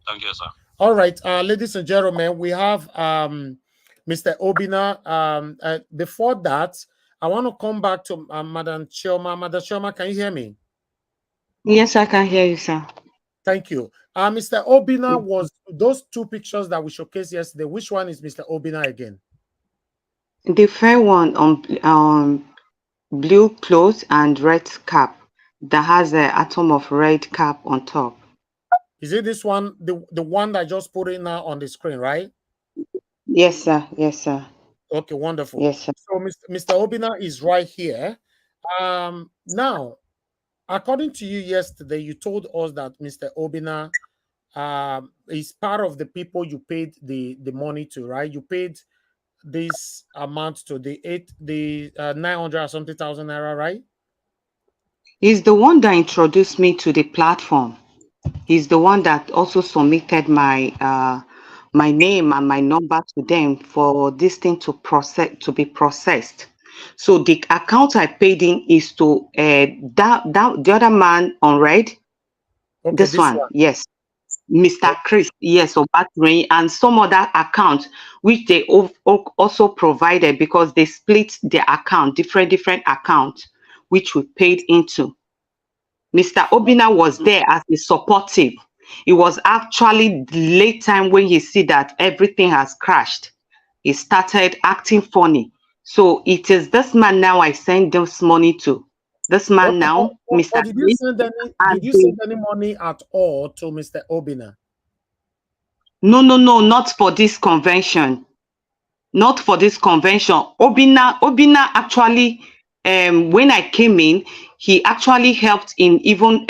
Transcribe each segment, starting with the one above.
Thank you, sir. All right, ladies and gentlemen, we have Mr. Obinna. Before that, I want to come back to Madam Chioma. Madam Chioma, can you hear me? Yes, I can hear you, sir. Thank you. Mr. Obinna, was those two pictures that we showcased yesterday. Which one is Mr. Obinna again? The fair one on blue clothes and red cap that has an atom of red cap on top. Is it this one, the one that I just put in now on the screen, right? Yes, sir. Yes, sir. Okay, wonderful. Yes, sir. So Mr. Obinna is right here. Now, according to you yesterday, you told us that Mr. Obinna is part of the people you paid the money to, right? You paid this amount to the 900 or something thousand naira, right? He's the one that introduced me to the platform. He's the one that also submitted my name and my number to them for this thing to be processed. So the account I paid in is to the other man on red. Okay, This this one, one. yes, Mr. Chris, yes, of Battery, and some other account which they also provided because they split their account, different accounts which we paid into. Mr. Obinna was there as a supportive. It was actually the late time when he see that everything has crashed. He started acting funny. So it is this man now I send this money to. This man Okay, now, but Mr. did you Chris, send any and did you the send any money at all to Mr. Obinna? no, no, no, not for this convention. Not for this convention. Obinna actually, when I came in, he actually helped in even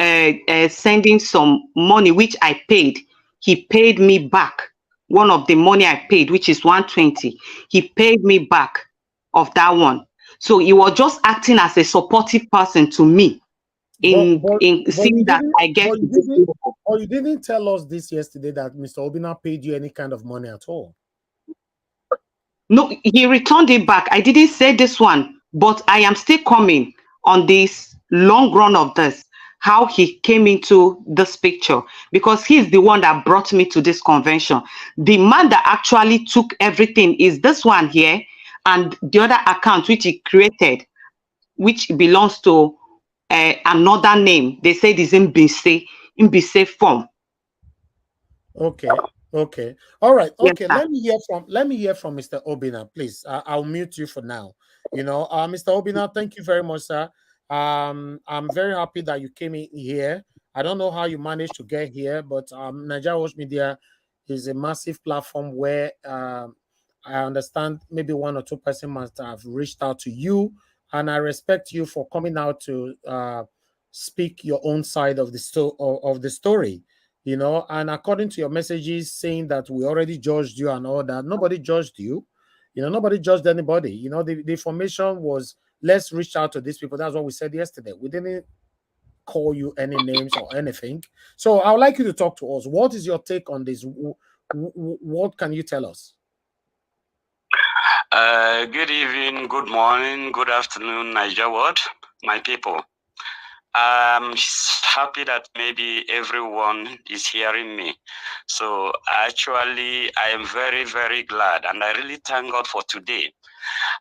sending some money which I paid. He paid me back one of the money I paid, which is 120. He paid me back of that one. So he was just acting as a supportive person to me But in seeing that I get to this level. you didn't tell us this yesterday that Mr. Obinna paid you any kind of money at all. No, he returned it back. I didn't say this one, but I am still coming on this long run of this, how he came into this picture, because he's the one that brought me to this convention. The man that actually took everything is this one here, and the other account which he created, which belongs to another name. They said is Mbise form. Okay. Okay. All right. Yes, Okay. sir. Let me hear from Mr. Obinna, please. I'll mute you for now. Mr. Obinna, thank you very much, sir. I'm very happy that you came in here. I don't know how you managed to get here, but Nigeria Watch Media is a massive platform where I understand maybe one or two person must have reached out to you, and I respect you for coming out to speak your own side of the story. And according to your messages saying that we already judged you and all that, nobody judged you. Nobody judged anybody. The information was, let's reach out to these people. That's what we said yesterday. We didn't call you any names or anything. So I would like you to talk to us. What is your take on this? What can you tell us? Good evening, good morning, good afternoon, Niger World, my people. I'm happy that maybe everyone is hearing me. So actually, I am very, very glad, and I really thank God for today.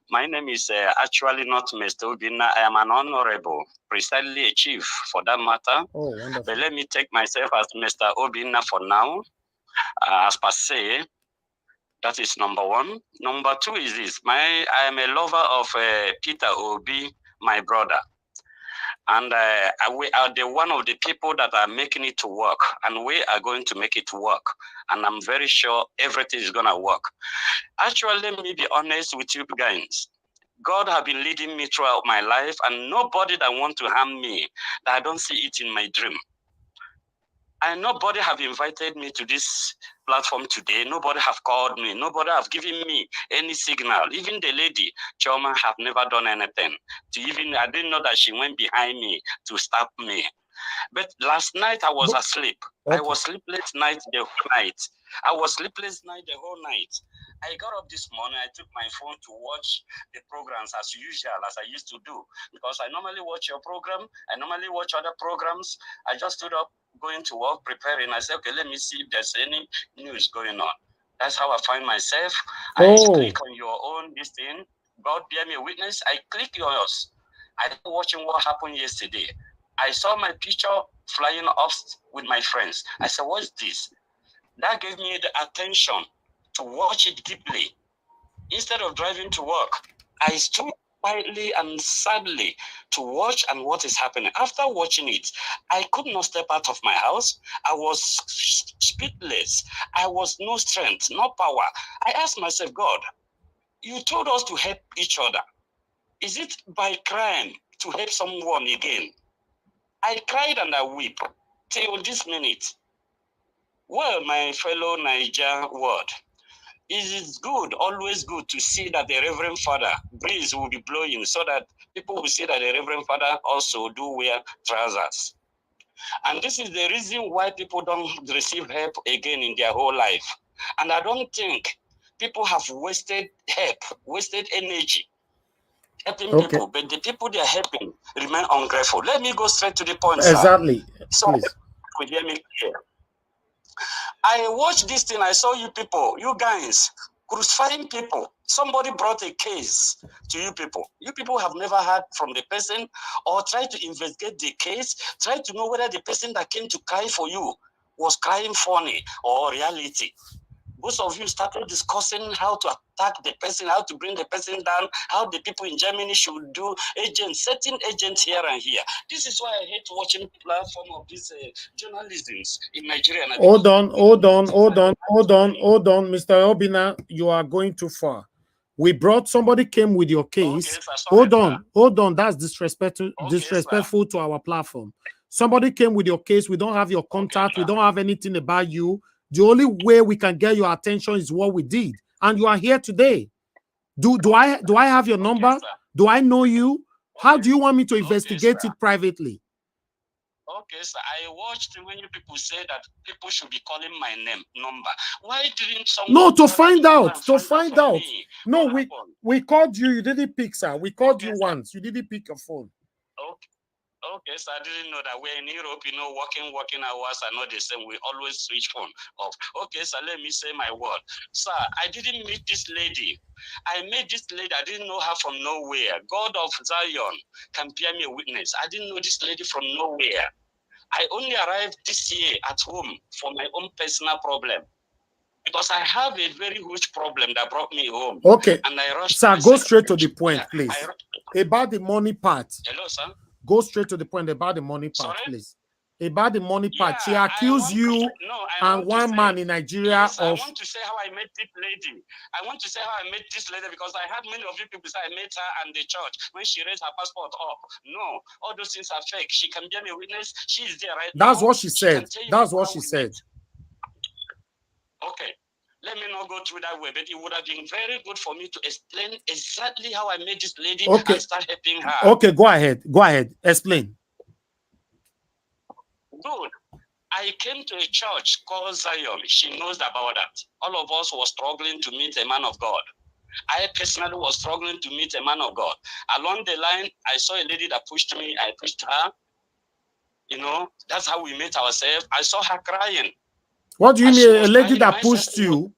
My name is actually not Mr. Obinna. I am an honorable, precisely a chief for that matter. Oh, wonderful. But let me take myself as Mr. Obinna for now, as per se. That is number one. Number two is this. I am a lover of Peter Obi, my brother. And we are the one of the people that are making it to work. And we are going to make it work. And I'm very sure everything is going to work. Actually, let me be honest with you guys. God has been leading me throughout my life, and nobody that want to harm me, that I don't see it in my dream. And nobody have invited me to this platform today. Nobody have called me. Nobody have given me any signal. Even the lady, Chioma, have never done anything. I didn't know that she went behind me to stop me. But last night I was asleep. Okay. I was sleepless night the whole night. I was sleepless night the whole night. I got up this morning, I took my phone to watch the programs as usual, as I used to do. Because I normally watch your program, I normally watch other programs. I just stood up, going to work, preparing. I said, okay, let me see if there's any news going on. That's how I find myself. I click on your own this thing. God bear me witness. I click yours. I started watching what happened yesterday. I saw my picture flying off with my friends. I said, what's this? That gave me the attention to watch it deeply. Instead of driving to work, I stood quietly and sadly to watch and what is happening. After watching it, I could not step out of my house. I was speechless. I was no strength, no power. I asked myself, God, you told us to help each other. Is it by crime to help someone again? I cried and I weep till this minute. Well, my fellow Niger word, it is good, always good to see that the Reverend Father breeze will be blowing so that people will see that the Reverend Father also do wear trousers. And this is the reason why people don't receive help again in their whole life. And I don't think people have wasted help, wasted energy helping people, but the people they are helping remain ungrateful. Let me go straight to the point, sir. Exactly. So, you hear me clear. I watched this thing. I saw you people, you guys, crucifying people. Somebody brought a case to you people. You people have never heard from the person or tried to investigate the case, try to know whether the person that came to cry for you was crying funny or reality. Most of you started discussing how to attack the person, how to bring the person down, how the people in Germany should do agents, setting agents here and here. This is why I hate watching platform of these journalisms in Nigeria. Hold on, Mr. Obinna, you are going too far. We brought somebody came with your case. Okay, hold on. That's disrespectful to our platform. Somebody came with your case. We don't have your contact. We don't have anything about you. The only way we can get your attention is what we did, and you are here today. Do I have your number? Do I know you? How do you want me to investigate it privately? Okay, so I watched when you people say that people should be calling my number. Why didn't someone? No, to find out. No, we called you. You didn't pick, sir. We called you once. You didn't pick your phone. Okay, so I didn't know that we're in Europe, you know, working hours are not the same. We always switch phone off. Okay, so let me say my word. Sir, I didn't meet this lady. I met this lady. I didn't know her from nowhere. God of Zion can bear me a witness. I didn't know this lady from nowhere. I only arrived this year at home for my own personal problem. Because I have a very huge problem that brought me home. Okay. And I rushed. Sir, go straight to the point, please. About the money part. Hello, sir. Go straight to the point about the money part, please. About the money part. She accused you and one man in Nigeria of... I want to say how I met this lady. I want to say how I met this lady because I had many of you people say I met her and the church when she raised her passport up. No, all those things are fake. She can be a witness. She is there right now. That's what she said. That's what she said. Okay. Let me not go through that way, but it would have been very good for me to explain exactly how I met this lady and start helping her. Okay, go ahead. Go ahead. Explain. Good. I came to a church called Zion. She knows about that. All of us were struggling to meet a man of God. I personally was struggling to meet a man of God. Along the line, I saw a lady that pushed me. I pushed her. You know, that's how we met ourselves. I saw her crying. What do you mean, a lady that pushed you?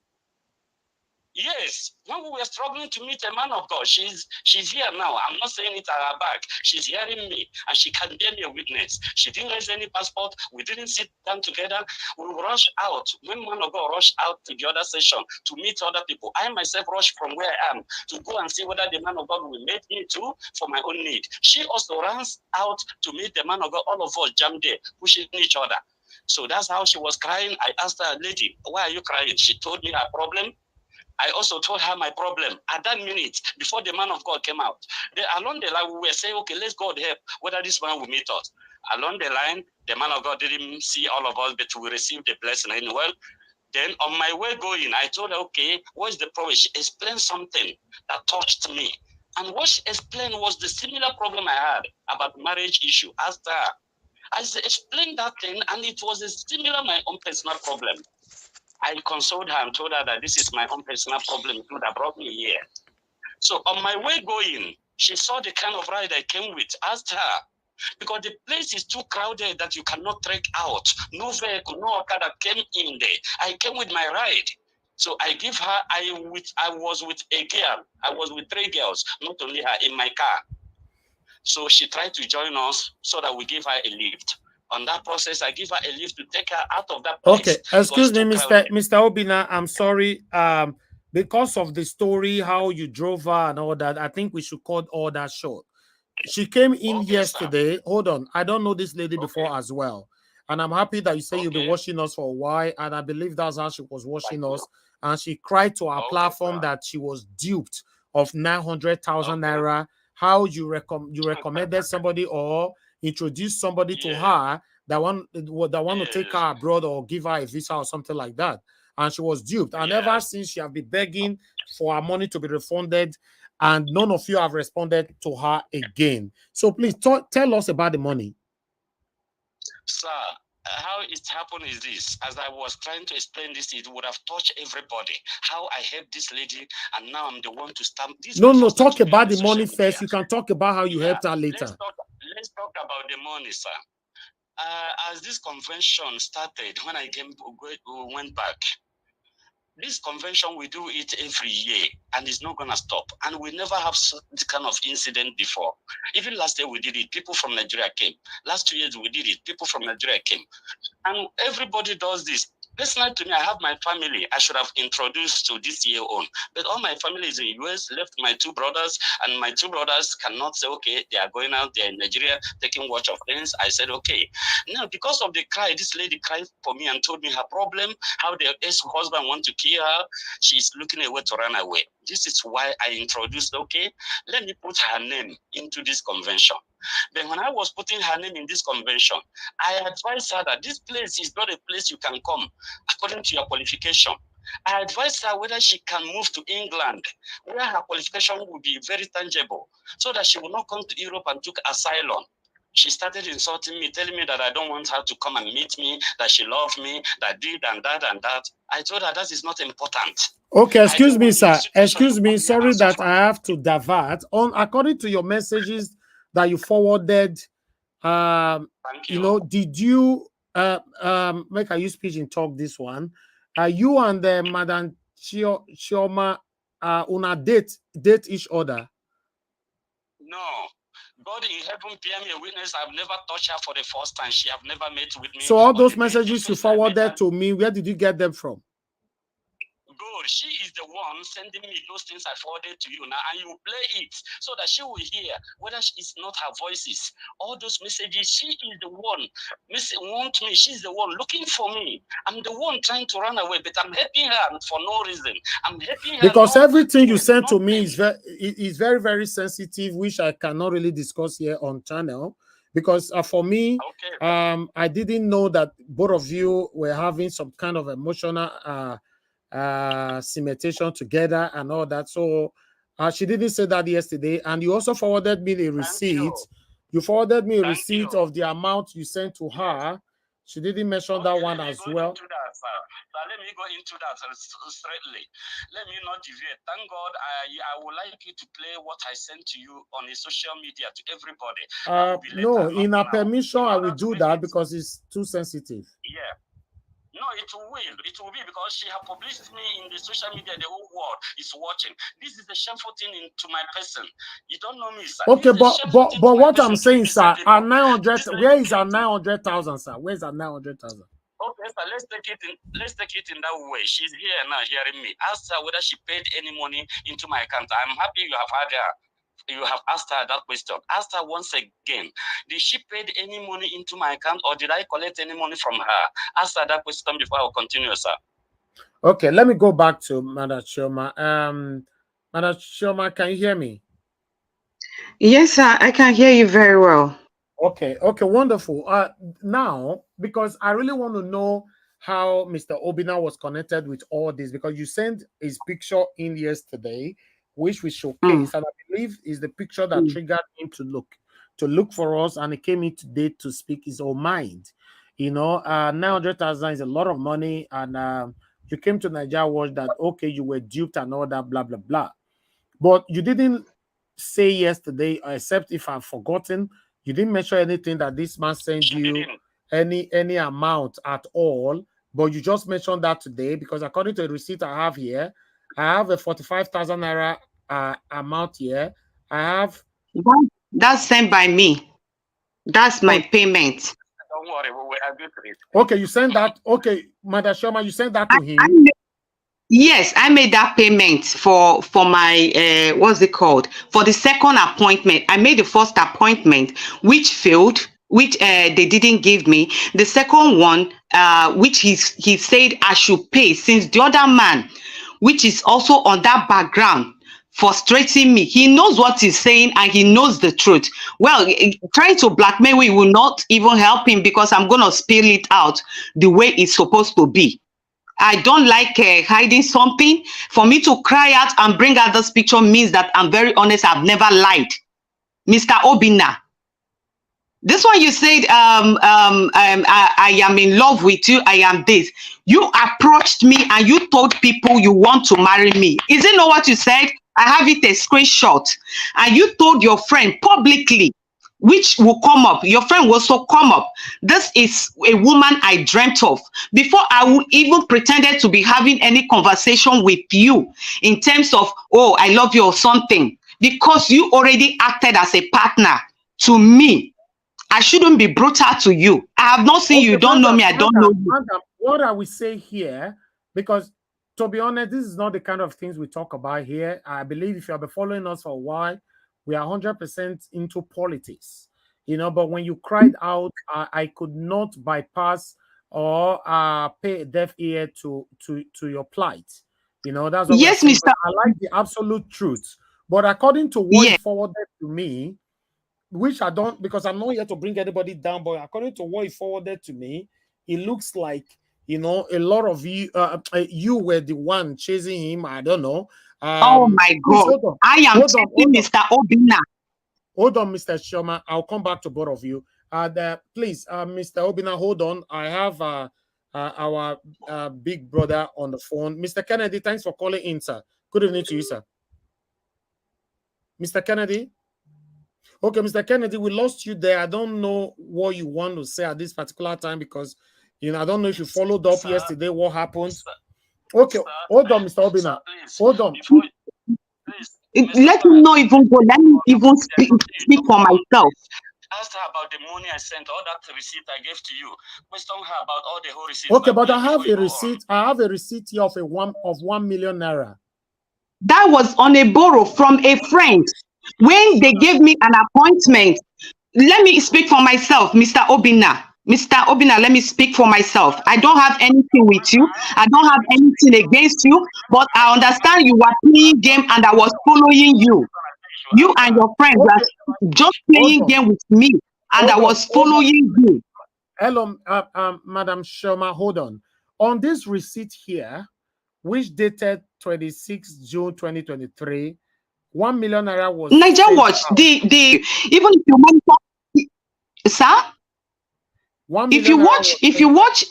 Yes, when we were struggling to meet a man of God, she's here now. I'm not saying it at her back. She's hearing me, and she can bear me a witness. She didn't raise any passport. We didn't sit down together. We rushed out. When man of God rushed out to the other session to meet other people, I myself rushed from where I am to go and see whether the man of God will meet me too for my own need. She also runs out to meet the man of God. All of us jammed there, pushing each other. So that's how she was crying. I asked her, lady, why are you crying? She told me her problem. I also told her my problem at that minute before the man of God came out. Then along the line, we were saying, okay, let's God help whether this man will meet us. Along the line, the man of God didn't see all of us, but we received the blessing. And well, then on my way going, I told her, okay, what's the problem? She explained something that touched me. And what she explained was the similar problem I had about marriage issue. Asked her. I explained that thing, and it was a similar my own personal problem. I consoled her and told her that this is my own personal problem too that brought me here. So on my way going, she saw the kind of ride I came with, asked her, because the place is too crowded that you cannot trek out. No vehicle, no Okada came in there. I came with my ride. So I give her, I was with a girl. I was with 3 girls, not only her, in my car. So she tried to join us so that we give her a lift. On that process, I give her a lift to take her out of that place. Okay, excuse me, Mr. Obinna. I'm sorry. Because of the story, how you drove her and all that, I think we should cut all that short. She came in yesterday. Sir. Hold on. I don't know this lady before as well. And I'm happy that you say you'll be watching us for a while. And I believe that's how she was watching us. And she cried to our platform that she was duped of 900,000 naira. How you recommended somebody or introduced somebody to her that want to take her abroad or give her a visa or something like that. And she was duped. And ever since, she have been begging for her money to be refunded. And none of you have responded to her again. So please tell us about the money. Sir, how it happened is this. As I was trying to explain this, it would have touched everybody. How I helped this lady, and now I'm the one to stamp this. No, talk about the money first. You can talk about how you helped her later. Let's talk about the money, sir. As this convention started, when I went back, this convention, we do it every year, and it's not going to stop. And we never have this kind of incident before. Even last year we did it. People from Nigeria came. Last 2 years we did it. People from Nigeria came. And everybody does this. Personally, to me, I have my family I should have introduced to this year on. But all my family is in the US, left my 2 brothers, and my 2 brothers cannot say, okay, they are going out, they're in Nigeria, taking watch of things. I said, okay. Now, because of the cry, this lady cried for me and told me her problem, how the ex-husband want to kill her. She's looking away to run away. This is why I introduced, okay, let me put her name into this convention. Then when I was putting her name in this convention, I advised her that this place is not a place you can come according to your qualification. I advised her whether she can move to England, where her qualification will be very tangible, so that she will not come to Europe and took asylum. She started insulting me, telling me that I don't want her to come and meet me, that she loved me, that did and that and that. I told her that is not important. Okay, excuse me, sir. Excuse me. Sorry that I have to divert. According to your messages that you forwarded, you know, did you make a use pidgin talk this one? You and Madam Chioma una date each other? No. God in heaven, bear me a witness. I've never touched her for the first time. She have never met with me. So all those messages you forwarded to me, where did you get them from? Good. She is the one sending me those things I forwarded to you now, and you play it so that she will hear whether it's not her voices. All those messages, she is the one want me. She's the one looking for me. I'm the one trying to run away, but I'm helping her for no reason. I'm helping her because everything you sent to me is very, very sensitive, which I cannot really discuss here on channel. Because for me, I didn't know that both of you were having some kind of emotional cementation together and all that. So she didn't say that yesterday. And you also forwarded me the receipt. You forwarded me a receipt of the amount you sent to her. She didn't mention that one as well. Let me go into that straightly. Let me not deviate. Thank God, I would like you to play what I sent to you on the social media to everybody. No, in a permission, I will do that because it's too sensitive. Yeah. No, it will. It will be because she has published me in the social media. The whole world is watching. This is a shameful thing to my person. You don't know me, sir. Okay, but what I'm saying, sir, our 900. Where is our 900,000, sir? Where's our 900,000? Okay, sir. Let's take it in that way. She's here now, hearing me. Ask her whether she paid any money into my account. I'm happy you have had her. You have asked her that question. Ask her once again. Did she pay any money into my account, or did I collect any money from her? Ask her that question before I will continue, sir. Okay, let me go back to Madam Chioma. Madam Chioma, can you hear me? Yes, sir. I can hear you very well. Okay, wonderful. Now, because I really want to know how Mr. Obinna was connected with all this, because you sent his picture in yesterday, which we showcase, and I believe is the picture that triggered him to look for us, and he came in today to speak his own mind. You know, 900,000 is a lot of money, and you came to Nigeria Watch that okay, you were duped and all that, blah blah blah, but you didn't say yesterday, except if I've forgotten, You didn't mention anything that this man sent you any amount at all, but you just mentioned that today because according to the receipt I have here, I have a 45,000 naira amount here. I have that's sent by me. That's my payment. Don't worry, we will agree to it. Okay, you sent that. Okay, Madam Chioma, you sent that to him. Yes, I made that payment for my what's it called, for the second appointment. I made the first appointment which failed, which they didn't give me. The second one which he said I should pay, since the other man, which is also on that background, frustrating me. He knows what he's saying and he knows the truth. Well, trying to blackmail me will not even help him because I'm going to spill it out the way it's supposed to be. I don't like hiding something. For me to cry out and bring out this picture means that I'm very honest. I've never lied. Mr. Obinna, this one you said, I am in love with you. I am this. You approached me and you told people you want to marry me. Is it not what you said? I have it a screenshot. And you told your friend publicly, which will come up. Your friend will also come up. This is a woman I dreamt of. Before I would even pretended to be having any conversation with you in terms of, oh, I love you or something. Because you already acted as a partner to me. I shouldn't be brutal to you. I have not seen you. You don't know me. I don't know you. Madam, what I will say here, because to be honest, this is not the kind of things we talk about here. I believe if you have been following us for a while, we are 100% into politics, you know. But when you cried out, I could not bypass or pay a deaf ear to your plight. You know, that's what yes, Mr. I like the absolute truth. But according to what you forwarded to me, which I don't, because I'm not here to bring anybody down, but according to what he forwarded to me, it looks like, you know, a lot of you, you were the one chasing him. I don't know. Oh my God! I am chasing Mr. Obinna. Hold on, Mr. Chioma. I'll come back to both of you. Please, Mr. Obinna, hold on. I have our big brother on the phone. Mr. Kennedy, thanks for calling in, sir. Good evening to you, sir. Mr. Kennedy? Okay, Mr. Kennedy, we lost you there. I don't know what you want to say at this particular time because, you know, I don't know if you followed up yesterday, what happened. Okay, hold on, Mr. Obinna. Hold on. Let me not even go. Let me even speak for myself. Ask her about the money I sent, all that receipt I gave to you. Question her about all the whole receipts. Okay, but I have a receipt. I have a receipt here of 1 million naira. That was on a borrow from a friend. When they gave me an appointment, let me speak for myself, Mr. Obinna. Mr. Obinna, let me speak for myself. I don't have anything with you. I don't have anything against you, but I understand you were playing game and I was following you. You and your friends were just playing game with me and I was following you. Hello, Madam Chioma, hold on. On this receipt here, which dated 26 June 2023, 1 million naira was Niger Watch. Even if you monitor, sir, if you watch,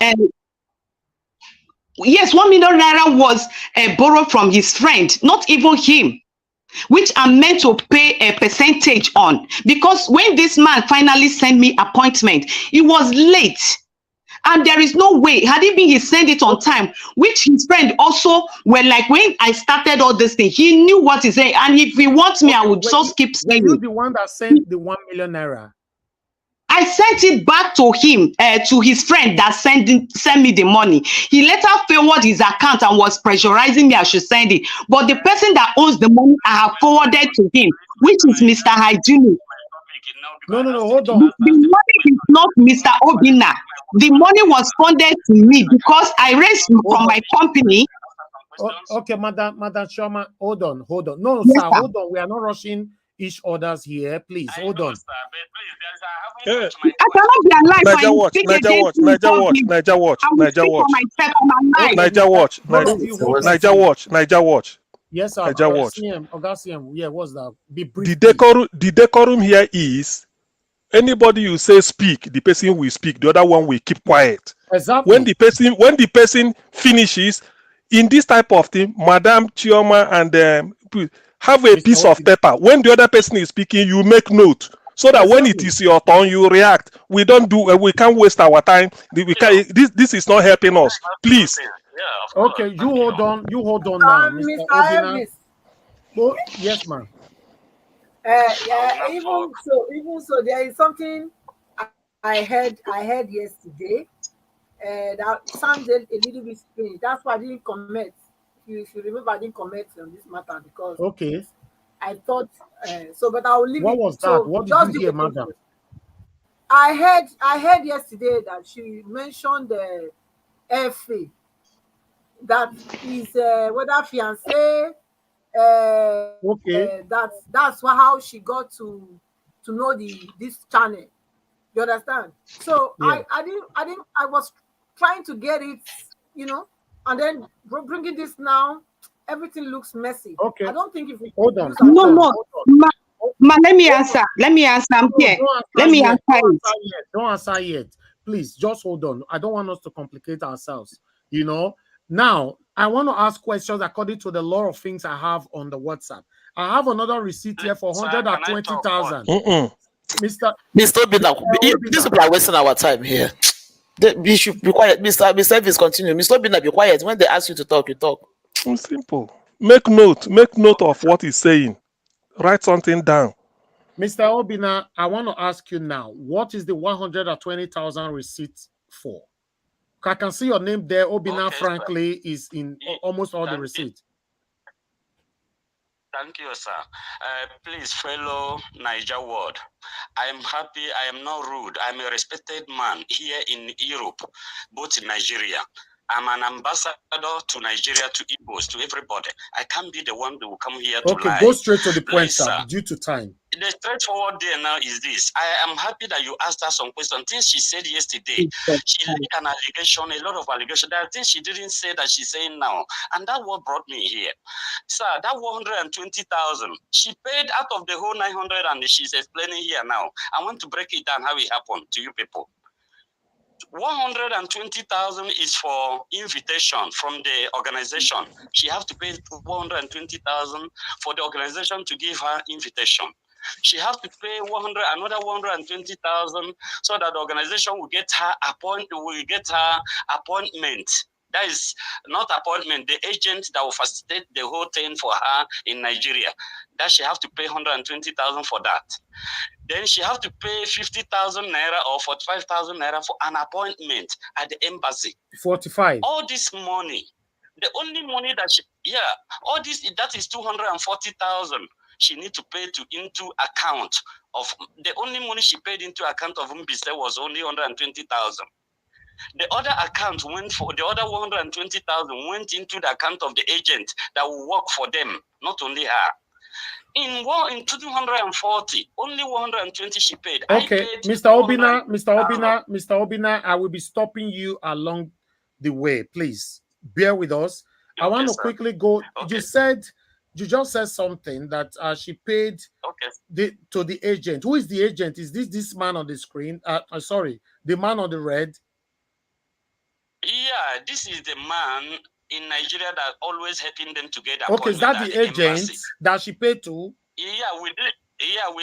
yes, 1 million naira was borrowed from his friend, not even him, which I'm meant to pay a percentage on. Because when this man finally sent me appointment, it was late. And there is no way, had it been he sent it on time, which his friend also were like, when I started all this thing, he knew what he's saying. And if he wants me, I would just keep saying. Were you the one that sent the 1 million naira? I sent it back to him, to his friend that sent me the money. He later forwarded his account and was pressurizing me I should send it. But the person that owns the money, I have forwarded to him, which is Mr. Hygienic. No, hold on. The money is not Mr. Obinna. The money was funded to me because I raised from my company. Okay, Madam Chioma, hold on. No, yes, sir, hold on. We are not rushing each other's here. Please, hold on. I cannot be alive. Niger Watch. Yes, sir. Niger Watch. Yeah, what's that? Be brief. The decorum here is anybody you say speak, the person will speak, the other one will keep quiet. Exactly. When the person finishes in this type of thing, Madam Chioma and have a piece of paper. When the other person is speaking, you make note. so that when it Exactly. is your turn, you react. We don't do. We can't waste our time. We can, this is not helping us. Please. Yeah, of Okay, course. you hold on. You hold on now, Mr. Mr. Obinna. Elvis. Oh, yes, ma'am. Yeah, not even so, there is something I heard yesterday that sounded a little bit strange. That's why I didn't comment. If you remember, I didn't comment on this matter because Okay. I thought so. But I will leave What it. was that? So What did you just hear, the madam? I heard yesterday that she mentioned the FA that is whether fiance Okay. that's how she got to know this channel. You understand? So Yeah. I was trying to get it, you know, and then bringing this now, everything looks messy. Okay. I don't think if we Hold on. use Hold No, our on. no. Hold on. Let me Hold on. answer. Let me answer. I'm No, here. don't Let answer me yet. answer Don't it. answer yet. Don't answer yet. Please, just hold on. I don't want us to complicate ourselves. You know. Now, I want to ask questions according to the lot of things I have on the WhatsApp. I have another receipt here for Sir, can I talk 120,000. Mm-mm. Mr. Obinna, these Obinna. people are wasting our time here. You should be quiet. Mr. Elvis, continue. Mr. Obinna, be quiet. When they ask you to talk, you talk. It's simple. Make note. Make note Okay, of sir. what he's saying. Write something down. Mr. Obinna, I want to ask you now, what is the 120,000 receipt for? I can see your name there. Obinna, Okay, sir. frankly, is in almost all the receipts. Thank you, sir. Please, fellow Niger world, I am happy. I am not rude. I'm a respected man here in Europe, both in Nigeria. I'm an ambassador to Nigeria, to Igbos, to everybody. I can't be the one that will come here to Okay, lie. go straight to the point, Please, sir, sir. due to time. The straightforward there now is this. I am happy that you asked her some questions. Things she said yesterday, she laid an allegation, a lot of allegations. There are things she didn't say that she's saying now. And that's what brought me here. Sir, that 120,000, she paid out of the whole 900 and she's explaining here now. I want to break it down how it happened to you people. 120,000 is for invitation from the organization. She has to pay 120,000 for the organization to give her invitation. She has to pay another 120,000 so that the organization will get her appointment. That is not appointment, the agent that will facilitate the whole thing for her in Nigeria. That she have to pay 120,000 for that. Then she have to pay 50,000 naira or 45,000 naira for an appointment at the embassy. 45. All this money, the only money that all this, that is 240,000 she need to pay into account of, the only money she paid into account of Mbise was only 120,000. The other account the other 120,000 went into the account of the agent that will work for them, not only her. In 240, only 120 she paid. Okay, Mr. Obinna, I will be stopping you along the way. Please bear with us. I want to quickly go. Okay. You just said something that she paid to the agent. Who is the agent? Is this man on the screen? Sorry, the man on the red. Yeah, this is the man in Nigeria that always helping them to get appointment. Okay, is that the agent that she paid to? Yeah, we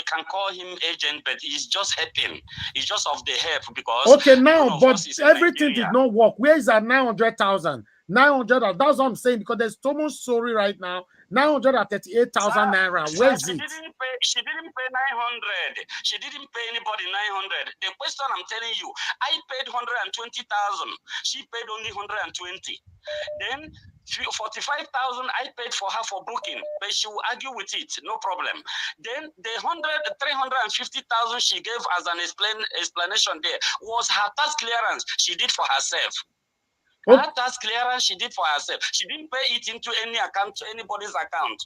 can call him agent, but he's just helping. He's just of the help because okay now, but everything did not work. Where is that 900,000? 900. That's what I'm saying, because there's so much story right now. 938,000 naira. Where is it? She didn't pay 900. She didn't pay anybody 900. The question I'm telling you, I paid 120,000. She paid only 120. Then 45,000 I paid for her for booking, but she will argue with it, no problem. Then the 350,000 she gave as an explanation there was her tax clearance she did for herself. Her tax clearance she did for herself. She didn't pay it into any account, to anybody's account.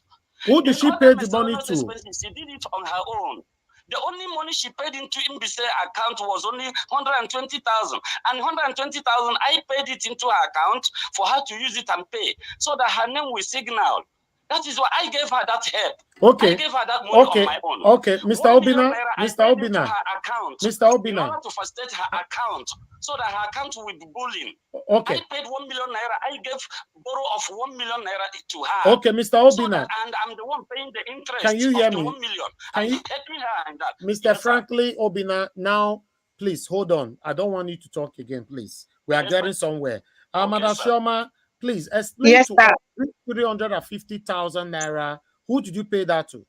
Who did she pay the money to? She did it on her own. The only money she paid into Mbise account was only 120,000. And 120,000, I paid it into her account for her to use it and pay, so that her name will signal. That is why I gave her that help. Okay. I gave her that money on my own. Okay, Mr. Obinna, Mr. Obinna, her account, Mr. Obinna, in order to facilitate her account, so that her account will be bullying. Okay. I paid 1 million naira. I gave borrow of 1 million naira to her. Okay, Mr. Obinna. So that, and I'm the one paying the interest. Can you hear of me? The 1 million. Can you helping her in that? Mr. Yes, Frankly Obinna, now please hold on. I don't want you to talk again, please. We are getting somewhere. Madam Chioma, please explain yes, to sir. us 350,000 naira. Who did you pay that to?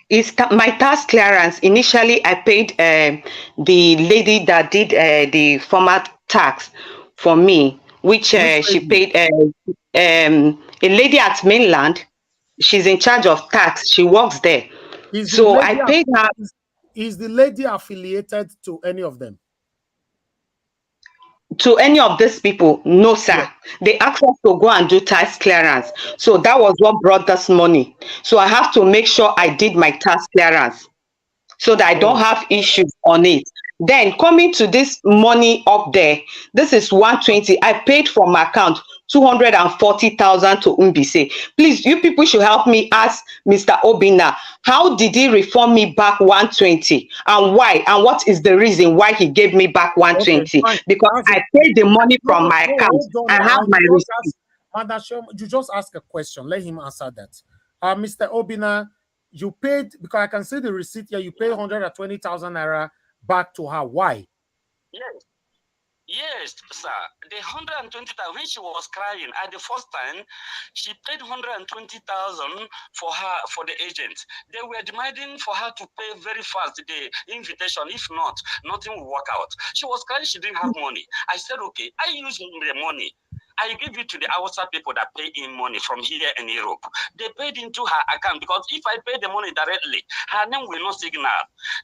It's my tax clearance. Initially, I paid the lady that did the former tax for me, which she paid a lady at mainland. She's in charge of tax. She works there. So I paid her. Is the lady affiliated to any of them? To any of these people? No, sir. Yeah. They asked us to go and do tax clearance. So that was what brought this money. So I have to make sure I did my tax clearance so that I don't have issues on it. Then coming to this money up there, this is 120. I paid from my account 240,000 to Umbise. Please, you people should help me ask Mr. Obinna, how did he refund me back 120 and why? And what is the reason why he gave me back 120? Okay, because I paid the money from my account. I have my receipt. You just ask a question. Let him answer that. Mr. Obinna, you paid, because I can see the receipt here, you paid 120,000 naira back to her. Why? Yes. Yes, sir. The 120,000, when she was crying at the first time, she paid 120,000 for her, for the agent. They were demanding for her to pay very fast the invitation. If not, nothing will work out. She was crying, she didn't have money. I said, okay, I use the money. I give it to the outside people that pay in money from here in Europe. They paid into her account, because if I pay the money directly, her name will not signal.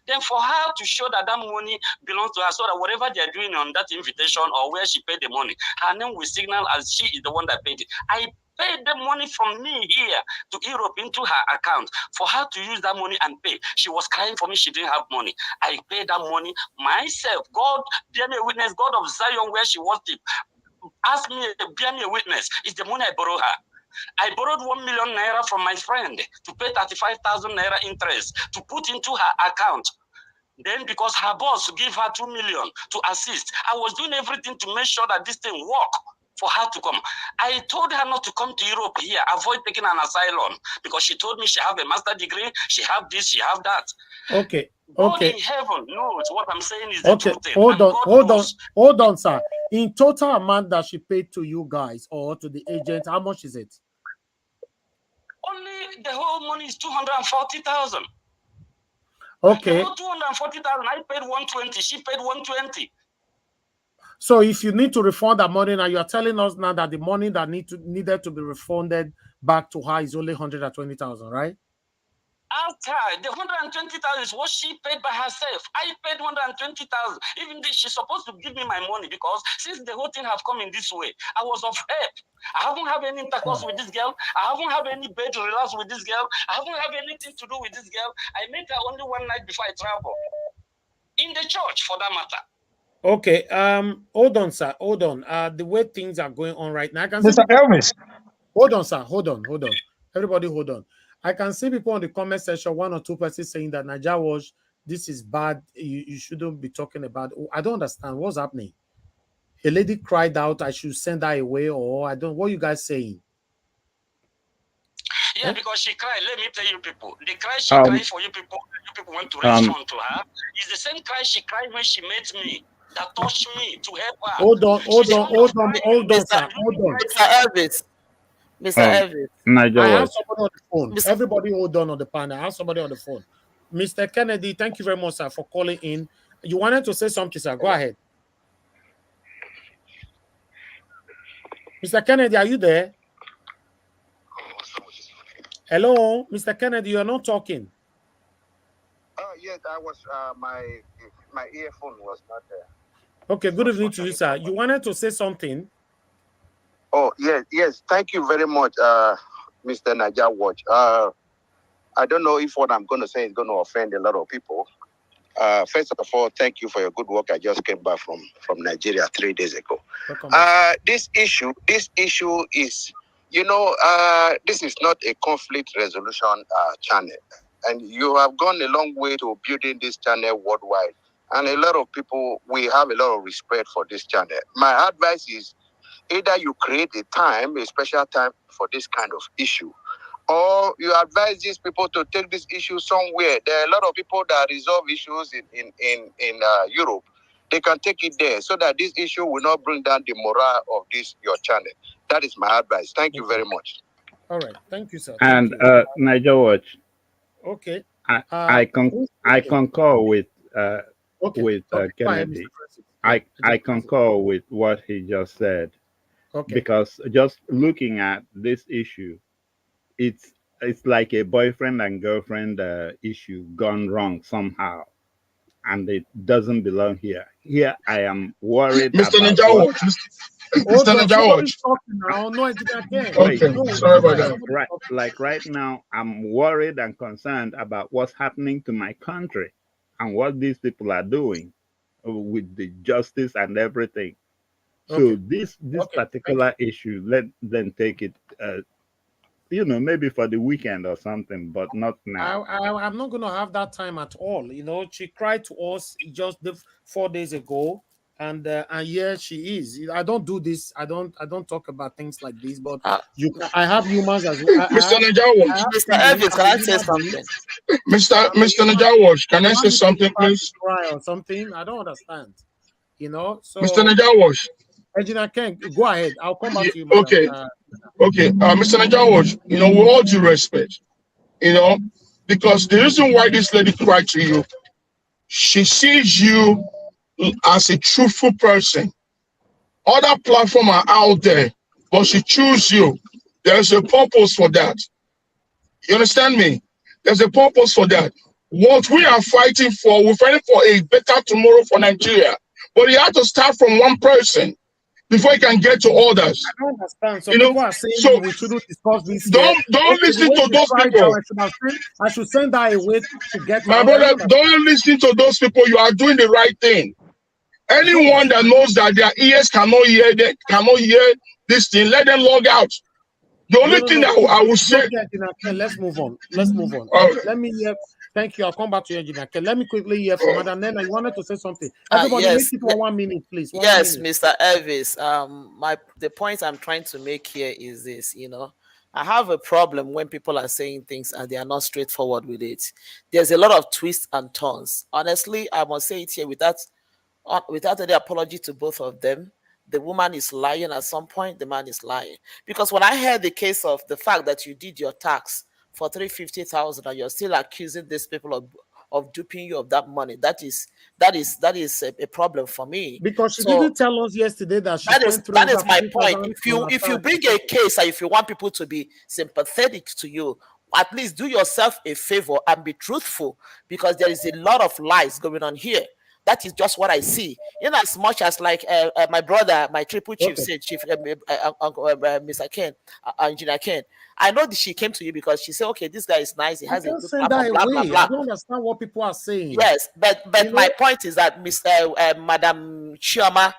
Then for her to show that that money belongs to her, so that whatever they are doing on that invitation or where she paid the money, her name will signal as she is the one that paid it. I paid the money from me here to Europe into her account for her to use that money and pay. She was crying for me, she didn't have money. I paid that money myself. God, bear me a witness, God of Zion, where she was deep. Ask me, bear me a witness. It's the money I borrow her. I borrowed 1 million naira from my friend to pay 35,000 naira interest to put into her account. Then because her boss gave her 2 million to assist, I was doing everything to make sure that this thing worked for her to come. I told her not to come to Europe here, avoid taking an asylum, because she told me she have a master degree, she have this, she have that. Okay. God in heaven knows what I'm saying is okay. the truth. Hold on, sir. In total amount that she paid to you guys or to the agent, how much is it? Only the whole money is 240,000. Okay. The whole 240,000. I paid 120. She paid 120. So if you need to refund that money now, you are telling us now that the money that needed to be refunded back to her is only 120,000, right? After the 120,000 is what she paid by herself. I paid 120,000. Even though she's supposed to give me my money, because since the whole thing have come in this way, I was of help. I haven't had any intercourse with this girl. I haven't had any bed to relax with this girl. I haven't had anything to do with this girl. I met her only one night before I travel. In the church, for that matter. Okay. Hold on, sir. Hold on. The way things are going on right now, I can Mr. Elvis. Hold on, sir. Hold on. Everybody, hold on. I can see people in the comment section, 1 or 2 persons saying that Naija Watch, this is bad. You shouldn't be talking about. I don't understand what's happening. A lady cried out, I should send her away, or I don't. What are you guys saying? Yeah, because she cried. Let me tell you, people, the cry she cried for you people want to respond to her is the same cry she cried when she met me. That touched me to help her. Hold on, sir. Mr. Elvis. Mr. Elvis. I have somebody on the phone. Everybody hold on the panel. I have somebody on the phone. Mr. Kennedy, thank you very much, sir, for calling in. You wanted to say something, sir. Go ahead. Mr. Kennedy, are you there? Hello, Mr. Kennedy, you are not talking. Yes, I was. My earphone was not there. Okay, good evening to you, sir. You wanted to say something? Oh, yes. Thank you very much, Mr. Naija Watch. I don't know if what I'm going to say is going to offend a lot of people. First of all, thank you for your good work. I just came back from Nigeria 3 days ago. This issue is You know, this is not a conflict resolution channel. And you have gone a long way to building this channel worldwide. And a lot of people, we have a lot of respect for this channel. My advice is either you create a time, a special time for this kind of issue, or you advise these people to take this issue somewhere. There are a lot of people that resolve issues in Europe. They can take it there so that this issue will not bring down the morale of your channel. That is my advice. Thank you very much. All right. Thank you, sir. And Niger Watch. Okay. I concur with Kennedy. I concur with what he just said. Okay. Because just looking at this issue, it's like a boyfriend and girlfriend issue gone wrong somehow, and it doesn't belong here. Here, I am worried. Mr. Najawo, Mr. Najawo. Okay, sorry about that. Right now, I'm worried and concerned about what's happening to my country and what these people are doing with the justice and everything. So this particular issue, let them take it, maybe for the weekend or something, but not now. I'm not going to have that time at all. She cried to us just 4 days ago, and here she is. I don't do this. I don't talk about things like this. But I have humans as well. Mr. Najawo, Mr. Evans, can I say something? Mr. Najawo, can I say something, please? Cry or something? I don't understand. So Mr. Najawo. Engineer Ken, go ahead. I'll come back to you. Okay. Mr. Najawo, with all due respect, because the reason why this lady cried to you, she sees you as a truthful person. Other platforms are out there, but she chooses you. There's a purpose for that. You understand me? There's a purpose for that. What we are fighting for, we're fighting for a better tomorrow for Nigeria. But you have to start from one person before you can get to others. I don't understand. So people are saying we shouldn't discuss this. Don't listen to those people. I should send that away to get my brother. Don't listen to those people. You are doing the right thing. Anyone that knows that their ears cannot hear this thing, let them log out. The only thing that I will say. Let's move on. Let me hear. Thank you. I'll come back to you, Engineer. Let me quickly hear from Madam Nena. You wanted to say something. Everybody, yes. Make it for 1 minute, please. Yes, Mr. Elvis. The point I'm trying to make here is this. I have a problem when people are saying things and they are not straightforward with it. There's a lot of twists and turns. Honestly, I must say it here without any apology to both of them. The woman is lying at some point. The man is lying. Because when I heard the case of the fact that you did your tax for 350,000 and you're still accusing these people of duping you of that money, that is a problem for me. Because she didn't tell us yesterday that she that is my point. If you bring a case and if you want people to be sympathetic to you, at least do yourself a favor and be truthful, because there is a lot of lies going on here. That is just what I see. In as much as like my brother, my triple chief said, Mr. Ken, Engineer Ken, I know that she came to you because she said, okay, this guy is nice. He has a good platform, blah, blah, blah. I don't understand what people are saying. Yes, but my point is that Madam Chioma,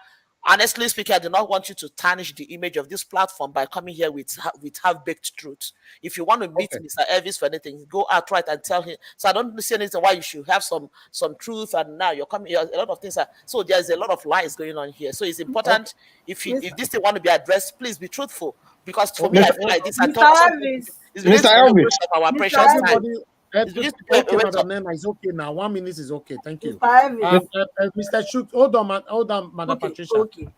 honestly speaking, I do not want you to tarnish the image of this platform by coming here with half-baked truth. If you want to meet Mr. Elvis for anything, go outright and tell him. So I don't see anything why you should have some truth, and now you're coming here. A lot of things so there's a lot of lies going on here. So it's important if this thing want to be addressed, please be truthful. Because for me, I feel like this. Mr. Elvis. Mr. Elvis. Our precious time. Madam Nena, it's okay now. 1 minute is okay. Thank you. Mr. Chooks, hold on, Madam Patricia. Okay.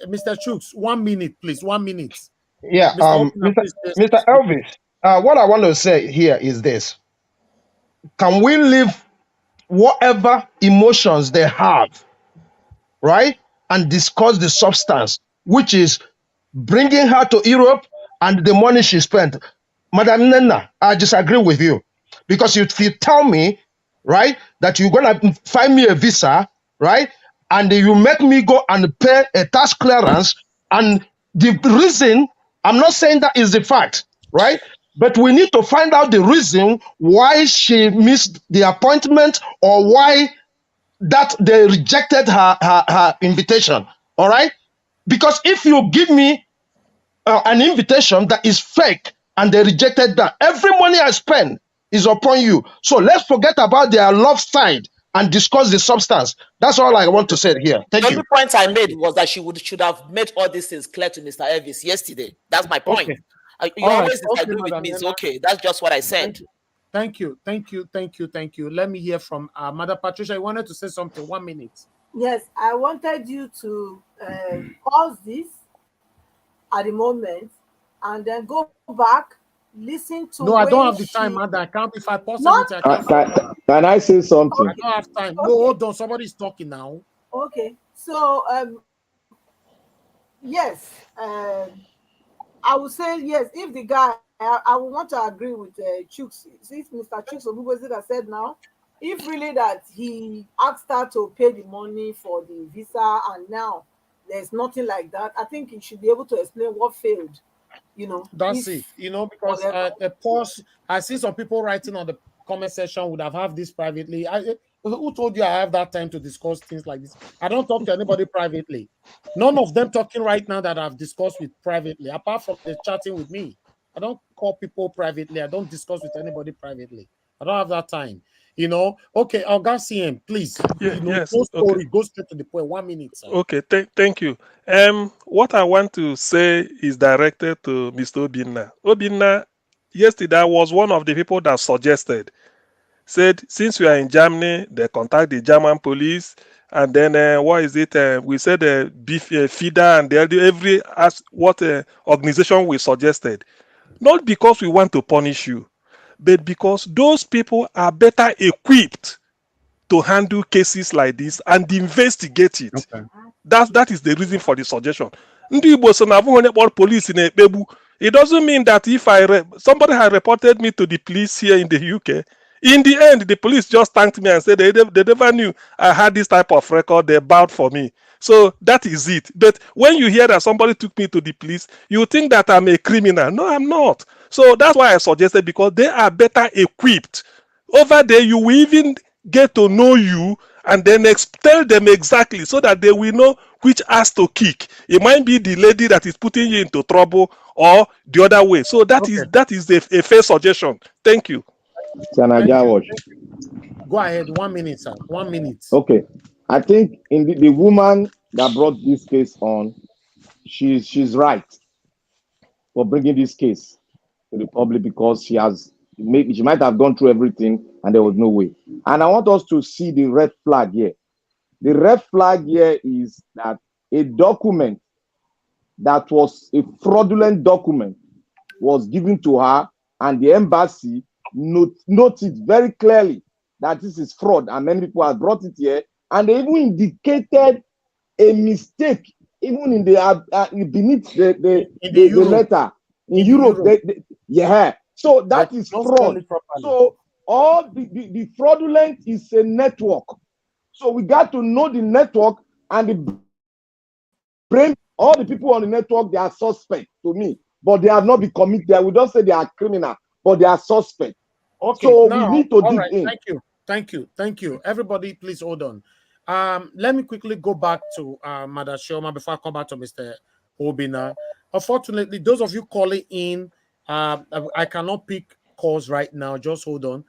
Mr. Chooks, 1 minute, please. 1 minute. Yeah, Mr. Elvis, what I want to say here is this. Can we leave whatever emotions they have, right, and discuss the substance, which is bringing her to Europe and the money she spent? Madam Nena, I disagree with you. Because if you tell me, right, that you're going to find me a visa, right, and you make me go and pay a tax clearance, and the reason, I'm not saying that is the fact, right, but we need to find out the reason why she missed the appointment or why that they rejected her invitation, all right? Because if you give me an invitation that is fake and they rejected that. Every money I spend is upon you. So let's forget about their love side and discuss the substance. That's all I want to say here. Thank The you. only point I made was that should have made all these things clear to Mr. Elvis yesterday. That's my point. Okay. You All always right. Okay, disagree with Madam me. It's Yena. okay. That's just what I said. Thank you. Let me hear from Mother Patricia. You wanted to say something. 1 minute. Yes, I wanted you to pause this at the moment and then go back, listen to. No, I don't have the time, Mother. I can't. If I pause Not- anything, I can't. Can I say something? I don't have time. Okay. No, hold on. Somebody's talking now. Okay, so yes, I would say yes. If the guy, I would want to agree with Chooks. Since Mr. Chooks Obubozida said now, if really that he asked her to pay the money for the visa and now there's nothing like that, I think he should be able to explain what failed. You know, That's it. You know, because the post, I see some people writing on the comment section would have this privately. Who told you I have that time to discuss things like this? I don't talk to anybody privately. None of them talking right now that I've discussed with privately, apart from the chatting with me. I don't call people privately. I don't discuss with anybody privately. I don't have that time. You know, okay, CM, please. Yes. Go story, Okay. go straight to the point. 1 minute, sir. Okay, thank you. What I want to say is directed to Mr. Obinna. Obinna, yesterday I was one of the people that said, since we are in Germany, they contact the German police, and then what is it? We said FIDA and every organization we suggested, not because we want to punish you, but because those people are better equipped to handle cases like this and investigate it. Okay. That is the reason for the suggestion. Ndị Igbo so na abụghị onye kpọrọ police na-ekpegbu. It doesn't mean that if somebody had reported me to the police here in the UK, in the end, the police just thanked me and said they never knew I had this type of record. They bowed for me. So that is it. But when you hear that somebody took me to the police, you think that I'm a criminal. No, I'm not. So that's why I suggested, because they are better equipped. Over there, you will even get to know you and then tell them exactly so that they will know which ass to kick. It might be the lady that is putting you into trouble or the other way. So that is a fair suggestion. Thank you. Go ahead. 1 minute, sir. 1 minute. Okay. I think the woman that brought this case on, she's right for bringing this case to the public, because she might have gone through everything and there was no way. And I want us to see the red flag here. The red flag here is that a document that was a fraudulent document was given to her, and the embassy noted very clearly that this is fraud, and many people have brought it here, and they even indicated a mistake even in the beneath the letter in Europe. Yeah, so that is fraud. So all the fraudulent is a network. So we got to know the network, and all the people on the network, they are suspect to me, but they have not been committed. We don't say they are criminal, but they are suspect. Okay, so now, we need to dig in. Thank you. Everybody, please hold on. Let me quickly go back to Madam Chioma before I come back to Mr. Obinna. Unfortunately, those of you calling in, I cannot pick calls right now. Just hold on.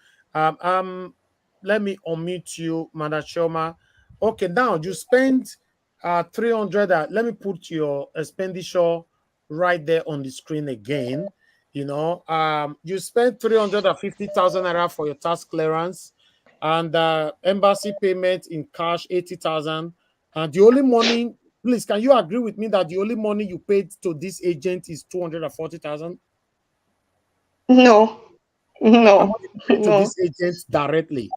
Let me unmute you, Madam Chioma. Okay, now you spent 300. Let me put your expenditure right there on the screen again. You know, you spent 350,000 naira for your tax clearance, and embassy payment in cash 80,000. And the only money, please, can you agree with me that the only money you paid to this agent is 240,000? No. To this agent directly.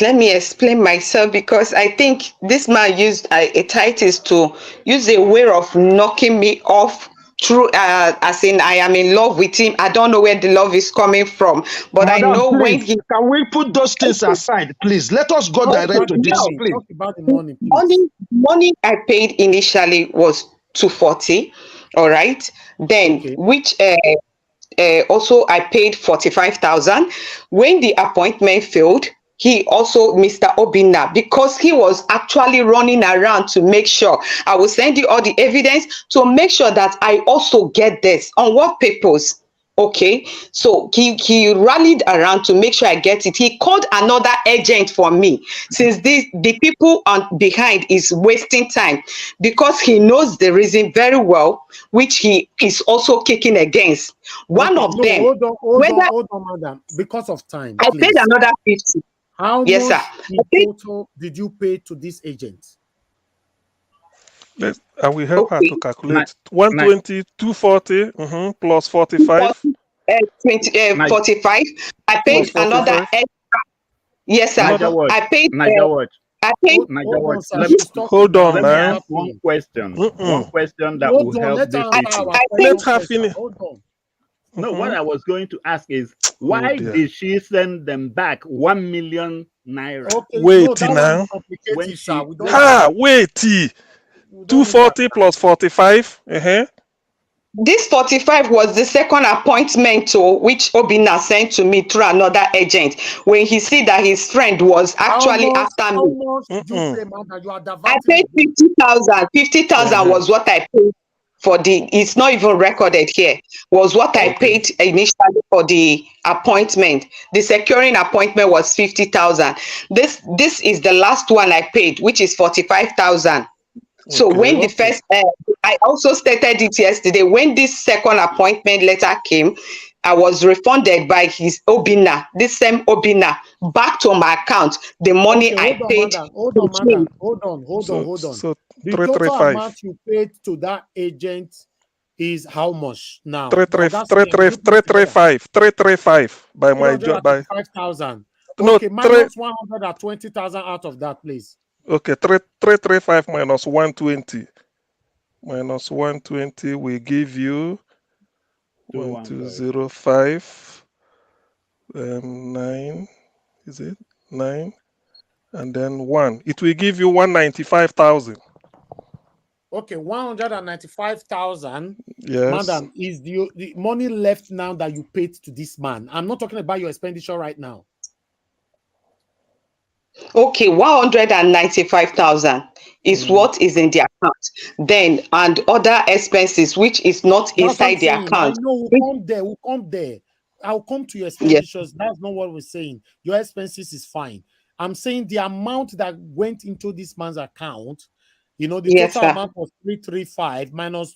Let me explain myself, because I think this man used a title to use a way of knocking me off through, as in I am in love with him. I don't know where the love is coming from, but Madam, I know please, when he... Can we put those things aside, please? Let us go direct to this, please. Talk about the money, please. Money I paid initially was 240, all right? Then, which... also I paid 45,000. When the appointment failed, he also, Mr. Obinna, because he was actually running around to make sure. I will send you all the evidence to make sure that I also get this. On what purpose? Okay, so he rallied around to make sure I get it. He called another agent for me, since the people on behind is wasting time, because he knows the reason very well, which he is also kicking against. One Okay, of no, them, hold on, madam. Because of time, I paid please. another 50. How Yes, sir. much in total did you pay to this agent? I will help her Okay. to calculate. 120, 240, plus 45. 45. I paid Plus another 45. extra. Yes, sir. Naija Watch. I paid. Naija Watch. I paid. Naija Watch. Hold on Let me now. ask one question. One question that Hold will on, help let this her answer issue. our Let question her first, finish. Hold on. No, what I was going to ask is, why dear. did she send them back 1 million naira? Okay, Wait no, that one now. is complicated, sir. We don't Ha! need that. Wait. We don't need that. 240 plus 45. This 45 was the second appointment to which Obinna sent to me through another agent, when he see that his friend was actually after How me. much did you pay, madam? You are I diverting paid again. 50,000. 50,000 was what I paid for the. It's not even recorded here. Was what I paid initially for the appointment. The securing appointment was 50,000. This is the last one I paid, which is 45,000. So when the first, I also stated it yesterday, when this second appointment letter came, I was refunded by his Obinna, this same Obinna, back to my account, the money I paid. Hold on, madam. Hold on. So The total 335. amount you paid to that agent is how much now? 335. 335 by my job. By 335,000. no, Okay, minus 120,000 out of that, please. okay, 335 minus 120. Minus 120 will give you 1205. 9. Is it 9? And then 1. It will give you 195,000. Okay, 195,000. Yes. Madam, is the money left now that you paid to this man? I'm not talking about your expenditure right now. Okay, 195,000 is what is in the account. Then, and other expenses, which is not inside the account. I know we'll come there. I'll come to your expenditures. Yes. That's not what we're saying. Your expenses is fine. I'm saying the amount that went into this man's account, the total amount was 335 minus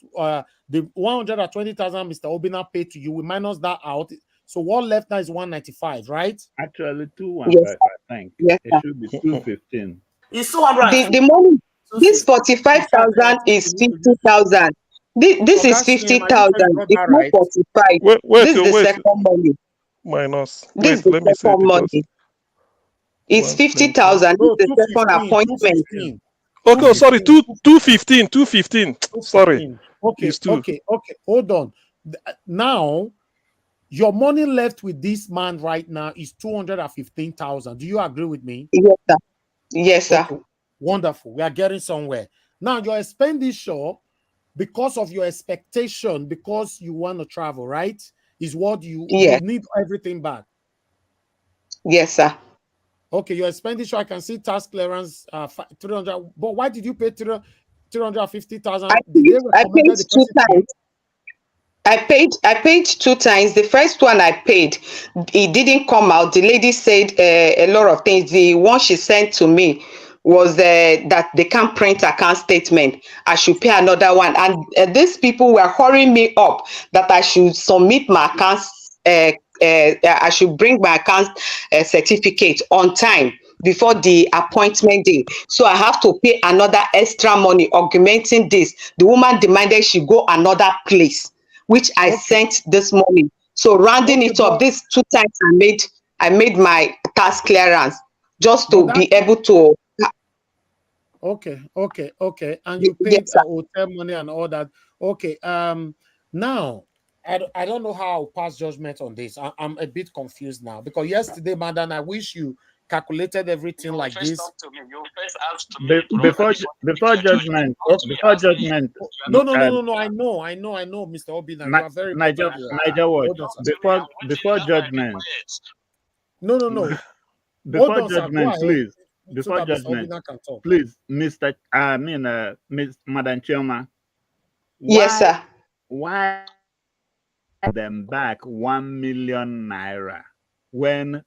the 120,000 Mr. Obinna paid to you. We minus that out. So what left now is 195, right? Actually, 215, I think. Yes, it should be 215. It's 200. The money, this 45,000 is 50,000. This is 50,000. It's not 45. This is the second money. Minus. This is the second money. It's 50,000. This is the second appointment. Okay, sorry, 215. 215. Sorry. Okay. Hold on. Now, your money left with this man right now is 215,000. Do you agree with me? Yes, sir. Yes, sir. Okay. Wonderful. We are getting somewhere. Now, your expenditure, because of your expectation, because you want to travel, right? Is what you need everything back. Yes, sir. Okay, your expenditure, I can see tax clearance 300. But why did you pay 350,000? I paid 2 times. I paid 2 times. The first one I paid, it didn't come out. The lady said a lot of things. The one she sent to me was that they can't print account statement. I should pay another one. And these people were hurrying me up that I should submit my accounts. I should bring my account certificate on time before the appointment day. So I have to pay another extra money augmenting this. The woman demanded she go another place, which I sent this morning. So rounding it up, these 2 times I made my tax clearance just to be able to. Okay. And you paid hotel money and all that. Okay. Now, I don't know how I'll pass judgment on this. I'm a bit confused now because yesterday, madam, I wish you calculated everything like this. Before judgment. No. I know, Mr. Obinna. You are very Naija Watch. Before judgment. No. Before on, sir. Go judgment, ahead please. so Before that Mr. judgment, Obinna can talk. please, Miss Madam Chioma, Yes, sir. why them back 1 million naira when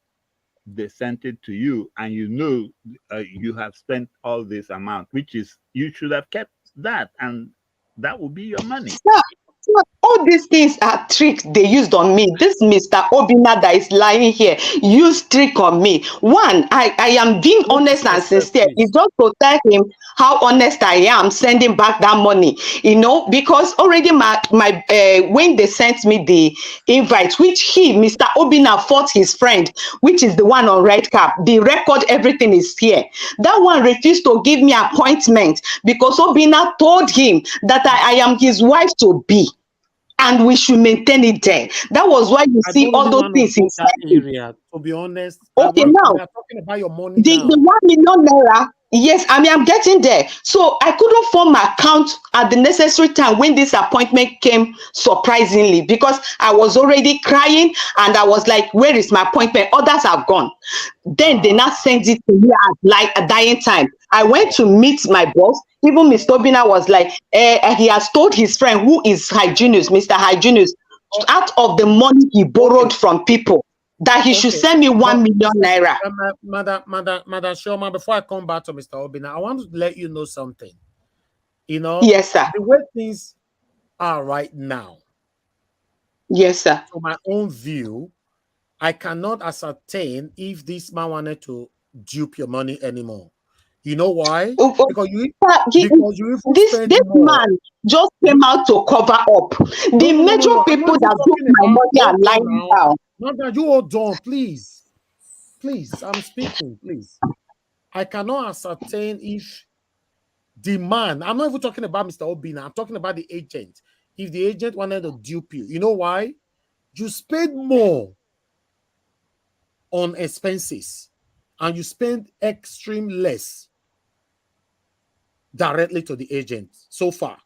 they sent it to you and you know you have spent all this amount, which is you should have kept that and that will be your money. Sir, sir, all these things are tricks they used on me. This Mr. Obinna that is lying here used trick on me. One, I am being honest and sincere. It's just to tell him how honest I am sending back that money, you know, because already my when they sent me the invite, which he, Mr. Obinna, fought his friend, which is the one on red cap, the record, everything is here. That one refused to give me appointment because Obinna told him that I am his wife to be and we should maintain it there. That was why you I see don't all really those want things to in go that area, to be honest. Okay, now We are talking about your money the now. 1 million naira, yes, I mean I'm getting there. So I couldn't form my account at the necessary time when this appointment came surprisingly because I was already crying and I was like, where is my appointment? Others have gone. Then they now sent it to me at like a dying time. I went to meet my boss. Even Mr. Obinna was like, he has told his friend who is hygienist, Mr. Hygienist, out of the money he borrowed from people, that he should send me 1 million naira. Madam Chioma, before I come back to Mr. Obinna, I want to let you know something. You know, yes, sir. The way things are right now. Yes, sir. From my own view, I cannot ascertain if this man wanted to dupe your money anymore. You know why? Because you even this man just came out to cover up. The major people that took my money are lying down. Now, you hold on, please. Please, I'm speaking, please. I cannot ascertain if the man, I'm not even talking about Mr. Obinna, I'm talking about the agent. If the agent wanted to dupe you, you know why? You spend more on expenses and you spend extreme less directly to the agent so far,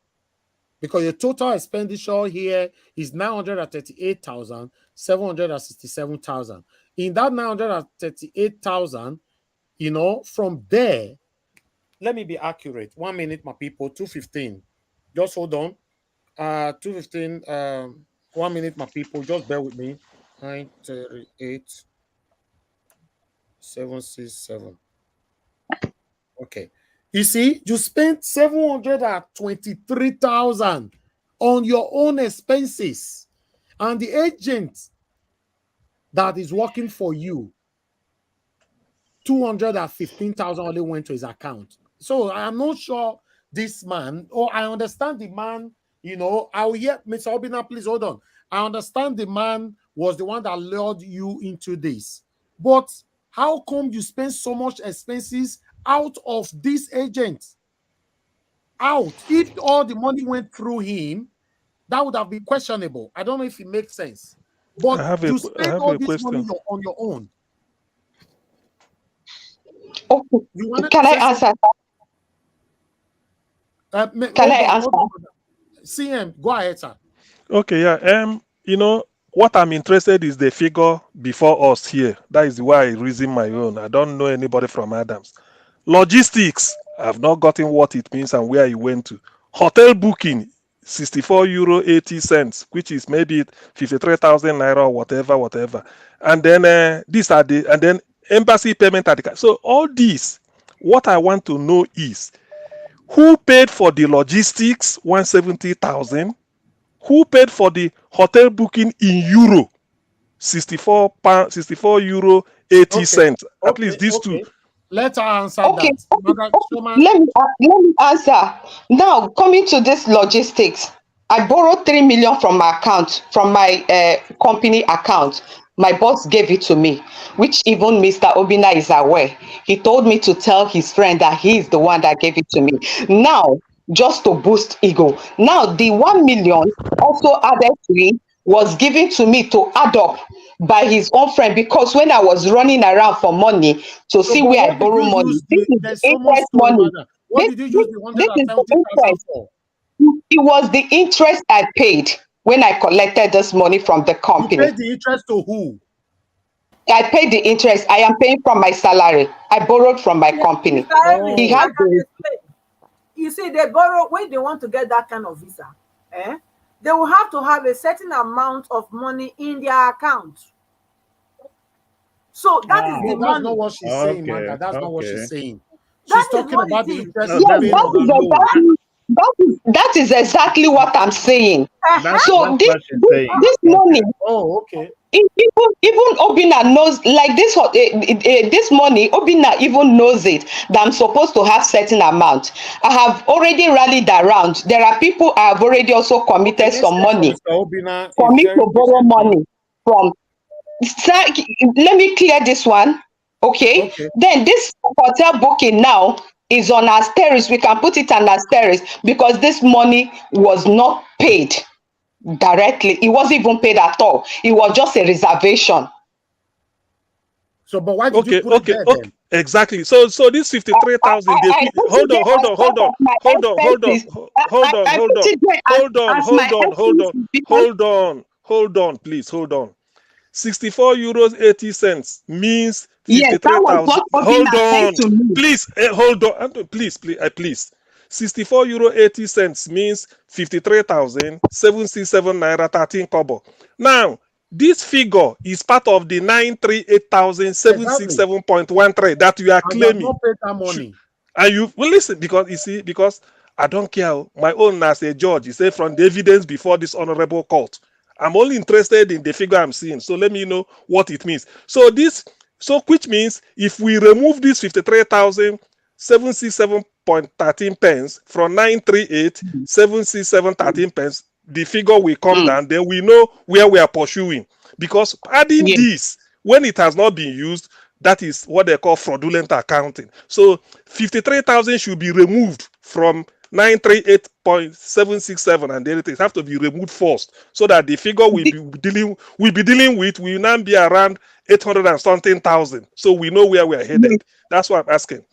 because your total expenditure here is 938,767,000. In that 938,000, you know, from there, let me be accurate. 1 minute, my people. 2:15. Just hold on. 2:15. 1 minute, my people. Just bear with me. 938,767. Okay. You see, you spent 723,000 on your own expenses, and the agent that is working for you, 215,000 only went to his account. So I'm not sure this man, or I understand the man, you know, I'll hear Mr. Obinna, please hold on. I understand the man was the one that lured you into this, but how come you spend so much expenses out of this agent? Out. If all the money went through him, that would have been questionable. I don't know if it makes sense. But you spend all this money on your own. Okay. Can I answer? Can I answer? CM, go ahead, sir. Okay, yeah. You know, what I'm interested is the figure before us here. That is why I reason my own. I don't know anybody from Adams. Logistics, I've not gotten what it means and where he went to. Hotel booking, 64 euro 80 cents, which is maybe 53,000 naira or whatever. And then these are the, and then embassy payment at the, so all these, what I want to know is who paid for the logistics, 170,000? Who paid for the hotel booking in euro, 64 euro 80 cents? At least these two. Let's answer that. Let me answer. Now, coming to this logistics, I borrowed 3 million from my account, from my company account. My boss gave it to me, which even Mr. Obinna is aware. He told me to tell his friend that he is the one that gave it to me. Now, just to boost ego. Now, the 1 million also added to it was given to me to add up by his own friend, because when I was running around for money to see where I borrow money, this is the interest money. What did you use the 170,000 for? It was the interest I paid when I collected this money from the company. You paid the interest to who? I paid the interest. I am paying from my salary. I borrowed from my company. Mr. Elvis, He I has can the explain. You see, they borrow when they want to get that kind of visa. They will have to have a certain amount of money in their account. So that is the No, that's money. not what she's saying, Okay, Manda. That's not what she's okay. saying. That She's is talking what about it the is. interest No, you yes, paid that on is her loan. exactly what I'm saying. That's So what she's saying. this money, Oh, okay. even Obinna knows, like this money, Obinna even knows it, that I'm supposed to have certain amount. I have already rallied around. There are people I have already also Okay, committed let's some hear from money Mr. Obinna, for a me very to borrow patient man. money from. Sir, let me clear this one. Okay. Okay. Then this hotel booking now is on asterisk. We can put it on asterisk because this money was not paid directly. It wasn't even paid at all. It was just a reservation. So, but why did you put it there Okay. then? Exactly. So this 53,000. I put it there as part of my expenses. I put it there as my expenses Hold on, please, hold on. 64 euros 80 cents means yes, that was 53,000. what Hold Obinna said on, to me. please, hold on, please. 64 euro 80 cents means 53,767 naira 13 kobo. Now, this figure is part of the Exactly. 938,767.13 that you are And you have claiming. not paid that money. And you will listen, because you see, because I don't care. My own as a judge, you say from the evidence before this honorable court, I'm only interested in the figure I'm seeing. So let me know what it means. So which means if we remove this 53,767.13 pence from 938,767.13 pence, the figure will come down. Then we know where we are pursuing. Because adding Yes. this when it has not been used, that is what they call fraudulent accounting. So 53,000 should be removed from 938.767, and the other things have to be removed first, so that the figure we'll be dealing with will now be around 800 and something thousand. So we know where we are headed. That's what I'm asking.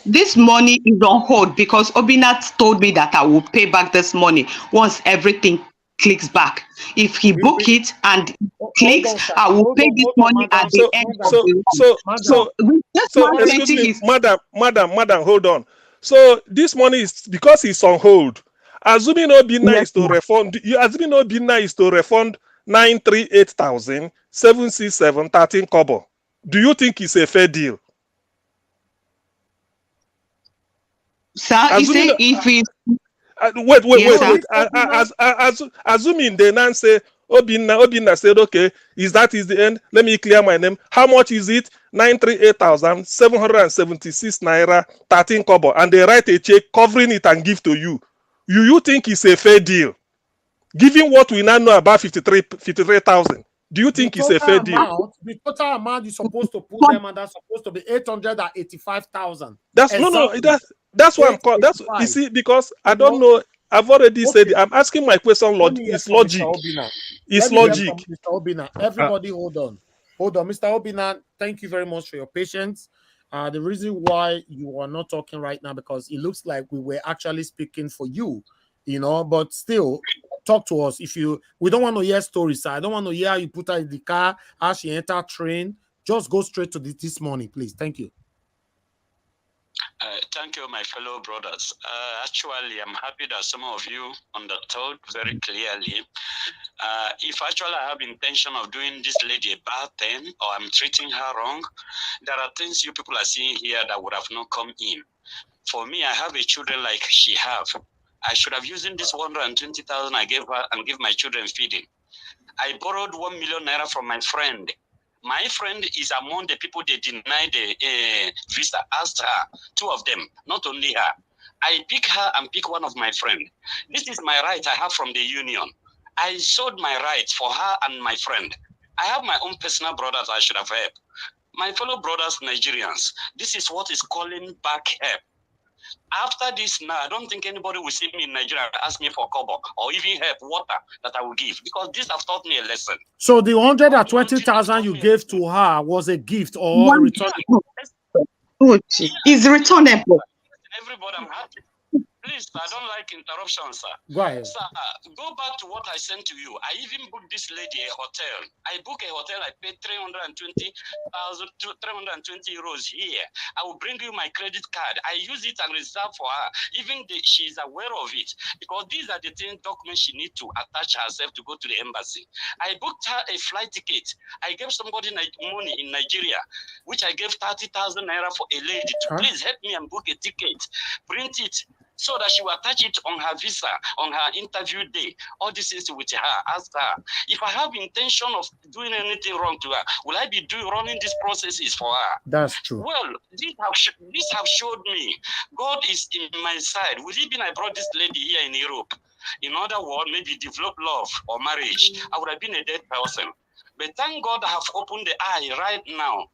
This money is on hold because Obinna told me that I will pay back this money once everything clicks back. If he book it and Hold clicks, on, sir. I will Hold pay on, this hold on, money at madam. the So end of Madam, the month. madam. This so money excuse me, is madam, hold on. So this money is because it's on hold. Assuming Obinna yes, is to refund, assuming Obinna is to refund 938,767.13 kobo. Do you think it's a fair deal? sir. He Assuming said if he wait. yes, sir. Assuming they now say Obinna said, okay, is the end? Let me clear my name. How much is it? 938,776 naira 13 kobo, and they write a check covering it and give to you. You think it's a fair deal? Given what we now know about 53,000, do you The think it's a fair total deal? amount you're supposed to put them, and that's supposed to be 885,000. That's Exactly. that's why I'm called. That's, you 885. see, because I You don't know? know. I've already said Okay. it. I'm asking my question. Let me hear It's from Mr. logic. Obinna. It's Let me hear from logic. Mr. Obinna. Everybody, hold on. Hold on. Mr. Obinna, thank you very much for your patience. The reason why you are not talking right now, because it looks like we were actually speaking for you, but still, talk to us. We don't want to hear stories, sir. I don't want to hear how you put her in the car, how she entered train. Just go straight to this morning, please. Thank you. Thank you, my fellow brothers. Actually, I'm happy that some of you understood very clearly. If actually I have intention of doing this lady a bad thing, or I'm treating her wrong, there are things you people are seeing here that would have not come in. For me, I have a children like she have. I should have used this 120,000 I gave her and give my children feeding. I borrowed 1 million naira from my friend. My friend is among the people they denied the visa. Asked her, two of them, not only her. I pick her and pick one of my friend. This is my right I have from the union. I sold my rights for her and my friend. I have my own personal brothers I should have helped. My fellow brothers, Nigerians, this is what is calling back help. After this now, I don't think anybody will see me in Nigeria and ask me for kobo or even help water that I will give, because this has taught me a lesson. So the 120,000 you gave to her was a gift or a return? It's returnable. Everybody, I'm happy. Please, I don't like interruptions, sir. Go ahead. Sir, go back to what I sent to you. I even booked this lady a hotel. I booked a hotel. I paid 320 euros here. I will bring you my credit card. I use it and reserve for her. Even she's aware of it, because these are the things documents she needs to attach herself to go to the embassy. I booked her a flight ticket. I gave somebody money in Nigeria, which I gave 30,000 naira for a lady to please help me and book a ticket, print it, so that she will attach it on her visa, on her interview day. All this is with her. Ask her. If I have intention of doing anything wrong to her, will I be running these processes for her? That's true. Well, this have showed me God is in my side. Would it been I brought this lady here in Europe? In other words, maybe develop love or marriage, I would have been a dead person. But thank God I have opened the eye right now.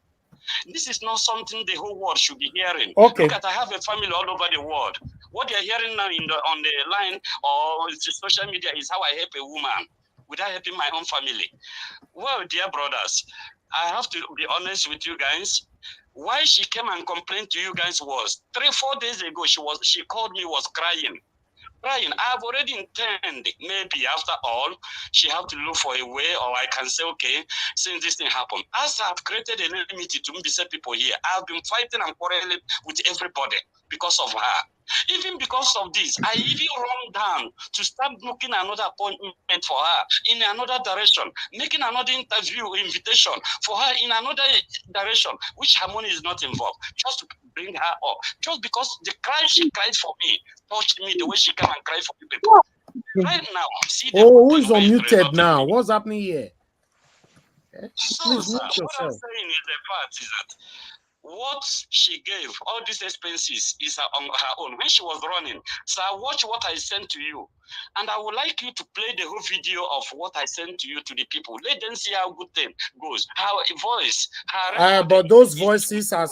This is not something the whole world should be hearing. Okay. Look at, I have a family all over the world. What they're hearing now on the line or social media is how I help a woman without helping my own family. Well, dear brothers, I have to be honest with you guys. Why she came and complained to you guys was 3-4 days ago. She called me, was crying. I've already intended, maybe after all, she have to look for a way, or I can say, okay, since this thing happened, as I've created an enmity to Mbise people here, I've been fighting and quarreling with everybody because of her. Even because of this, I even run down to start booking another appointment for her in another direction, making another interview invitation for her in another direction, which her money is not involved, just to bring her up. Just because the cry she cried for me touched me the way she came and cried for people. Right now, see the who is unmuted now? What's happening here? So, Please sir, mute what I'm yourself. saying is the fact is that what she gave, all these expenses, is on her own. When she was running, so watch what I sent to you. And I would like you to play the whole video of what I sent to you to the people. Let them see how good thing goes. How a voice. But those voices are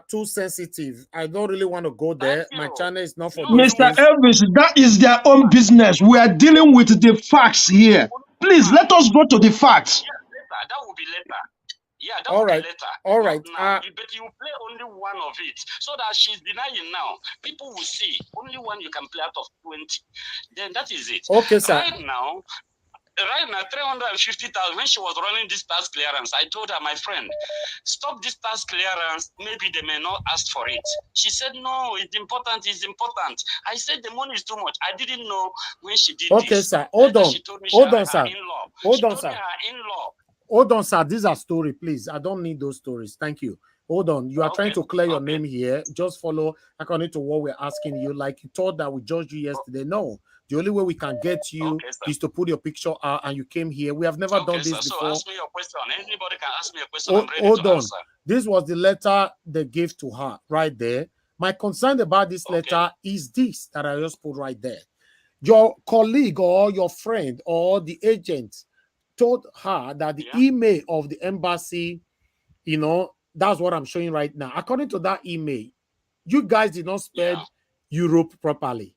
too sensitive. I don't really want to go there. My channel is not for those Mr. things. Elvis, that is their own business. We are dealing with the facts here. Please let us go to the facts. Yeah, later. That will be later. Yeah, that All will right. be later. All right. Now, but you play only one of it, so that she's denying now. People will see only one you can play out of 20. Then that is it. Okay, sir. Right now, 350,000. When she was running this tax clearance, I told her, my friend, stop this tax clearance. Maybe they may not ask for it. She said, no, it's important. It's important. I said the money is too much. I didn't know when she did this. Okay, sir. Hold on. She told me Hold on, her sir. in-law. Hold She on, told sir. me her in-law. Hold on, sir. These are stories, please. I don't need those stories. Thank you. Hold on. You are trying to clear your name here. Just follow according to what we're asking you. Like you thought that we judged you yesterday. No. The only way we can get you is to put your picture out, and you came here. We have never done this before. So ask me your question. Anybody can ask me a question. I'm ready to answer. This was the letter they gave to her right there. My concern about this letter is this that I just put right there. Your colleague or your friend or the agent told her that the email of the embassy, you know, that's what I'm showing right now. According to that email, you guys did not spell Europe properly.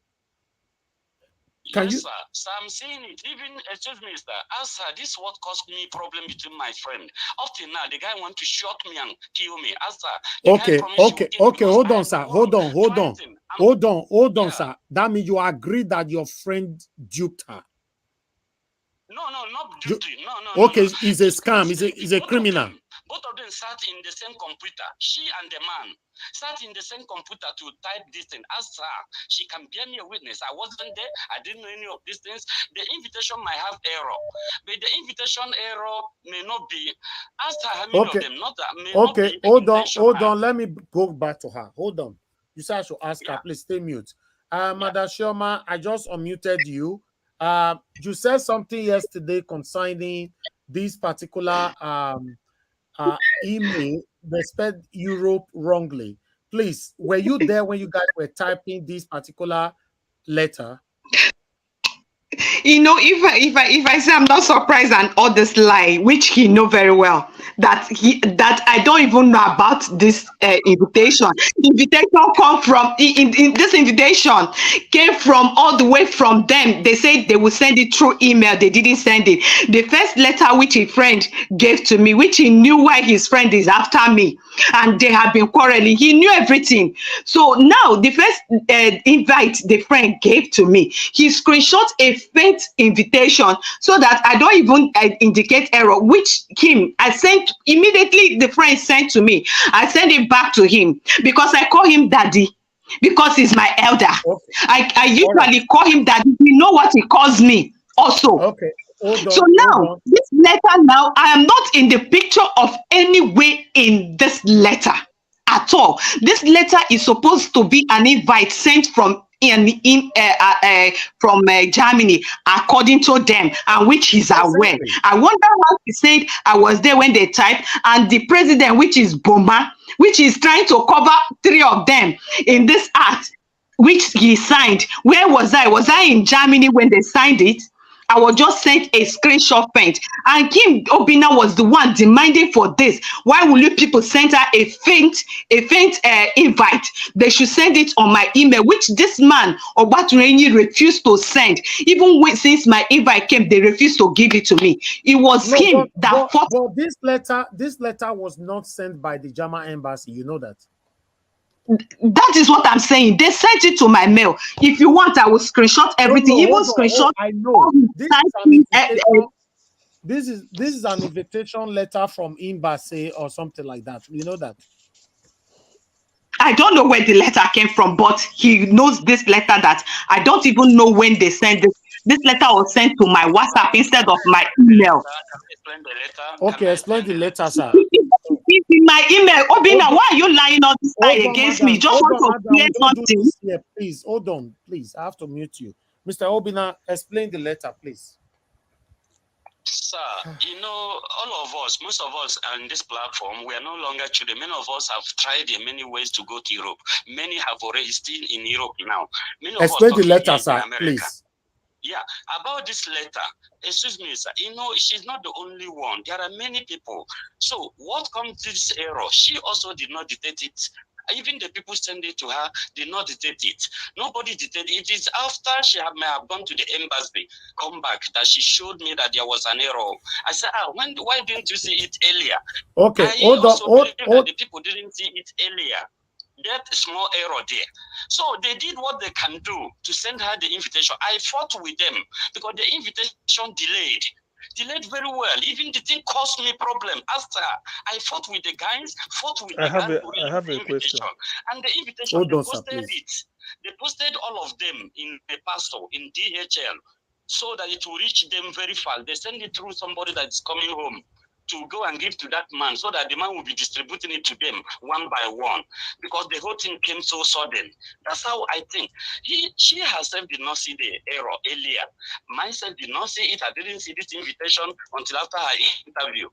Yes, sir. So I'm saying it. Even, excuse me, sir. Sir, this is what caused me problem between my friend. Up till now, the guy want to shoot me and kill me. Okay. Hold on, sir. Hold on, sir. That means you agree that your friend duped her. No, not duty. No. Okay, it's a scam. He's a criminal. Both of them sat in the same computer. She and the man sat in the same computer to type this thing. Ask her. She can bear me a witness. I wasn't there. I didn't know any of these things. The invitation might have error, but the invitation error may not be. Ask her how many of them. Not that. May not be Hold on. Let me go back to her. Hold on. You said I should ask her. Please stay mute. Madam Chioma, I just unmuted you. You said something yesterday concerning this particular email. They spelled Europe wrongly. Please, were you there when you guys were typing this particular letter? You know, if I say I'm not surprised and all this lie, which he know very well, that I don't even know about this invitation. Invitation come from in this invitation came from all the way from them. They said they would send it through email. They didn't send it. The first letter which his friend gave to me, which he knew why his friend is after me, and they have been quarreling. He knew everything. So now the first invite the friend gave to me, he screenshot a faint invitation so that I don't even indicate error, which him I sent immediately. The friend sent to me. I sent it back to him because I call him daddy because he's my elder. Okay. I usually call him daddy. You know what he calls me also. Okay. Hold on, So now, this letter now, I am not in the picture of any way in this letter at all. This letter is supposed to be an invite sent from Germany, according to them, and which he's aware. I wonder how he said I was there when they typed, and the president, which is Boma, which is trying to cover three of them in this act, which he signed. Where was I? Was I in Germany when they signed it? I was just sent a screenshot paint, and Kim Obinna was the one demanding for this. Why will you people send her a faint invite? They should send it on my email, which this man Obatunenyi refused to send. Even since my invite came, they refused to give it to me. It was him that fought. But this letter was not sent by the German embassy. You know that. That is what I'm saying. They sent it to my mail. If you want, I will screenshot everything. No, Even screenshot. I know. This is an invitation letter from embassy or something like that. You know that. I don't know where the letter came from, but he knows this letter that I don't even know when they sent it. This letter was sent to my WhatsApp instead of my email. Okay, explain the letter, sir. It's in my email. Obinna, why are you lying all this time against me? Just want to clear something. Please, hold on, please. I have to mute you. Mr. Obinna, explain the letter, please. Sir, you know, all of us, most of us on this platform, we are no longer children. Many of us have tried in many ways to go to Europe. Many have already still in Europe now. Many of explain us the letter, sir, please. Yeah, about this letter, excuse me, sir, you know, she's not the only one. There are many people. So what comes to this error? She also did not detect it. Even the people send it to her did not detect it. Nobody detected it. It is after she may have gone to the embassy, come back, that she showed me that there was an error. I said, why didn't you see it earlier? Okay, hold on. That the people didn't see it earlier. That small error there. So they did what they can do to send her the invitation. I fought with them because the invitation delayed very well. Even the thing caused me problem. After I fought with the guys, I have a question. And the invitation, they posted it. They posted all of them in a parcel in DHL so that it will reach them very fast. They send it through somebody that's coming home to go and give to that man so that the man will be distributing it to them one by one because the whole thing came so sudden. That's how I think. She herself did not see the error earlier. Myself did not see it. I didn't see this invitation until after her interview.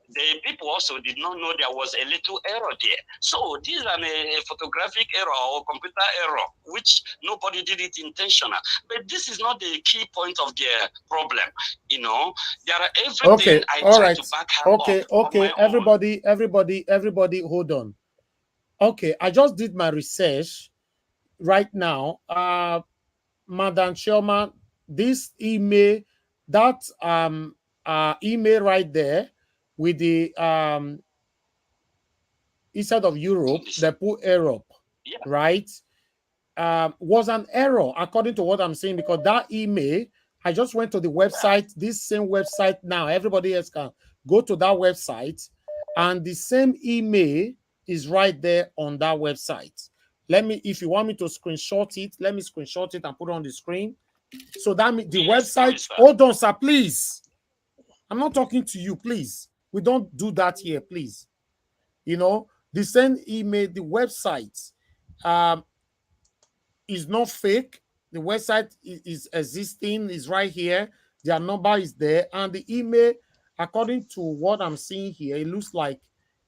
The people also did not know there was a little error there. So this is a photographic error or computer error, which nobody did it intentional. But this is not the key point of the problem. You know, there are everything I try to back her up. Okay, everybody, hold on. Okay, I just did my research right now. Madam Chioma, this email, that email right there with the instead of Europe, they put Europe, right? Was an error according to what I'm saying, because that email, I just went to the website, this same website now. Everybody else can go to that website, and the same email is right there on that website. Let me, if you want me to screenshot it, let me screenshot it and put it on the screen. So that means the website. Hold on, sir, please. I'm not talking to you, please. We don't do that here, please. You know, the same email, the website is not fake. The website is existing, is right here. Their number is there. And the email, according to what I'm seeing here, it looks like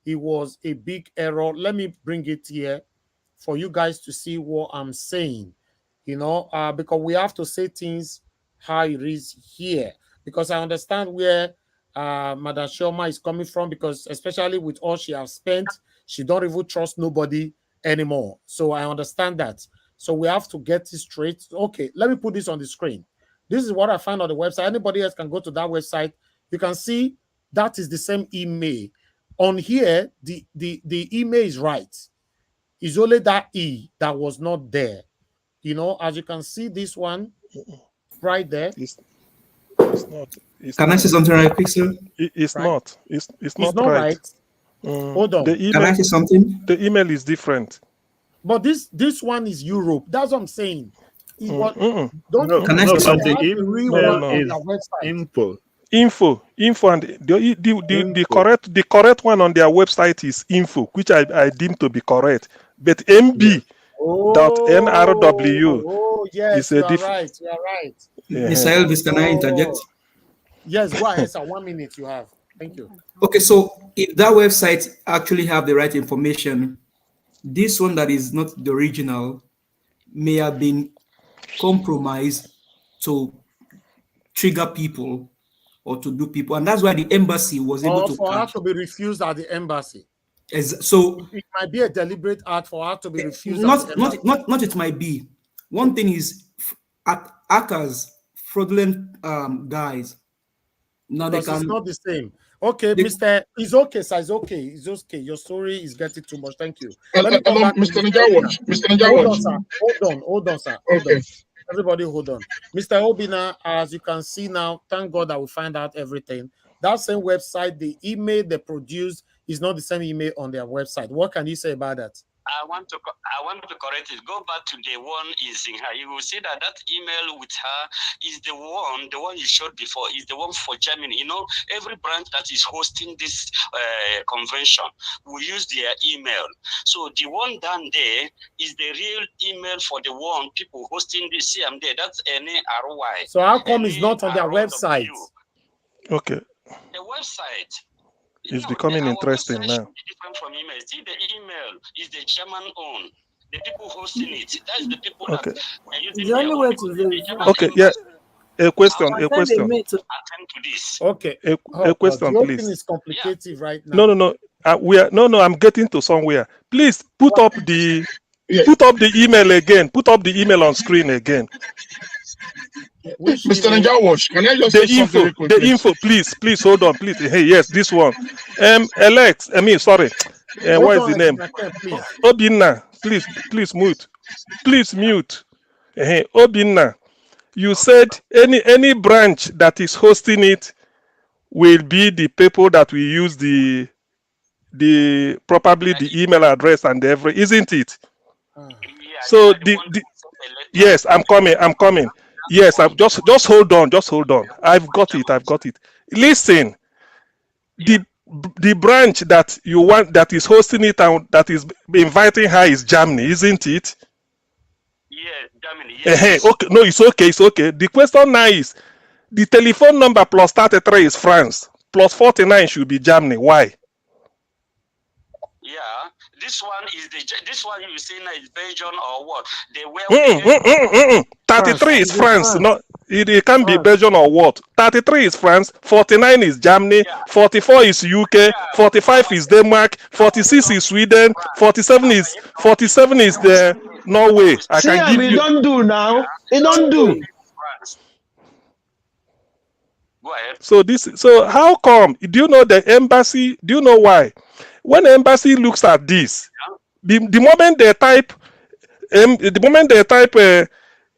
it was a big error. Let me bring it here for you guys to see what I'm saying. You know, because we have to say things how it is here, because I understand where Madam Chioma is coming from, because especially with all she has spent, she don't even trust nobody anymore. So I understand that. So we have to get this straight. Okay, let me put this on the screen. This is what I found on the website. Anybody else can go to that website. You can see that is the same email. On here, the email is right. It's only that E that was not there. You know, as you can see, this one right there. It's not. Can I say something right quick, sir? It's Right. not. It's not right. Hold on. The email, Can I say something? The email is different. But this one is Europe. That's what I'm saying. It was, don't No, Can I no, say but the something? email No. is their website. info. Info, and the correct one on their website is info, which I deem to be correct. But MB dot NRW Oh, yes, is a you are different. right. You are right. Mr. Elvis, can I interject? Yes, go ahead, sir. 1 minute you have. Thank you. Okay, so if that website actually have the right information, this one that is not the original may have been compromised to trigger people or to do people, and that's why the embassy was able Or to for her catch. to be refused at the embassy. So it might be a deliberate act for her to be refused at the embassy. not it might be. One thing is hackers, fraudulent guys. Now Because they can. it's not the same. Okay, Mr. It's okay, sir. It's okay. It's okay. Your story is getting too much. Thank you. Let me come back to Mr. Mr. Najawaj. Mr. Najawaj. Hold on, sir. Hold on, sir. Hold Okay. on. Everybody hold on. Mr. Obinna, as you can see now, thank God that we find out everything. That same website, the email they produce is not the same email on their website. What can you say about that? I want to correct it. Go back to the one is in her. You will see that email with her is the one you showed before is the one for Germany. You know, every branch that is hosting this convention will use their email. So the one down there is the real email for the one people hosting this CMD. That's NARY. So how come it's not on their website? Okay. The website. It's becoming interesting now. Different from email. See, the email is the German own. The people hosting it. That's the people Okay. that are using The only way to verify. Okay, yeah. A question. Attend to this. Okay. A question, the please. thing is complicated right now. No. I'm getting to somewhere. Please put up the email again. Put up the email on screen again. Mr. Najawaj, can I just say something real quick? The info, please hold on, please. Hey, yes, this one. Alex, what is the name? Obinna, please mute. Please mute. Hey, Obinna, you said any branch that is hosting it will be the people that will use probably the email address and isn't it? So yes, I'm coming. Yes, I'm just hold on. I've got it. Listen, the branch that you want that is hosting it and that is inviting her is Germany, isn't it? Yes, Germany. Yes. Okay, no, it's okay. The question now is the telephone number plus 33 is France, plus 49 should be Germany. Why? Yeah, this one you say now is Belgium or what? They were 33 is France. No, it can be Belgium or what? 33 is France, 49 is Germany, 44 is UK, 45 is Denmark, 46 is Sweden, 47 is the Norway. I can give you. Don't do now. It don't do. Go ahead. So how come? Do you know the embassy? Do you know why? When the embassy looks at this, the moment they type,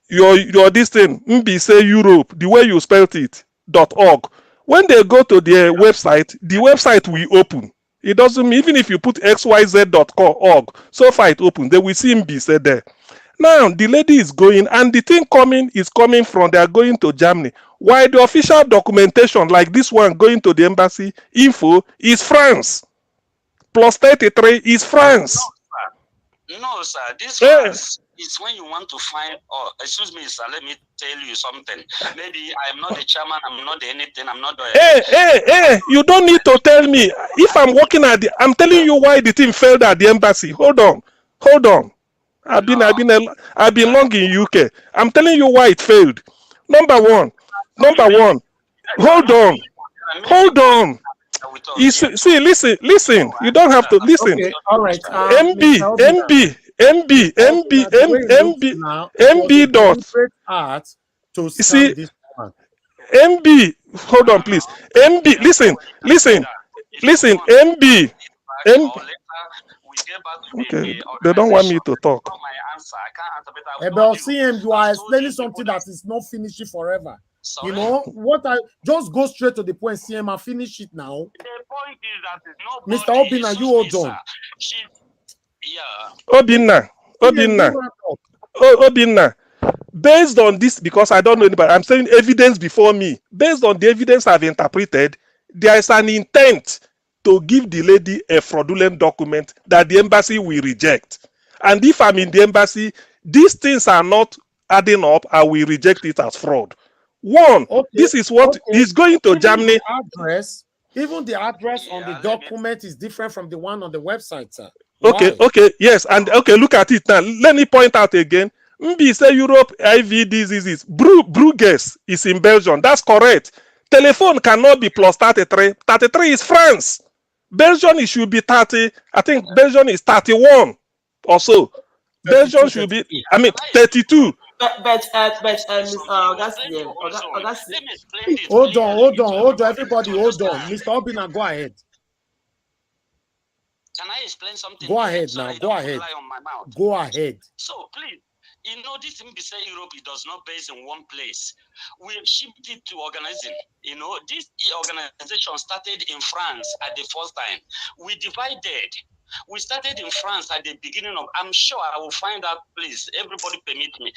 your this thing, say Europe, the way you spelled it, .org. When they go to their website, the website will open. It doesn't mean even if you put xyz.org, so far it opens, they will see MBC there. Now the lady is going, and the thing is coming from they are going to Germany. While the official documentation, like this one going to the embassy info, is France. Plus 33 is France. No, sir. This France is when you want to find. Oh, excuse me, sir. Let me tell you something. Maybe I'm not the chairman. I'm not the anything. I'm not the. Hey! You don't need to tell me. If I'm working I'm telling you why the thing failed at the embassy. Hold on. I've been long in UK. I'm telling you why it failed. Number one. Hold on. You see, listen. You don't have to listen. Okay, all right. MB, Mr. Obinna, the way it looks now, it was a MB dot. deliberate act to You scam see, this woman. MB, hold on, please. MB, listen. MB. Okay, they don't want me to talk. About CM, you are explaining something that is not finishing forever. Sorry? You know what? I just go straight to the point, CM, and finish it now. The point is that Mr. Obinna, you hold on. Obinna. Based on this, because I don't know anybody, I'm saying evidence before me. Based on the evidence I've interpreted, there is an intent to give the lady a fraudulent document that the embassy will reject. And if I'm in the embassy, these things are not adding up, I will reject it as fraud. One, this is what is going to Germany. Even the address on the document is different from the one on the website, sir. Okay, yes, and okay, look at it now. Let me point out again. Mbi say Europe IV diseases. Bruges is in Belgium. That's correct. Telephone cannot be plus 33. 33 is France. Belgium it should be 30. I think Belgium is 31 or so. Belgium should be, 32. Hold on, everybody, hold on. Mr. Obinna, go ahead. Can I explain something? Go ahead now. Go ahead. Go ahead. So please, you know, this MBC Europe, it does not base in one place. We shipped it to organizing. You know, this organization started in France at the first time. We divided. We started in France at the beginning of, I'm sure I will find out, please, everybody permit me,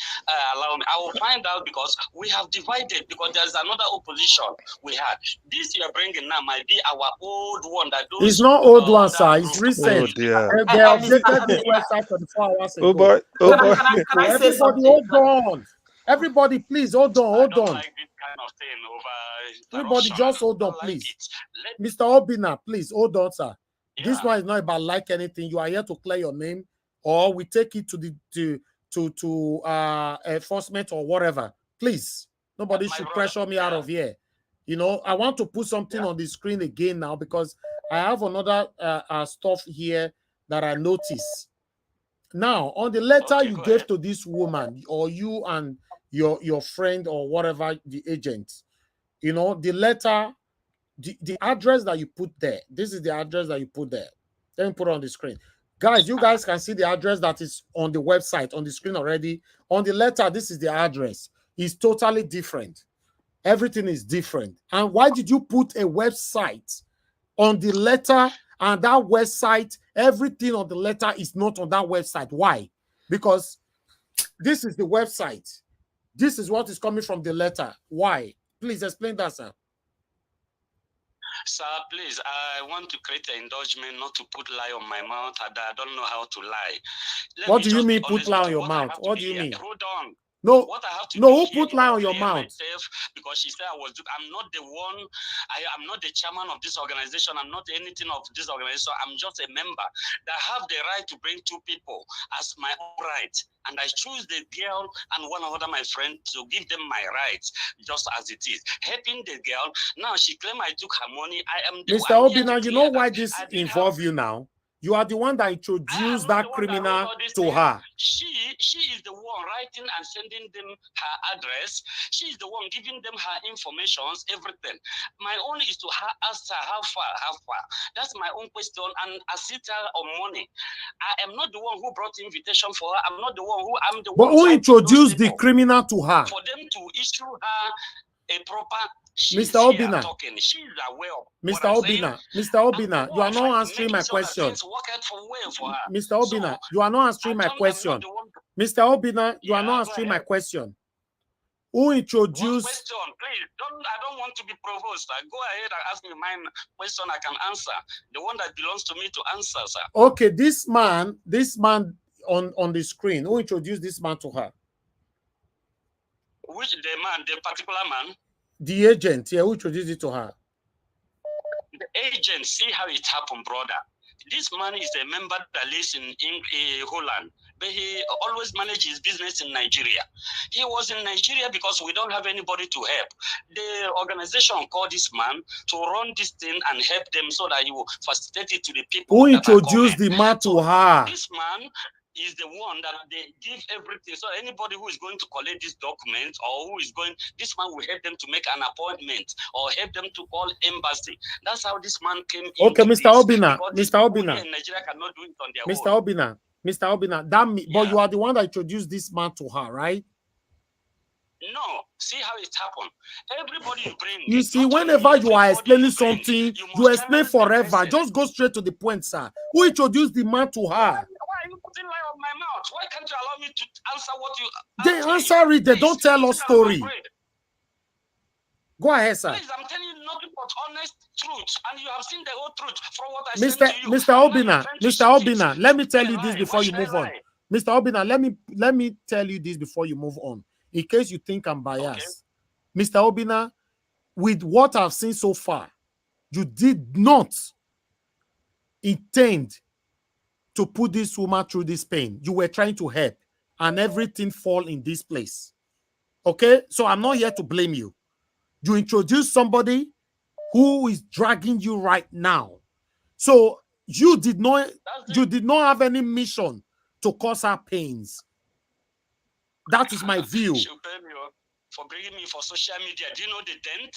allow me. I will find out because we have divided, because there's another opposition we had. This you are bringing now might be our old one. It's not old one, sir. It's recent. Oh, dear. They updated this website 24 hours ago. Oh, boy. Can I say something? Hold on. Everybody, please, hold on. Like this kind of thing over Everybody, just hold on, please. Mr. Obinna, please, hold on, sir. Yeah. This one is not about like anything. You are here to clear your name, or we take it to the enforcement or whatever. Please, nobody should pressure me out of here. You know, I want to put something on the screen again now because I have another stuff here that I noticed. Now, on the letter you gave to this woman, or you and your friend or whatever, the agent, you know, the letter. The address that you put there, this is the address that you put there. Let me put it on the screen. Guys, you guys can see the address that is on the website, on the screen already. On the letter, this is the address. It's totally different. Everything is different. And why did you put a website on the letter, and that website, everything on the letter is not on that website? Why? Because this is the website. This is what is coming from the letter. Why? Please explain that, sir. Sir, please, I want to create an endorsement not to put lie on my mouth. I don't know how to lie. What do you mean put lie on your mouth? What do you mean? Hold on. No, what I have to who put lie on your mouth? Because she said I'm not the one, I'm not the chairman of this organization, I'm not anything of this organization, I'm just a member that have the right to bring two people as my own right. And I choose the girl and one other my friend to give them my rights, just as it is. Helping the girl, now she claimed I took her money. I am the Mr. Obinna, you know why this involves you now? You are the one that introduced that criminal to her. She is the one writing and sending them her address. She is the one giving them her informations, everything. My own is to ask her how far. That's my own question, and assist her on money. I am not the one who brought invitation for her. I'm not the one who, I'm the one. But who introduced the criminal to her? For them to issue her a proper. Mr. Obinna, Mr. Obinna, you are not answering my question. Mr. Obinna, you are not answering my question. Mr. Obinna, you are not answering my question. Who introduced? Question, please. I don't want to be provoked. Go ahead and ask me my question. I can answer the one that belongs to me to answer, sir. Okay, this man on the screen. Who introduced this man to her? Which the man, the particular man? The agent, yeah, who introduced it to her? The agent, see how it happened, brother. This man is a member that lives in Holland. he always managed his business in Nigeria. He was in Nigeria because we don't have anybody to help. The organization called this man to run this thing and help them so that he will facilitate it to the people. Who introduced the man to her? This man is the one that they give everything. So anybody who is going to collect this document or who is going, this man will help them to make an appointment or help them to call embassy. That's how this man came. Okay, Mr. Obinna, Mr. Obinna. In Nigeria cannot do it on their Mr. own. Obinna, Mr. Obinna, but you are the one that introduced this man to her, right? No, see how it happened. Everybody you bring. You see, whenever you are explaining something, you explain forever. Just go straight to the point, sir. Who introduced the man to her? Why are you putting lie on my mouth? Why can't you allow me to answer what you They answer it. They don't tell us story. Go ahead, sir. Please, I'm telling you nothing but honest truth, and you have seen the whole truth from what I Mr. said to you. Mr. Obinna, Mr. Obinna, let me tell you this before you move on. Mr. Obinna, let me tell you this before you move on, in case you think I'm biased. Okay. Mr. Obinna, with what I've seen so far, you did not intend to put this woman through this pain. You were trying to help, and everything fall in this place. Okay? So I'm not here to blame you. You introduce somebody who is dragging you right now. So you did not have any mission to cause her pains. That is my view. She'll pay me for bringing me for social media. Do you know the dent?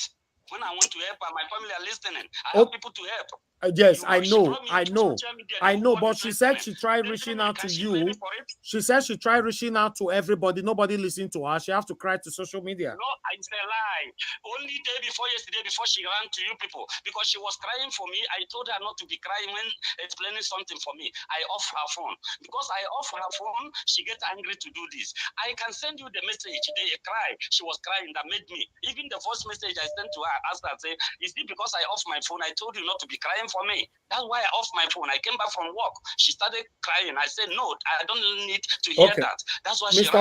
When I want to help her, my family are listening. I have people to help. Yes, I know, but she said she tried reaching out to you. She said she tried reaching out to everybody. Nobody listened to her. She has to cry to social media. No, it's a lie. Only day before yesterday, before she ran to you people, because she was crying for me. I told her not to be crying when explaining something for me. I off her phone. Because I off her phone, she gets angry to do this. I can send you the message. They cry. She was crying. That made me. Even the voice message I sent to her, I asked her, say, is it because I off my phone? I told you not to be crying for me. That's why I off my phone. I came back from work. She started crying. I said, no, I don't need to hear that. That's why Mr.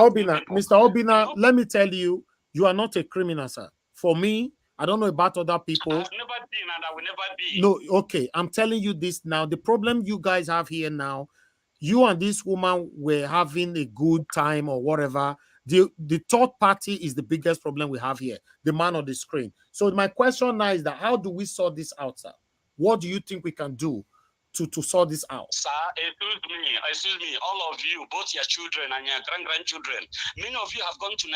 Obinna, let me tell you, you are not a criminal, sir. For me, I don't know about other people. I've never been and I will never be. No, okay. I'm telling you this now. The problem you guys have here now, you and this woman were having a good time or whatever. The third party is the biggest problem we have here, the man on the screen. So my question now is that how do we sort this out, sir? What do you think we can do to sort this out? Sir, excuse me, all of you, both your children and your grandchildren, many of you have gone to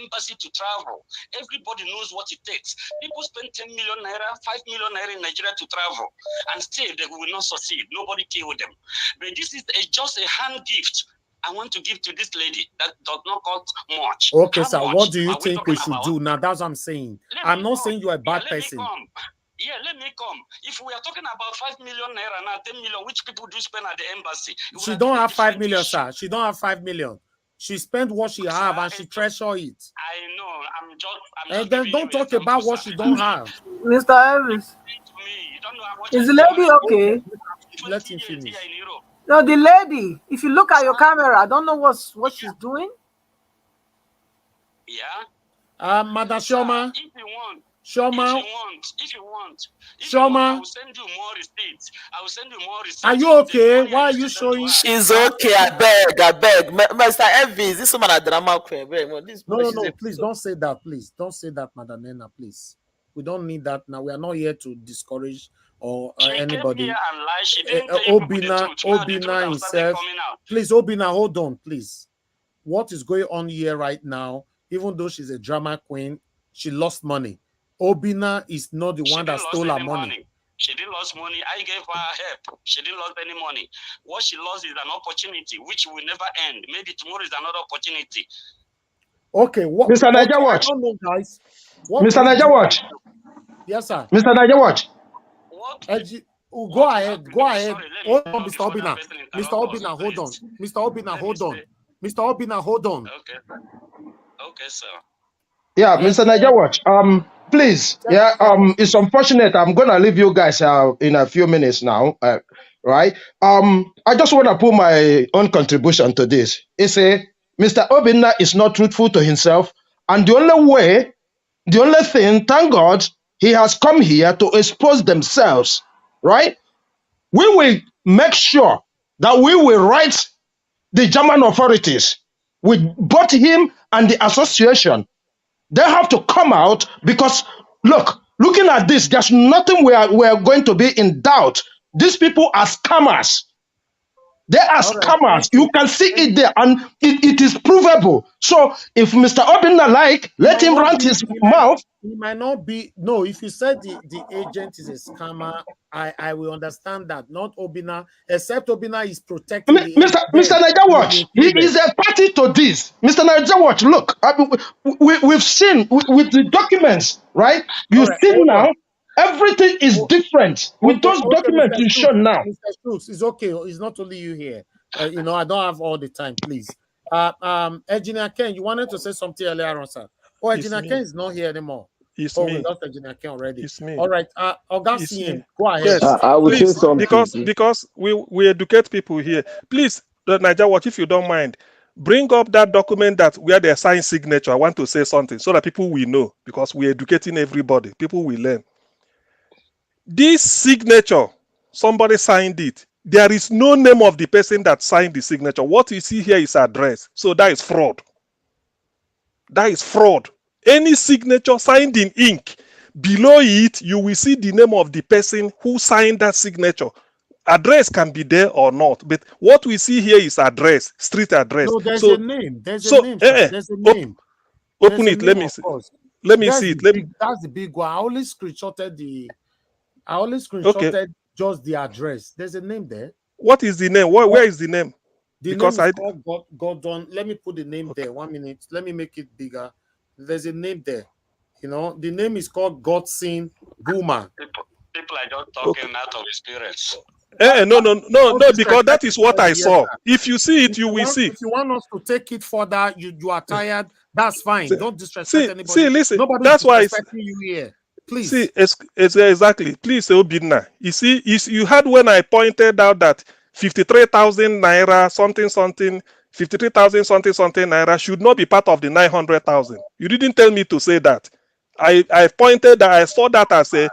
embassy to travel. Everybody knows what it takes. People spend 10 million naira, 5 million naira in Nigeria to travel, and still they will not succeed. Nobody killed them. But this is just a hand gift I want to give to this lady that does not cost much. Okay, sir, what do you think we should do? Now, that's what I'm saying. I'm not saying you're a bad person. Yeah, let me come. If we are talking about 5 million naira now, 10 million, which people do spend at the embassy? She don't have 5 million, sir. She don't have 5 million. She spent what she have and she treasure it. I know. I'm just and then don't talk about what she don't have. Mr. Elvis, is the lady okay? Let him finish. No, the lady. If you look at your camera, I don't know what she's doing. Yeah. Madam Chioma. If you want. Chioma, if you want, Chioma, I will send you more receipts. I will send you more receipts. Are you okay? Why are you showing? She's okay. I beg. Mr. Elvis, this woman a drama queen. No, please don't say that. Please don't say that, Madam Nena. Please, we don't need that now. We are not here to discourage or anybody. Obinna himself. Please, Obinna, hold on, please. What is going on here right now? Even though she's a drama queen, she lost money. Obinna is not the one that stole her money. She didn't lose money. I gave her help. She didn't lose any money. What she lost is an opportunity, which will never end. Maybe tomorrow is another opportunity. Okay. Mr. Naija Watch. I don't know, guys. Mr. Naija Watch. Yes, sir. Mr. Naija Watch. Go ahead. Hold on, Mr. Obinna. Mr. Obinna, hold on. Mr. Obinna, hold on. Mr. Obinna, hold on. Okay, sir. Yeah, Mr. Naija Watch. Please. Yeah. It's unfortunate. I'm gonna leave you guys in a few minutes now. Right. I just want to put my own contribution to this. It's Mr. Obinna is not truthful to himself, and the only thing, thank God, he has come here to expose themselves. Right. We will make sure that we will write the German authorities, with both him and the association. They have to come out because, look, looking at this, there's nothing we are going to be in doubt. These people are scammers. They are scammers. You can see it there, and it is provable. So if Mr. Obinna let him run his mouth. He might not be. No, if you said the agent is a scammer, I will understand that. Not Obinna, except Obinna is protecting the Mr. Naija Watch, he is a party to this. Mr. Naija Watch, look, we've seen with the documents, right? You've seen now, everything is different. With those documents you show now. Mr. Schultz, it's okay. It's not only you here. You know, I don't have all the time, please. Engineer Ken, you wanted to say something earlier on, sir. Oh, Engineer Ken is not here anymore. It's me. We lost Engineer Ken already. It's me. All right. Augustine, go ahead. Yes, I will say please, something. because we educate people here. Please, the Naija Watch, if you don't mind, bring up that document that where they sign signature. I want to say something so that people will know, because we're educating everybody. People will learn. This signature, somebody signed it. There is no name of the person that signed the signature. What you see here is address. So that is fraud. That is fraud. Any signature signed in ink, below it, you will see the name of the person who signed that signature. Address can be there or not, but what we see here is address, street address. No, there's a name. There's a name. There's a name. Open it. Let me see. Let me see it. That's the big one. I only screenshotted just the address. There's a name there. What is the name? Where is the name? The name is called Gordon. Let me put the name there. 1 minute. Let me make it bigger. There's a name there. You know, the name is called Godson Boomer. People are just talking out of experience. No, because that is what I saw. If you see it, you will see. If you want us to take it further, you are tired, that's fine. Don't disrespect anybody. See, listen. Nobody's that's why you here. Please. See, exactly. Please, Obinna. You see, you had when I pointed out that 53,000 naira, something, 53,000 something naira should not be part of the 900,000. You didn't tell me to say that. I pointed that I saw that as a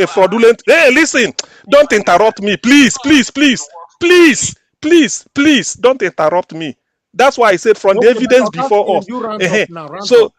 fraudulent. Hey, listen, don't interrupt me, please, don't interrupt me. That's why I said from the evidence before us.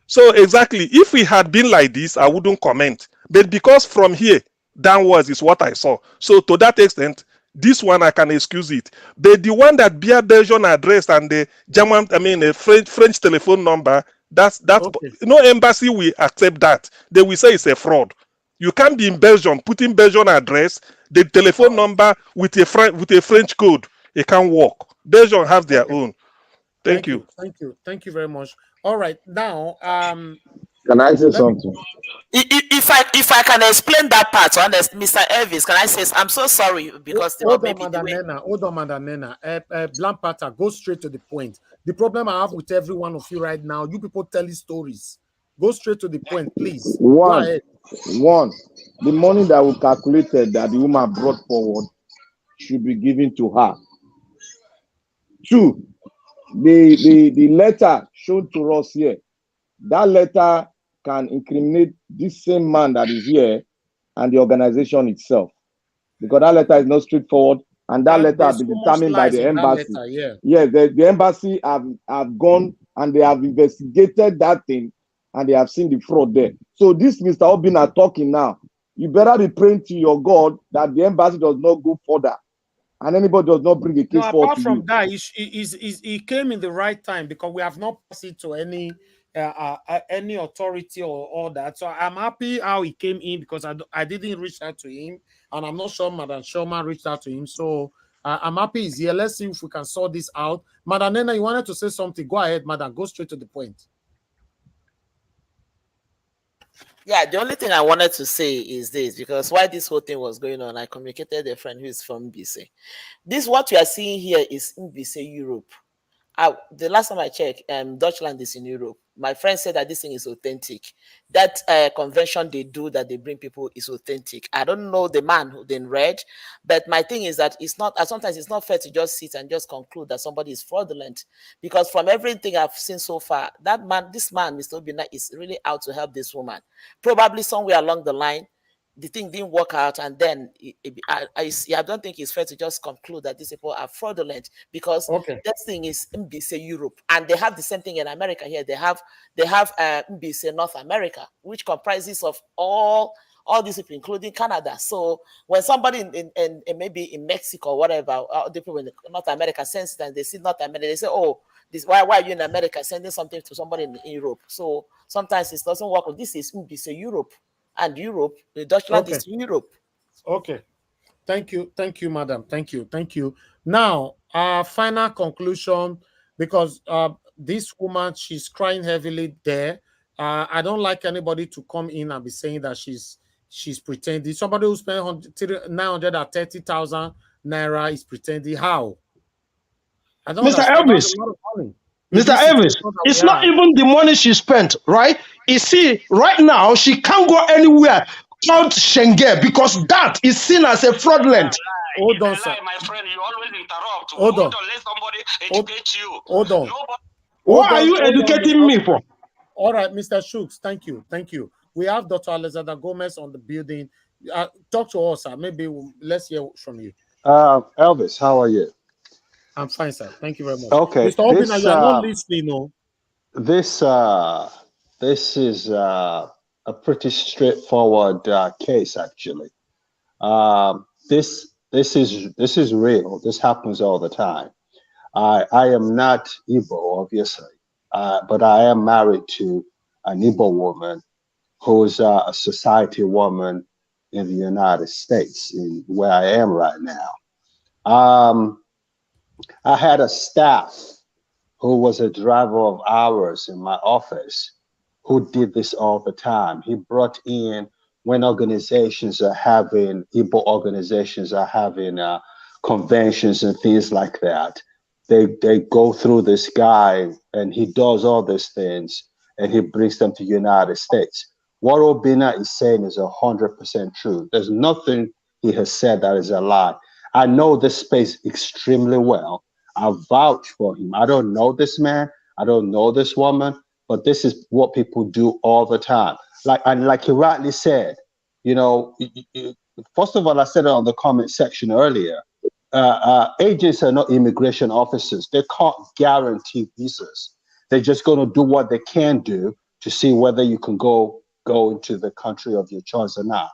So exactly, if we had been like this, I wouldn't comment. But because from here downwards is what I saw. So to that extent, this one I can excuse it. But the one that bear Belgian address and the German, a French telephone number, that's okay. No embassy will accept that. They will say it's a fraud. You can't be in Belgium putting Belgian address, the telephone number with a French code. It can't work. Belgium have their own. Thank you. Thank you very much. All right, now can I say something? If I can explain that part, honest, Mr. Elvis, can I say I'm so sorry because hold on, Madam Nena. Blampata, go straight to the point. The problem I have with every one of you right now, you people telling stories. Go straight to the point, please. One, the money that we calculated that the woman brought forward should be given to her. 2, the letter shown to us here, that letter can incriminate this same man that is here and the organization itself, because that letter is not straightforward, and that letter has been determined by the embassy. The embassy have gone and they have investigated that thing and they have seen the fraud there. So this Mr. Obinna talking now, you better be praying to your God that the embassy does not go further and anybody does not bring a case forward. Apart from that, he came in the right time, because we have not passed it to any authority or all that. So I'm happy how he came in, because I didn't reach out to him, and I'm not sure Madam Chioma reached out to him. So I'm happy he's here. Let's see if we can sort this out. Madam Nena, you wanted to say something? Go ahead, Madam. Go straight to the point. Yeah, the only thing I wanted to say is this, because while this whole thing was going on, I communicated a friend who is from BC. This, what we are seeing here, is in BC, Europe. The last time I checked, Deutschland is in Europe. My friend said that this thing is authentic. That convention they do, that they bring people, is authentic. I don't know the man who then read, but my thing is that it's not. Sometimes it's not fair to just sit and just conclude that somebody is fraudulent, because from everything I've seen so far, this man, Mr. Obinna, is really out to help this woman. Probably somewhere along the line, the thing didn't work out, and then I don't think it's fair to just conclude that these people are fraudulent, because that thing is MBC Europe, and they have the same thing in America here. They have MBC North America, which comprises of all these people, including Canada. So when somebody in maybe in Mexico or whatever, the people in North America sends it, and they see North America, they say, oh, this why are you in America sending something to somebody in Europe? So sometimes it doesn't work. This is MBC Europe. And Europe, the Deutschland is Europe. Okay. Thank you, madam. Thank you. Now, final conclusion, because this woman, she's crying heavily there. I don't like anybody to come in and be saying that she's pretending. Somebody who spent 930,000 naira is pretending. How? I don't Mr. understand. Elvis, That's a lot of money. Mr. Elvis, it's not even the money she spent, right? You see, right now, she can't go anywhere called Schengen because that is seen as a fraudulent. Hold on, sir. My friend, you always interrupt. Hold on. Let somebody educate you. Hold on. What are you educating me for? All right, Mr. Shooks, thank you. We have Dr. Alexander Gomez on the building. Talk to us, sir. Maybe let's hear from you. Elvis, how are you? I'm fine, sir. Thank you very much. Okay. Mr. Obinna, you are not listening, no? This is a pretty straightforward case, actually. This is real. This happens all the time. I am not Igbo, obviously, but I am married to an Igbo woman who's a society woman in the United States, in where I am right now. I had a staff who was a driver of ours in my office who did this all the time. He brought in, when organizations are having, Igbo organizations are having conventions and things like that, they go through this guy and he does all these things and he brings them to the United States. What Obinna is saying is 100% true. There's nothing he has said that is a lie. I know this space extremely well. I vouch for him. I don't know this man. I don't know this woman, but this is what people do all the time. Like he rightly said, you know, first of all, I said it on the comment section earlier. Agents are not immigration officers. They can't guarantee visas. They're just going to do what they can do to see whether you can go into the country of your choice or not.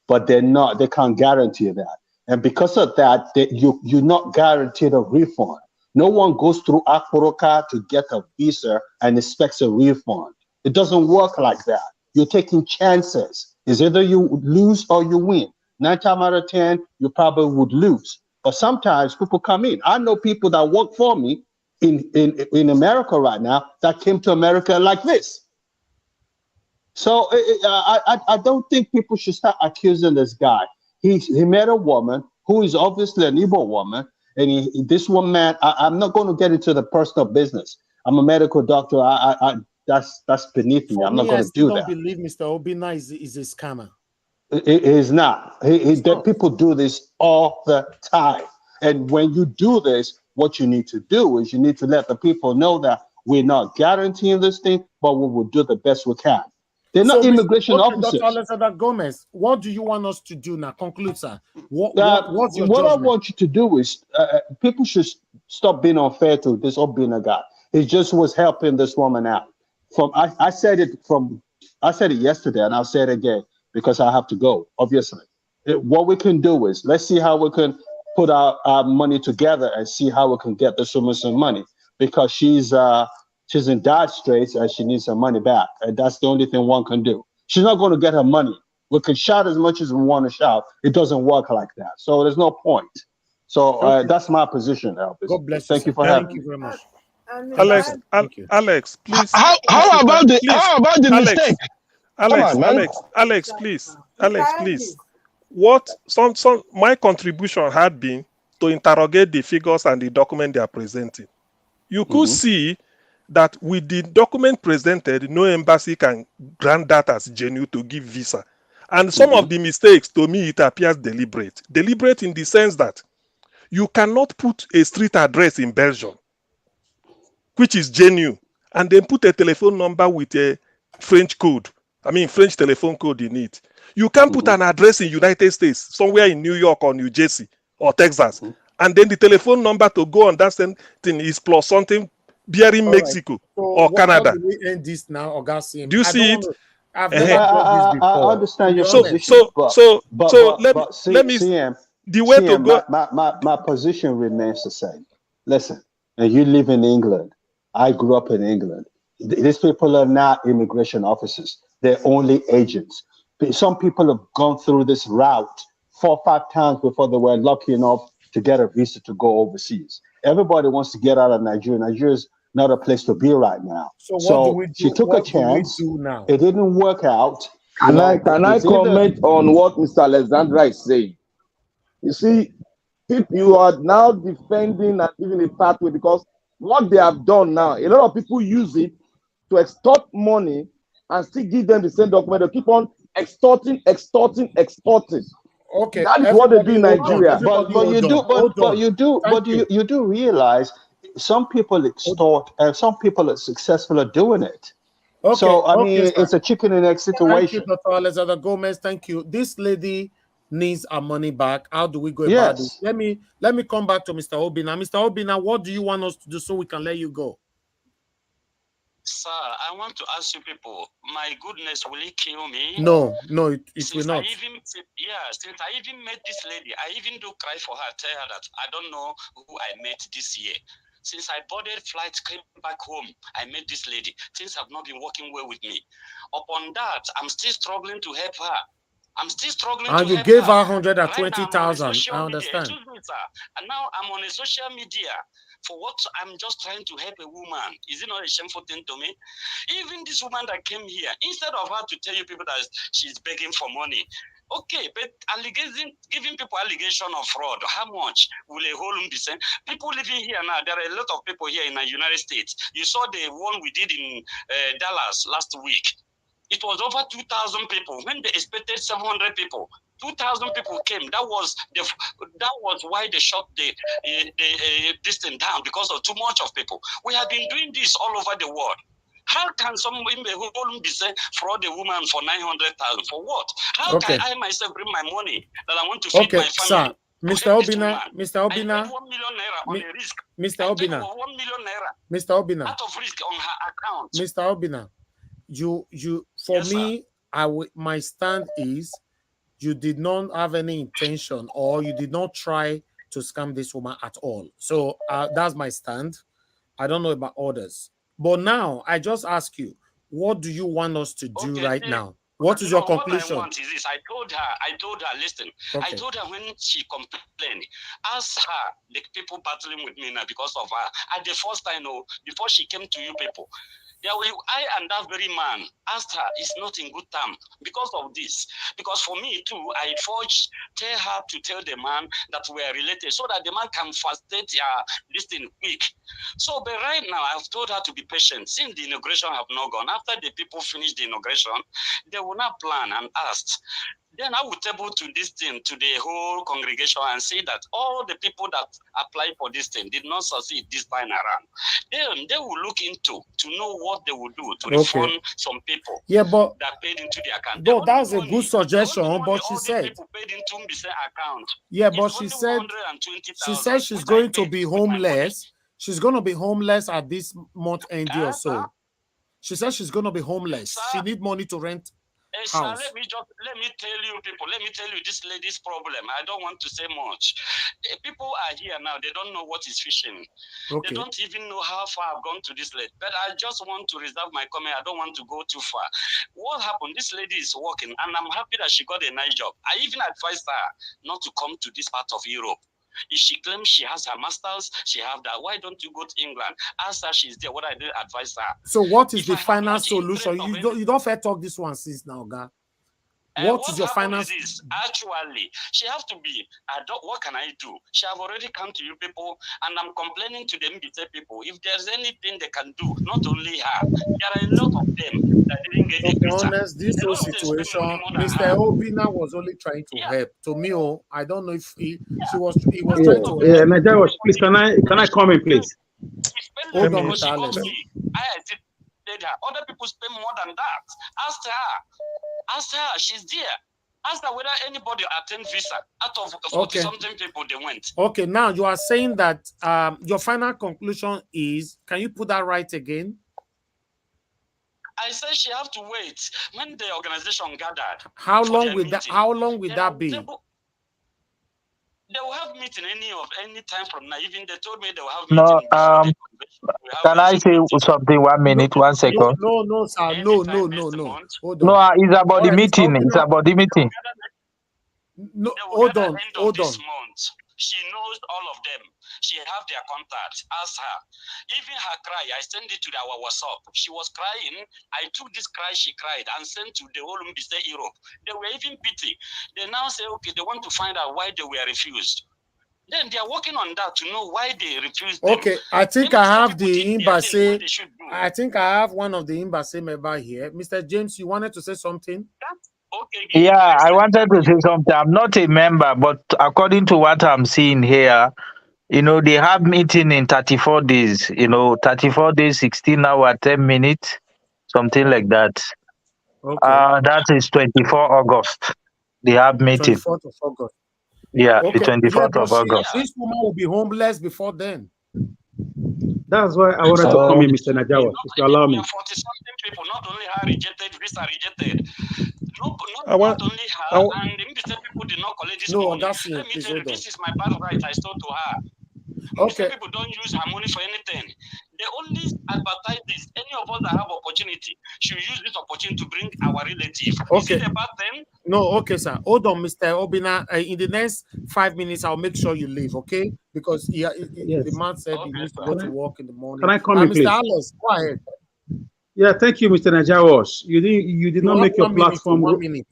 But they can't guarantee that. And because of that, you're not guaranteed a refund. No one goes through Akporoka to get a visa and expects a refund. It doesn't work like that. You're taking chances. It's either you lose or you win. 9 times out of 10, you probably would lose. But sometimes people come in. I know people that work for me in America right now that came to America like this. So I don't think people should start accusing this guy. He met a woman who is obviously an Igbo woman, and this woman, I'm not going to get into the personal business. I'm a medical doctor. That's beneath me. I'm not going to do that. I don't believe Mr. Obinna is a scammer. It is not. People do this all the time. And when you do this, what you need to do is you need to let the people know that we're not guaranteeing this thing, but we will do the best we can. They're not immigration officers. Dr. Alexander Gomez, what do you want us to do now? Conclude, sir. What's your What judgment? I want you to do is people should stop being unfair to this Obinna guy. He just was helping this woman out. I said it yesterday, and I'll say it again because I have to go, obviously. What we can do is let's see how we can put our money together and see how we can get this woman some money, because she's in dire straits and she needs her money back. And that's the only thing one can do. She's not going to get her money. We can shout as much as we want to shout. It doesn't work like that. So there's no point. So that's my position, Elvis. God bless Thank you. you for Thank having you me. very much. Alex, please. How about the mistake? Alex, please. What my contribution had been to interrogate the figures and the document they are presenting. You could see that with the document presented, no embassy can grant that as genuine to give visa. And some of the mistakes, to me, it appears deliberate. Deliberate in the sense that you cannot put a street address in Belgium, which is genuine, and then put a telephone number with a French telephone code in it. You can't put an address in United States, somewhere in New York or New Jersey or Texas, and then the telephone number to go on that same thing is plus something bearing All right. Mexico So or Canada. How do we end this now, Augustine? Do you see it? I've never done this before. I understand your So position, but let me CM, the way to go. my position remains the same. Listen, and you live in England. I grew up in England. These people are not immigration officers. They're only agents. Some people have gone through this route 4 or 5 times before they were lucky enough to get a visa to go overseas. Everybody wants to get out of Nigeria. Nigeria's not a place to be right now. So what do we do? She took a chance. Now? It didn't work out. Can I comment on what Mr. Alexandra is saying? You see, you are now defending and giving a pathway because what they have done now, a lot of people use it to extort money and still give them the same document. They keep on extorting. Okay, that is what they do in Nigeria. You do realize some people extort and some people are successful at doing it. Okay, so I mean, it's a chicken and egg situation. Thank you, Dr. Alexander Gomez. Thank you. This lady needs our money back. How do we go about this? Let me come back to Mr. Obinna. Mr. Obinna, what do you want us to do so we can let you go? Sir, I want to ask you people, my goodness, will it kill me? No, it will not. Since I even met this lady, I even do cry for her, tell her that I don't know who I met this year. Since I boarded flight, came back home, I met this lady. Things have not been working well with me. Upon that, I'm still struggling to help her. I'm still struggling to help her. And you gave her 120,000. I understand. And now I'm on a social media for what I'm just trying to help a woman. Is it not a shameful thing to me? Even this woman that came here, instead of her to tell you people that she's begging for money, okay, but giving people allegation of fraud, how much will a whole be sent? People living here now, there are a lot of people here in the United States. You saw the one we did in Dallas last week. It was over 2,000 people when they expected 700 people. 2,000 people came. That was why they shut this thing down, because of too much of people. We have been doing this all over the world. How can someone be saying fraud a woman for 900,000 for what? How can I myself bring my money that I want to feed my family? Sir, Mr. Obinna, I made 1 million naira on a risk. Mr. Obinna, 1 million naira. Mr. Obinna, out of risk on her account. Mr. Obinna, for me, my stand is you did not have any intention or you did not try to scam this woman at all. So that's my stand. I don't know about others. But now I just ask you, what do you want us to do right now? What is your conclusion? What I want is this. I told her, listen, I told her when she complained, ask her, the people battling with me now because of her. At the first time, before she came to you people, I and that very man asked her, it's not in good time because of this. Because for me too, I tell her to tell the man that we are related so that the man can facilitate this thing quick. So, but right now, I've told her to be patient. Since the inauguration have not gone, after the people finish the inauguration, they will not plan and ask. Then I will table to this thing to the whole congregation and say that all the people that applied for this thing did not succeed this time around. Then they will look into to know what they will do to refund some people that paid into the account. No, that's a good suggestion, but she said people paid into account. Yeah, but she said she's going to be homeless. She's going to be homeless at this month end or so. She said she's going to be homeless. She needs money to rent. Sir, let me tell you people, this lady's problem. I don't want to say much. People are here now, they don't know what is fishing. They don't even know how far I've gone to this lady. But I just want to reserve my comment. I don't want to go too far. What happened? This lady is working and I'm happy that she got a nice job. I even advised her not to come to this part of Europe. If she claims she has her master's, she have that. Why don't you go to England? Ask her she's there. What I did advise her. So what is the final solution? You don't fair talk this one since now, guy. What is your final? Actually, she have to be. What can I do? She have already come to you people, and I'm complaining to them. People, if there's anything they can do, not only her, there are a lot of them that didn't get it. To be honest, this whole situation, Mr. Obinna was only trying to help. To me, I don't know if he was trying to. Yeah, Nigeria, please, can I come in, please? Hold on, Mr. Alex. Other people spend more than that. Ask her. She's there. Ask her whether anybody attend visa out of 40 Okay. something people they went. Okay, now you are saying that your final conclusion is, can you put that right again? I said she have to wait when the organization gathered. How for long their will that meeting. how long will Then that be? They will have meeting any time from now. Even they told me they will have No, meeting before the convention. We have can I say something? 1 minute, 1 second. No, sir. No. Hold No, on. it's about All the right, Mr. meeting. It's Obinna. about the meeting. No, They will hold gather on. end of Hold this on. month. She knows all of them. She have their contacts. Ask her. Even her cry, I sent it to our WhatsApp. She was crying. I took this cry she cried and sent to the whole Mbise Europe. They were even pity. They now say, okay, they want to find out why they were refused. Then they are working on that to know why they refused them. Okay, I think I have the embassy. I think I have one of the embassy member here. Mr. James, you wanted to say something? Yeah, I wanted to say something. I'm not a member, but according to what I'm seeing here, you know, they have meeting in 34 days, 34 days, 16 hours, 10 minutes, something like that. Okay. That is 24 August. They have meeting. 24th of August. Yeah, Okay. the 24th of August. This woman will be homeless before then. That's why I wanted to come in, Mr. Najawa, if you allow me. 40-something people, not only her rejected, visa rejected. Not only her, and the Mbise people did not collect this money. That's Let me tell you, this is my bad right I stole to her. Okay. People don't use her money for anything. They only advertise this. Any of us that have opportunity should use this opportunity to bring our relative. Okay. Is it a bad thing? No, okay, sir. Hold on, Mr. Obinna. In the next 5 minutes, I'll make sure you leave, okay? Because Yes. the man said he needs to go to work in the morning. Can I come in, Mr. please? Alice, go ahead. Yeah, thank you, Mr. Najawa. You did not make your platform. 1 minute.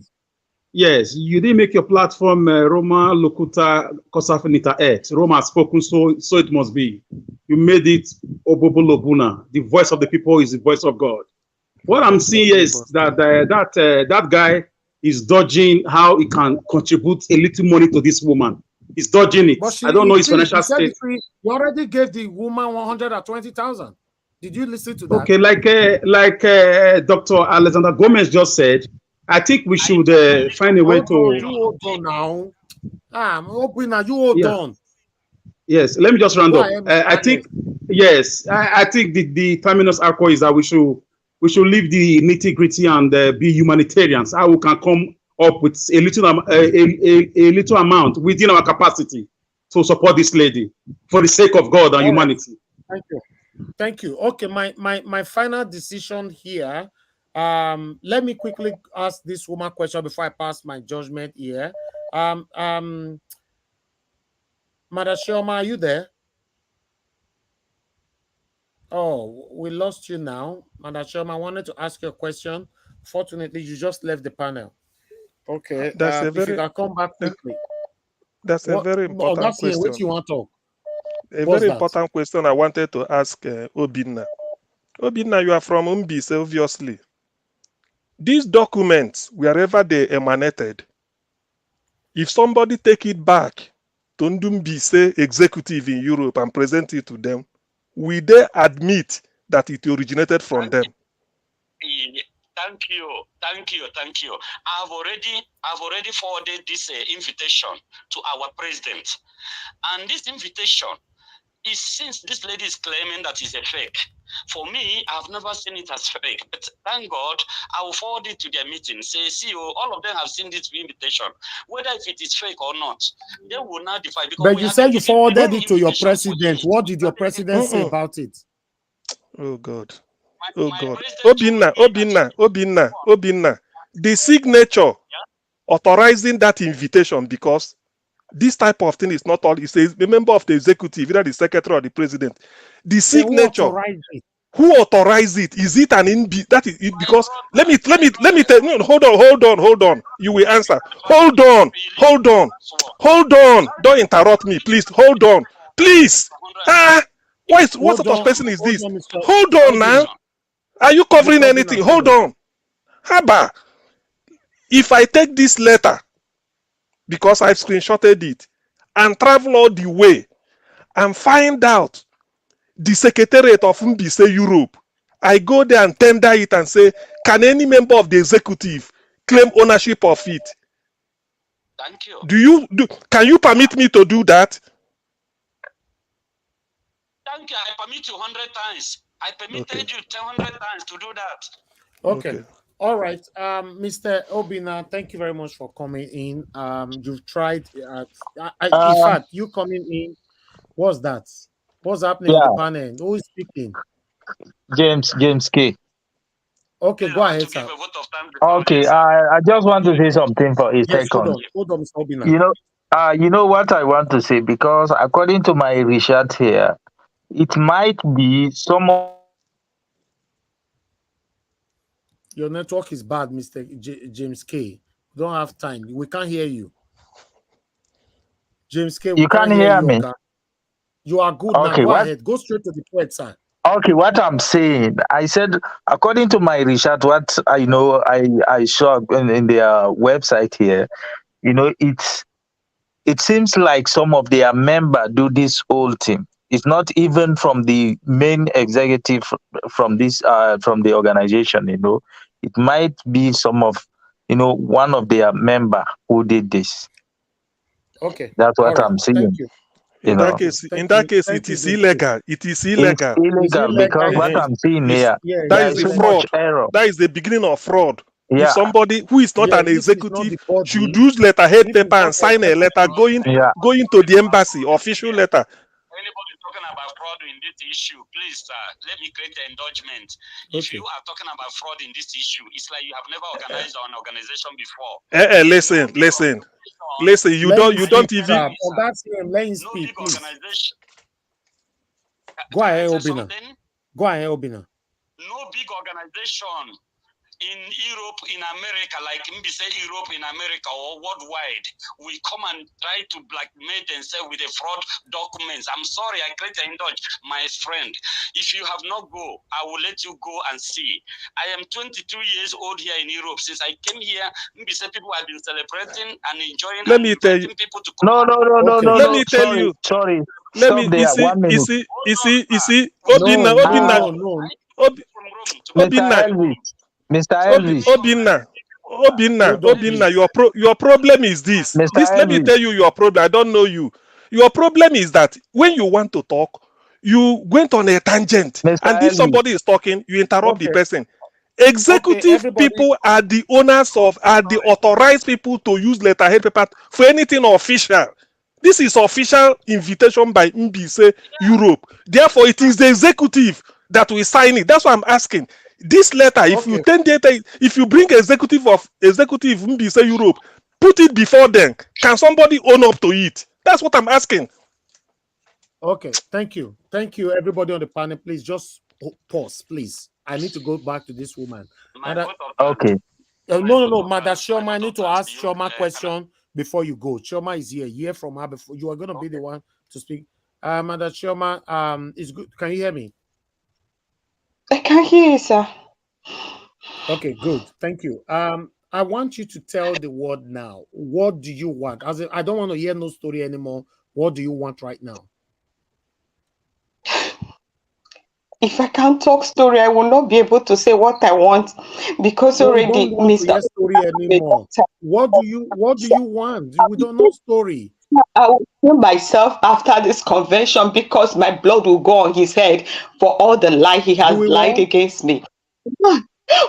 Yes, you didn't make your platform Roma Locuta Kosafinita X. Roma has spoken, so it must be. You made it Obobo Lobuna. The voice of the people is the voice of God. What I'm seeing is that that guy is dodging how he can contribute a little money to this woman. He's dodging it. I don't know his financial state. You already gave the woman 120,000. Did you listen to that? Okay, like Dr. Alexander Gomez just said, I think we should find a way to. You hold on now. Obinna, you hold on. Yes, let me just round up. I think the terminus arco is that we should leave the nitty gritty and be humanitarians. How we can come up with a little amount within our capacity to support this lady for the sake of God and humanity. Thank you. Okay, my final decision here. Let me quickly ask this woman question before I pass my judgment here. Madam Chioma, are you there? Oh, we lost you now. Madam Chioma, I wanted to ask you a question. Fortunately, you just left the panel. Okay. If you can come back quickly. That's a very important question. What you want to talk? A very important question I wanted to ask Obinna. Obinna, you are from Mbise, obviously. These documents, wherever they emanated, if somebody take it back to Mbise executive in Europe and present it to them, will they admit that it originated from them? Thank you. I've already forwarded this invitation to our president, and this invitation is, since this lady is claiming that it's a fake. For me, I've never seen it as fake, but thank God, I will forward it to their meeting. Say, see, all of them have seen this invitation, whether if it is fake or not. They will not defy. But you said you forwarded it to your president. What did your president say about it? Oh God. Oh God. Obinna. The signature authorizing that invitation, because this type of thing is not all. It says the member of the executive, either the secretary or the president. The signature. Who authorized it? Is it an that is it? Because let me tell you. No, hold on. You will answer. Hold on. Don't interrupt me, please. Hold on, please. What sort of person is this? Hold on now. Are you covering anything? Hold on. Haba. If I take this letter, because I've screenshotted it, and travel all the way and find out the secretariat of Mbise Europe, I go there and tender it and say, can any member of the executive claim ownership of it? Thank you. Can you permit me to do that? Thank you. I permit you 100 times. I permitted you 100 times to do that. Okay. All right. Mr. Obinna, thank you very much for coming in. You've tried. In fact, you coming in. What's that? What's happening on the panel? Who is speaking? James K. Okay, go ahead, sir. Okay, I just want to say something for a second. Hold on, Mr. Obinna. You know what I want to say, because according to my research here, it might be some of your network is bad, Mr. James K. We don't have time. We can't hear you. James K, we you can't hear me. Okay? You are good now. Go ahead. Go straight to the point, sir. Okay, what I'm saying, I said, according to my research, what I know, I saw in their website here, it seems like some of their members do this whole thing. It's not even from the main executive from the organization. It might be some of one of their member who did this. Okay, that's what I'm saying. Thank you. In that case, it is illegal. It is illegal. It's illegal because what I'm seeing here, that is the fraud. Error. That is the beginning of fraud. Yeah. If somebody who is not an executive should use letterhead paper and sign a letter going to the embassy, official letter. Anybody talking about fraud in this issue, please, let me create an endorsement. If you are talking about fraud in this issue, it's like you have never organized an organization before. Listen. You don't even. Let him speak, please. Go ahead, Obinna. No big organization in Europe, in America, like say Europe, in America, or worldwide, we come and try to blackmail themselves with the fraud documents. I'm sorry, I create an indulge, my friend. If you have not go, I will let you go and see. I am 22 years old here in Europe. Since I came here, say people have been celebrating and enjoying. Let me tell you. People to come no. Let me tell you. Sorry. Let me. You see. Obinna. Obinna, your problem is this. Let me tell you your problem. I don't know you. Your problem is that when you want to talk, you went on a tangent. And if somebody is talking, you interrupt the person. Executive people are the owners are the authorized people to use letterhead paper for anything official. This is official invitation by MBC Europe. Therefore, it is the executive that will sign it. That's what I'm asking. This letter, if you bring executive MBC Europe, put it before them. Can somebody own up to it? That's what I'm asking. Okay, thank you. Thank you, everybody on the panel. Please just pause, please. I need to go back to this woman. Okay. No, Madam Chioma, I need to ask Chioma a question before you go. Chioma is here. Hear from her before you are going to be the one to speak. Madam Chioma, is good. Can you hear me? I can hear you, sir. Okay, good. Thank you. I want you to tell the world now. What do you want? I don't want to hear no story anymore. What do you want right now? If I can't talk story, I will not be able to say what I want because already Mr. Story anymore. What do you want? We don't know story. I will kill myself after this convention because my blood will go on his head for all the lie he has lied against me.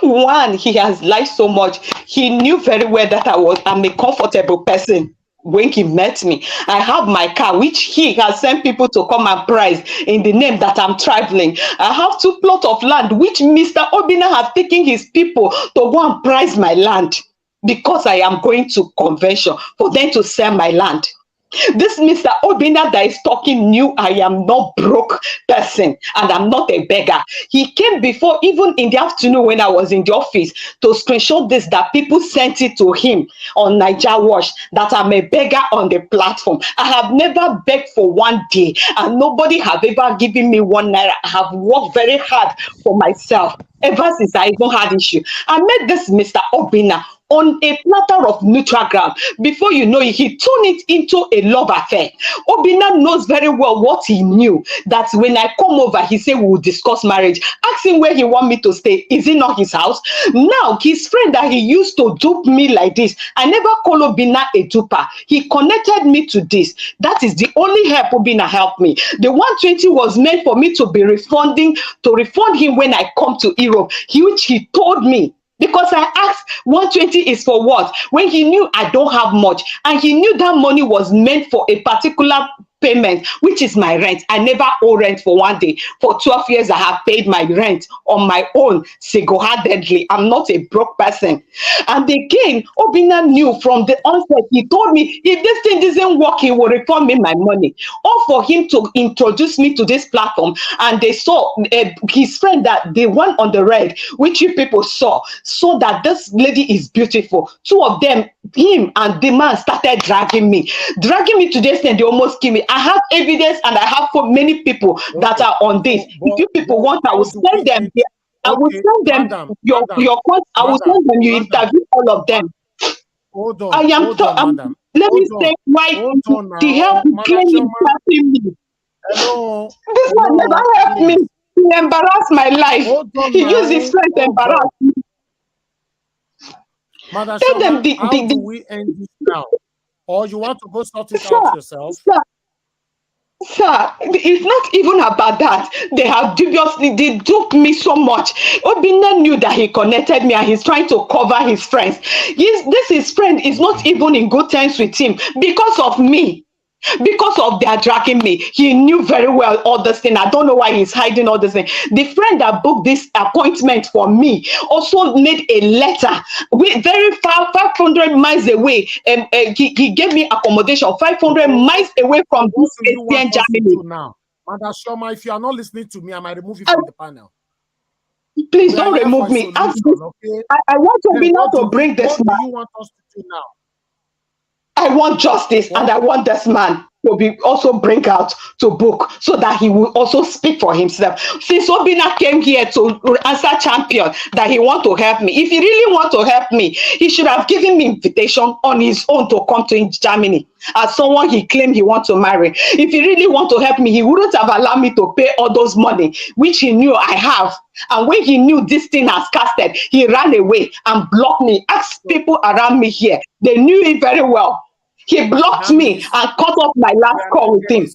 One, he has lied so much. He knew very well that I'm a comfortable person. When he met me, I have my car, which he has sent people to come and price in the name that I'm traveling. I have 2 plots of land, which Mr. Obinna has taken his people to go and price my land because I am going to convention for them to sell my land. This Mr. Obinna that is talking knew I am not broke person and I'm not a beggar. He came before, even in the afternoon when I was in the office, to screenshot this that people sent it to him on Niger Watch that I'm a beggar on the platform. I have never begged for one day and nobody have ever given me 1 naira. I have worked very hard for myself ever since I even had issue. I met this Mr. Obinna on a platter of neutral ground. Before you know it, he turned it into a love affair. Obinna knows very well what he knew, that when I come over, he said we will discuss marriage. Ask him where he want me to stay. Is it not his house? Now, his friend that he used to dupe me like this, I never call Obinna a duper. He connected me to this. That is the only help Obinna helped me. The 120 was meant for me to be refund him when I come to Europe, which he told me. Because I asked, 120 is for what? When he knew I don't have much, and he knew that money was meant for a particular payment, which is my rent. I never owe rent for one day. For 12 years, I have paid my rent on my own, single-handedly. I'm not a broke person. And again, Obinna knew from the onset, he told me, if this thing doesn't work, he will refund me my money. Or for him to introduce me to this platform, and they saw his friend, that the one on the red, which you people saw that this lady is beautiful. Two of them, him and the man, started dragging me to this thing. They almost kill me. I have evidence, and I have for many people that are on this. If you people want, I will send them. I will send them your course. I will send them. You interview all of them. Hold on. I am Madam. Let me say why the help claiming me. Hello. This one never helped me. He embarrassed my life. He used his friend to embarrass me. Madam Chioma, how do we end this now? Or you want to go sort it out yourself? Sir, it's not even about that. They have they duped me so much. Obinna knew that he connected me, and he's trying to cover his friends. His friend is not even in good terms with him because of me. Because of their dragging me. He knew very well all this thing. I don't know why he's hiding all this thing. The friend that booked this appointment for me also made a letter very far, 500 miles away. He gave me accommodation 500 miles away from this Christian Germany. Now, Madam Chioma, if you are not listening to me, I might remove you from the panel. Please don't remove me. Okay? I want to be not to bring this man. What do you want us to do now? I want justice, and I want this man to be also bring out to book, so that he will also speak for himself. Since Obinna came here to answer champion that he want to help me, if he really want to help me, he should have given me invitation on his own to come to Germany as someone he claimed he want to marry. If he really want to help me, he wouldn't have allowed me to pay all those money, which he knew I have. And when he knew this thing has casted, he ran away and blocked me. Ask people around me here. They knew it very well. He blocked me and cut off my last call with him.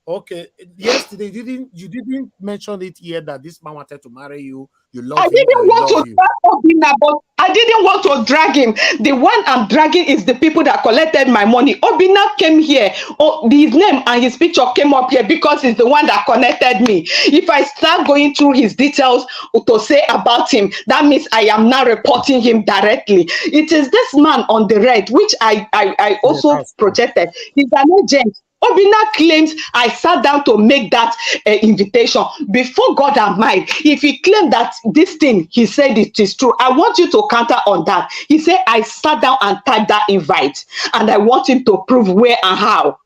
Okay. Yesterday, you didn't mention it here that this man wanted to marry you. You love him. I didn't want to drag Obinna, but I didn't want to drag him. The one I'm dragging is the people that collected my money. Obinna came here. His name and his picture came up here because he's the one that connected me. If I start going through his details to say about him, that means I am now reporting him directly. It is this man on the red, which I also projected. He's an agent. Obinna claims I sat down to make that invitation before God and mine. If he claimed that this thing, he said it is true, I want you to counter on that. He said I sat down and typed that invite, and I want him to prove where and how.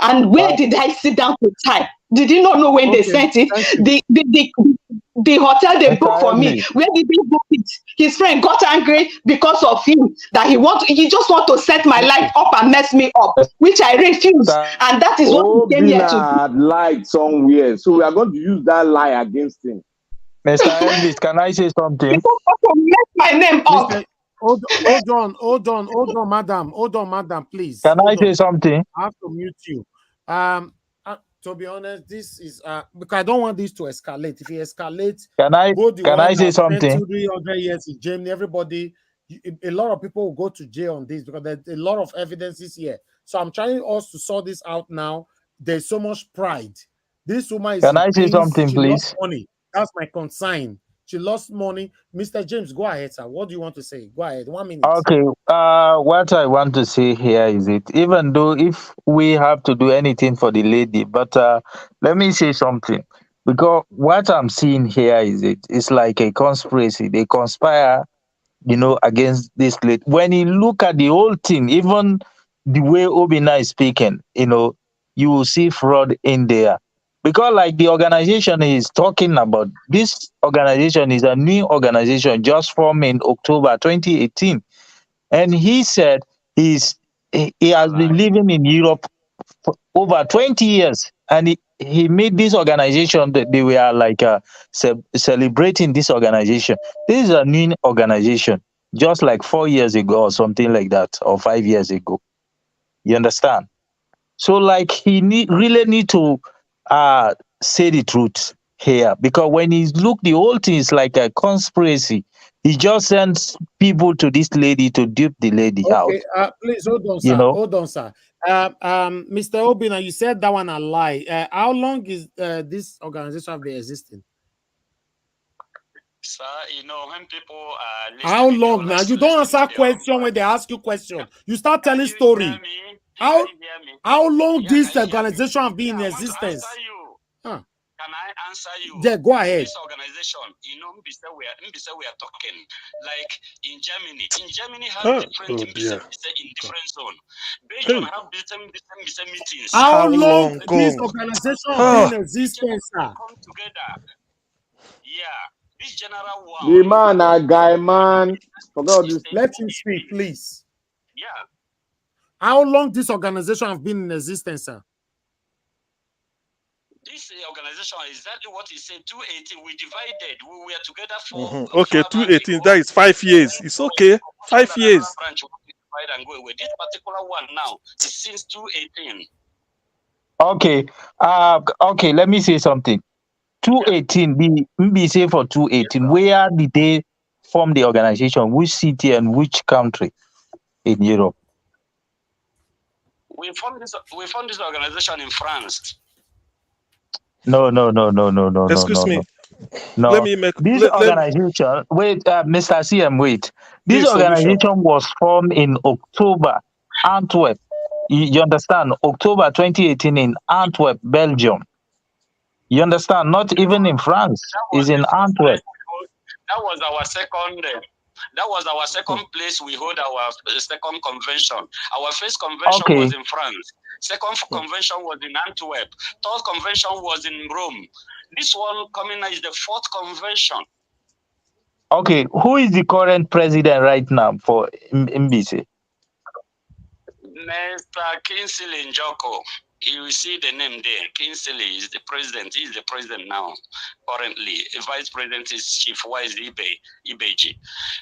And where did I sit down to type? Did you not know when they sent it? The hotel they booked for me, where did they book it? His friend got angry because of him, that he just want to set my life up and mess me up, which I refuse. And that is what he came here to do. Lied somewhere, so we are going to use that lie against him. Mr. Elvis, can I say something? Mess my name up. Hold on, madam, please. Can I say something? I have to mute you. To be honest, this is because I don't want this to escalate. If it escalates, can I say something? 300 years in Germany, everybody, a lot of people will go to jail on this because there's a lot of evidences here. So I'm trying us to sort this out now. There's so much pride. This woman is. Can I say something, please? Lost money. That's my concern. She lost money. Mr. James, go ahead, sir. What do you want to say? Go ahead. 1 minute. Okay. What I want to say here is even though if we have to do anything for the lady, but let me say something. Because what I'm seeing here is it's like a conspiracy. They conspire, against this lady. When you look at the whole thing, even the way Obinna is speaking, you will see fraud in there. Because like the organization is talking about, this organization is a new organization just formed in October 2018. And he said he has been living in Europe for over 20 years. And he made this organization that they were like celebrating this organization. This is a new organization, just like 4 years ago or something like that, or 5 years ago. You understand? So like he really need to say the truth here, because when he look, the whole thing is like a conspiracy. He just sends people to this lady to dupe the lady out. Okay, please hold on, You sir. know? Hold on, sir. Mr. Obinna, you said that one a lie. How long is this organization have been existing? Sir, you know, when people are How listening, they long will now? also You don't listen answer to their own question when they ask you question. You start telling Can story. you hear me? How Can you hear me? how long Yeah, this can you hear me? organization have been in Yeah, I want to existence? answer you. Huh. Can I answer you? Yeah, go ahead. This organization, you know, we are talking like in Germany. In Germany has different Oh dear. in different zone. Belgium Hey. have different meetings. How long this gone? organization have been in existence, sir? Come together. Yeah, this general The one. man, a guy, man. Forget all this. Let him speak, please. Yeah. How long this organization have been in existence, sir? This organization is exactly what he said. 218. We divided. We were together for Okay, 218. That is 5 years. It's okay. 5 years. branch. We divide and go away. This particular one now is since 218. Okay. Okay, let me say something. 218, the MBC for 218, where did they form the organization? Which city and which country in Europe? We formed this organization in France. No. Excuse me. No. Let me make This organization, wait, Mr. CM, wait. This Please, organization solution. was formed in October, Antwerp. You understand? October 2018 in Antwerp, Belgium. You understand? Not even in France. It's in Antwerp. That was our second. That was our second place we hold our second convention. Our first convention was in France. Second convention was in Antwerp. Third convention was in Rome. This one coming now is the fourth convention. Okay, who is the current president right now for MBC? Mr. Kingsley Njoko. You see the name there. Kingsley is the president. He is the president now, currently. The vice president is Chief Wise Ibeji.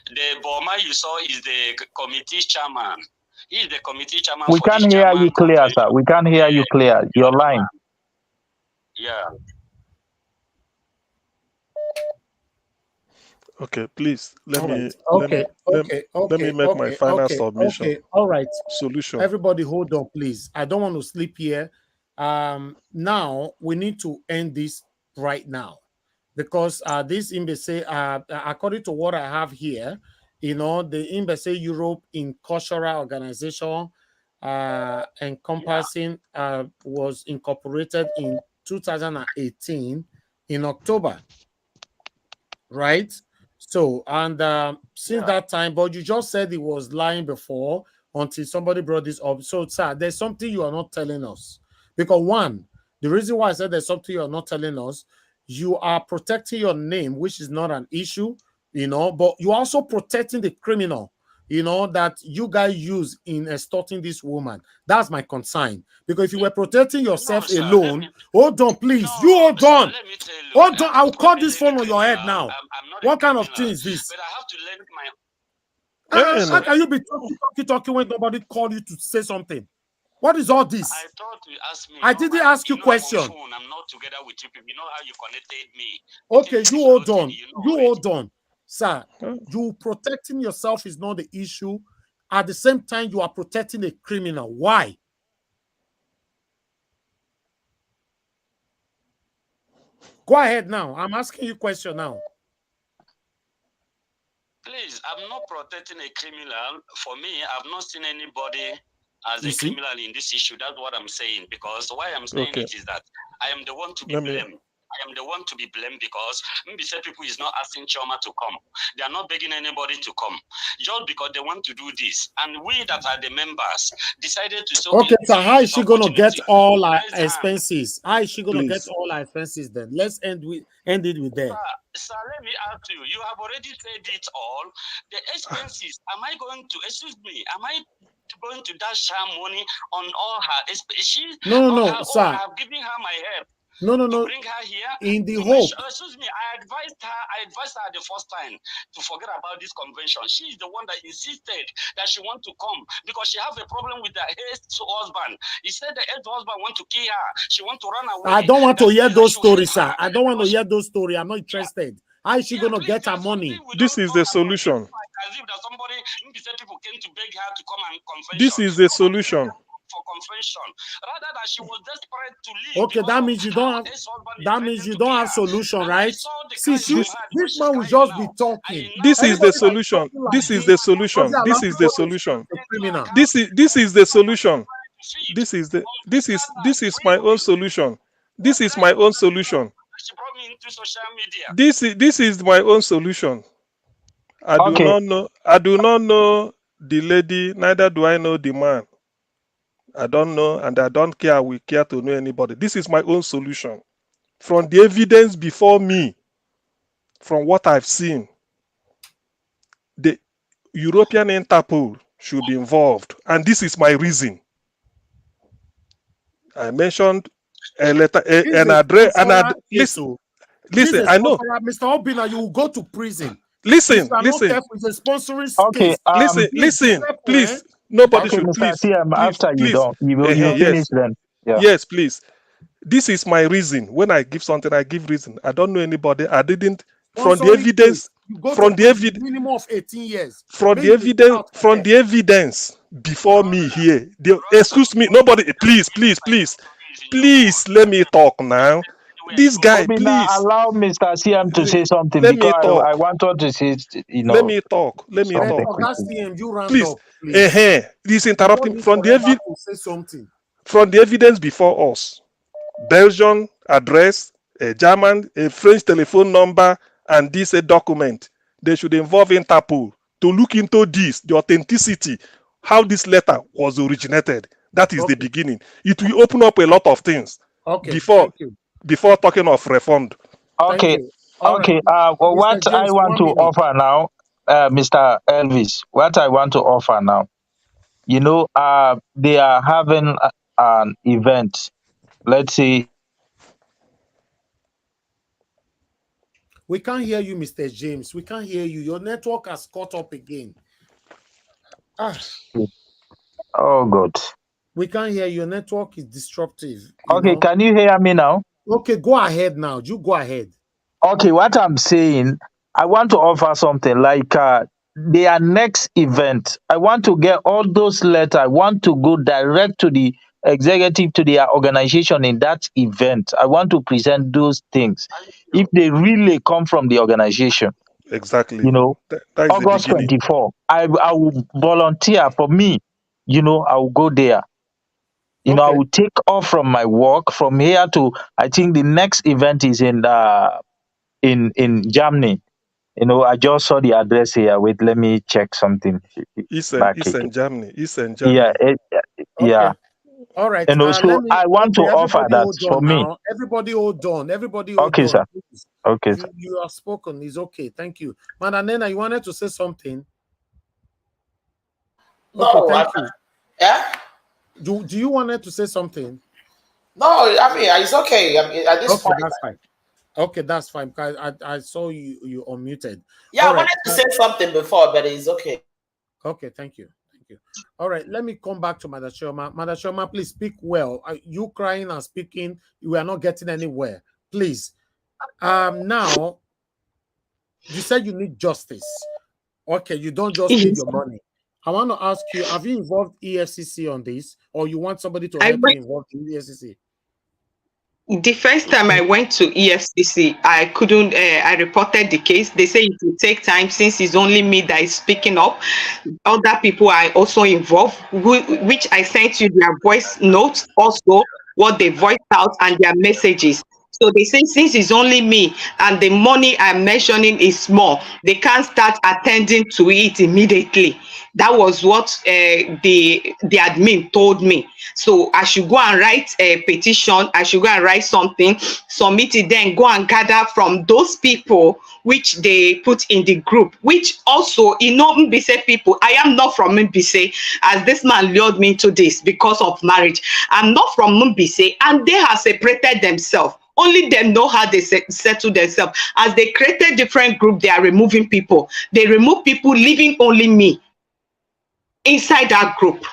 The Boma you saw is the committee chairman. He is the committee chairman We for this can't hear German you clear, convention. sir. We can't hear you clear. Your line. Yeah. Okay, please let me Okay. make my final submission. Okay, all right. Solution. Everybody hold on, please. I don't want to sleep here. Now we need to end this right now, because this embassy, according to what I have here, you know, the Embassy Europe in Cultural Organization encompassing was incorporated in 2018 in October, right? So, and since that time, but you just said it was lying before until somebody brought this up. So, sir, there's something you are not telling us. Because one, the reason why I said there's something you are not telling us, you are protecting your name, which is not an issue, you know, but you're also protecting the criminal, you know, that you guys use in extorting this woman. That's my concern. Because if you were protecting yourself alone, hold on, please. You hold on. Hold on. I'll cut this phone on your head now. What kind of thing is this? But I have to learn my How can you be talking when nobody called you to say something? What is all this? I thought you asked me. I didn't ask you question. I'm on phone. I'm not together with you people. You know how you connected me. Okay, you hold on. You hold on. Sir, you protecting yourself is not the issue. At the same time, you are protecting a criminal. Why? Go ahead now. I'm asking you a question now. Please, I'm not protecting a criminal. For me, I've not seen anybody as a criminal in this issue. That's what I'm saying. Because why I'm saying it is that I am the one to be blamed. I am the one to be blamed because maybe say people is not asking Chioma to come. They are not begging anybody to come just because they want to do this. And we that are the members decided to say, okay, so how is she gonna get all our Raise hand. expenses? How is she gonna get Please. all our expenses then? Let's end it with that. Sir, let me ask you. You have already said it all. The expenses. Am I going to? Excuse me. Am I going to dash her money on all her? She. No, her, sir. I have given her my help. No. To bring her here. In the hope. Excuse me. I advised her the first time to forget about this convention. She is the one that insisted that she want to come because she have a problem with her ex-husband. He said the ex-husband want to kill her. She want to run away. I don't want to hear those stories, sir. I don't want to hear those stories. I'm not interested. How is she gonna get her money? This is the solution. As if that somebody, people came to beg her to come and confession. This is the solution. For confession, rather than she was desperate to leave. Okay, that means you don't have. That means you don't have solution, right? See, this man will just be talking. This is the solution. This is the solution. This is the solution. This is the solution. This is my own solution. This is my own solution. She brought me into social media. This is my own solution. I do not know the lady, neither do I know the man. I don't know, and I don't care. We care to know anybody. This is my own solution. From the evidence before me, from what I've seen, the European Interpol should be involved, and this is my reason. I mentioned a letter, an address, listen. I know, Mr. Obinna, you will go to prison. Listen. It's a sponsoring okay, listen, please. Nobody should Mr. please. CM, after you please. don't, you Yes. finish then. Yeah. Yes, please. This is my reason. When I give something, I give reason. I don't know anybody. I didn't. From the evidence, minimum of 18 years. From the evidence before me here. Excuse me, nobody. Please, let me talk now. This guy, Obinna, please allow Mr. CM to say something. Let me talk. I want her to say, Let me talk. CM, you round please. Up, please. This interrupting from the say something. From the evidence before us. Belgian address, a German, a French telephone number, and this a document. They should involve Interpol to look into this, the authenticity, how this letter was originated. That is the beginning. It will open up a lot of things. Before talking of refund. Okay. Okay. What I want to offer now, Mr. Elvis, what I want to offer now, they are having an event. Let's see. We can't hear you, Mr. James. We can't hear you. Your network has caught up again. Oh, God. We can't hear you. Your network is disruptive. Okay, can you hear me now? Okay, go ahead now. You go ahead. Okay, what I'm saying, I want to offer something like their next event. I want to get all those letters. I want to go direct to the executive, to their organization in that event. I want to present those things if they really come from the organization. Exactly. That is August 24. I will volunteer for me. I will go there. I will take off from my work from here to, I think the next event is in Germany. I just saw the address here. Wait, let me check something. It's in Germany. Yeah. All right. So I want to offer that for me. Everybody hold on. Everybody hold on. Okay, sir. Okay. You have spoken. It's okay. Thank you. Madam, you wanted to say something? No, thank you. Yeah? Do you wanted to say something? No, I mean, it's okay. I mean, at this point. That's fine. Okay, that's fine. Because I saw you unmuted. Yeah, I wanted to say something before, but it's okay. Okay, thank you. All right, let me come back to Madam Chioma. Madam Chioma, please speak well. You crying and speaking, you are not getting anywhere. Please. Now, you said you need justice. Okay, you don't just need your money. I want to ask you, have you involved EFCC on this, or you want somebody to help you involve in EFCC? The first time I went to EFCC, I couldn't, I reported the case. They say it will take time since it's only me that is speaking up. Other people are also involved, which I sent you their voice notes, also what they voiced out and their messages. So they say since it's only me and the money I'm mentioning is small, they can't start attending to it immediately. That was what the admin told me. So I should go and write a petition. I should go and write something, submit it, then go and gather from those people which they put in the group, which also, Mbise people, I am not from Mbise, as this man lured me into this because of marriage. I'm not from Mbise, and they have separated themselves. Only them know how they settle themselves. As they created different group, they are removing people. They remove people, leaving only me inside that group,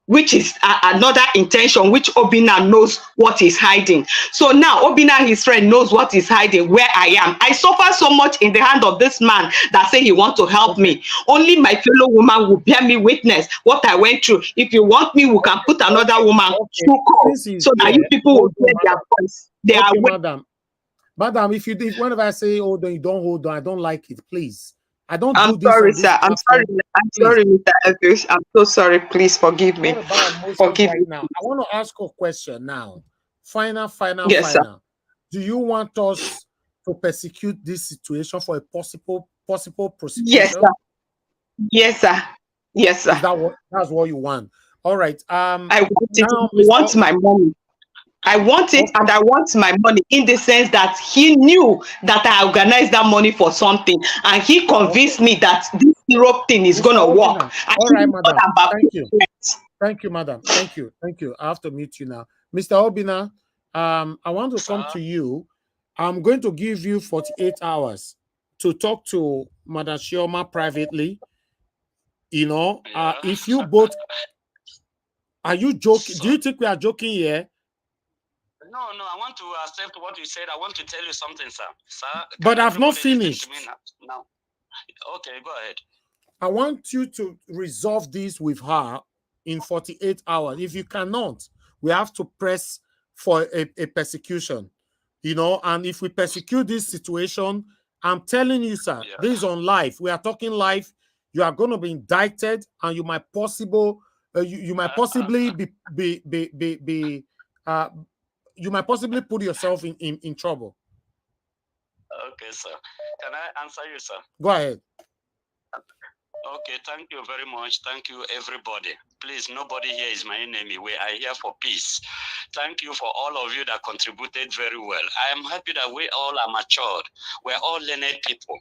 which is another intention, which Obinna knows what is hiding. So now Obinna, his friend, knows what is hiding, where I am. I suffer so much in the hand of this man that say he want to help me. Only my fellow woman will bear me witness what I went through. If you want me, we can put another woman through call so that you people will hear their voice. They are Madam, if whenever I say hold on, you don't hold on, I don't like it, please. I don't I'm do this. Sorry, sir. I'm sorry. I'm sorry, Mr. Elvis. I'm so sorry. Please forgive me. Forgive me. Now, I want to ask a question now. Final. Yes, sir. Do you want us to persecute this situation for a possible prosecution? Yes, sir. Yes, sir. Yes, sir. That's what you want? All right. I want it. I want my money. I want it, and I want my money in the sense that he knew that I organized that money for something, and he convinced me that this Europe thing is going to work. All right, madam. Thank you. Thank you, madam. Thank you. I have to mute you now. Mr. Obinna, I want to come to you. I'm going to give you 48 hours to talk to Madam Chioma privately. If you both... Are you joking? Do you think we are joking here? No, I want to accept what you said. I want to tell you something, sir. But I've not finished. Now. Okay, go ahead. I want you to resolve this with her in 48 hours. If you cannot, we have to press for a persecution, and if we persecute this situation, I'm telling you, sir, this is on live. We are talking live. You are going to be indicted, and you might possibly you might possibly put yourself in trouble. Okay, sir. Can I answer you, sir? Go ahead. Okay, thank you very much. Thank you, everybody. Please, nobody here is my enemy. We are here for peace. Thank you for all of you that contributed very well. I am happy that we all are matured. We're all learned people.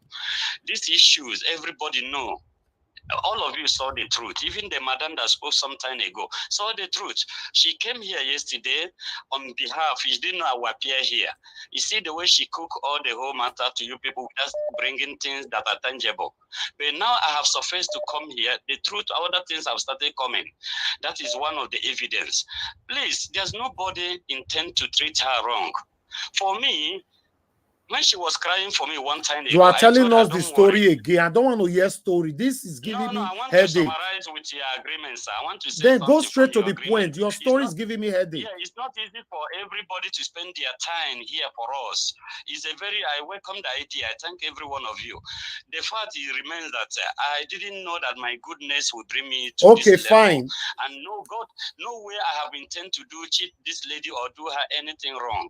These issues, everybody know. All of you saw the truth. Even the madam that spoke some time ago saw the truth. She came here yesterday on behalf. She didn't know I would appear here. You see the way she cooked all the whole matter to you people, just bringing things that are tangible. But now I have surfaced to come here. The truth, other things have started coming. That is one of the evidence. Please, there's nobody intend to treat her wrong. For me, when she was crying for me one time ago, you are telling us the story again. I don't want to hear story. This is giving me I want headache. to summarize with your agreements. I want to say then go straight to the point. Your story is giving me headache. Yeah, it's not easy for everybody to spend their time here for us. I welcome the idea. I thank every one of you. The fact remains that I didn't know that my goodness would bring me to this fine. level. And no way I have intended to cheat this lady or do her anything wrong.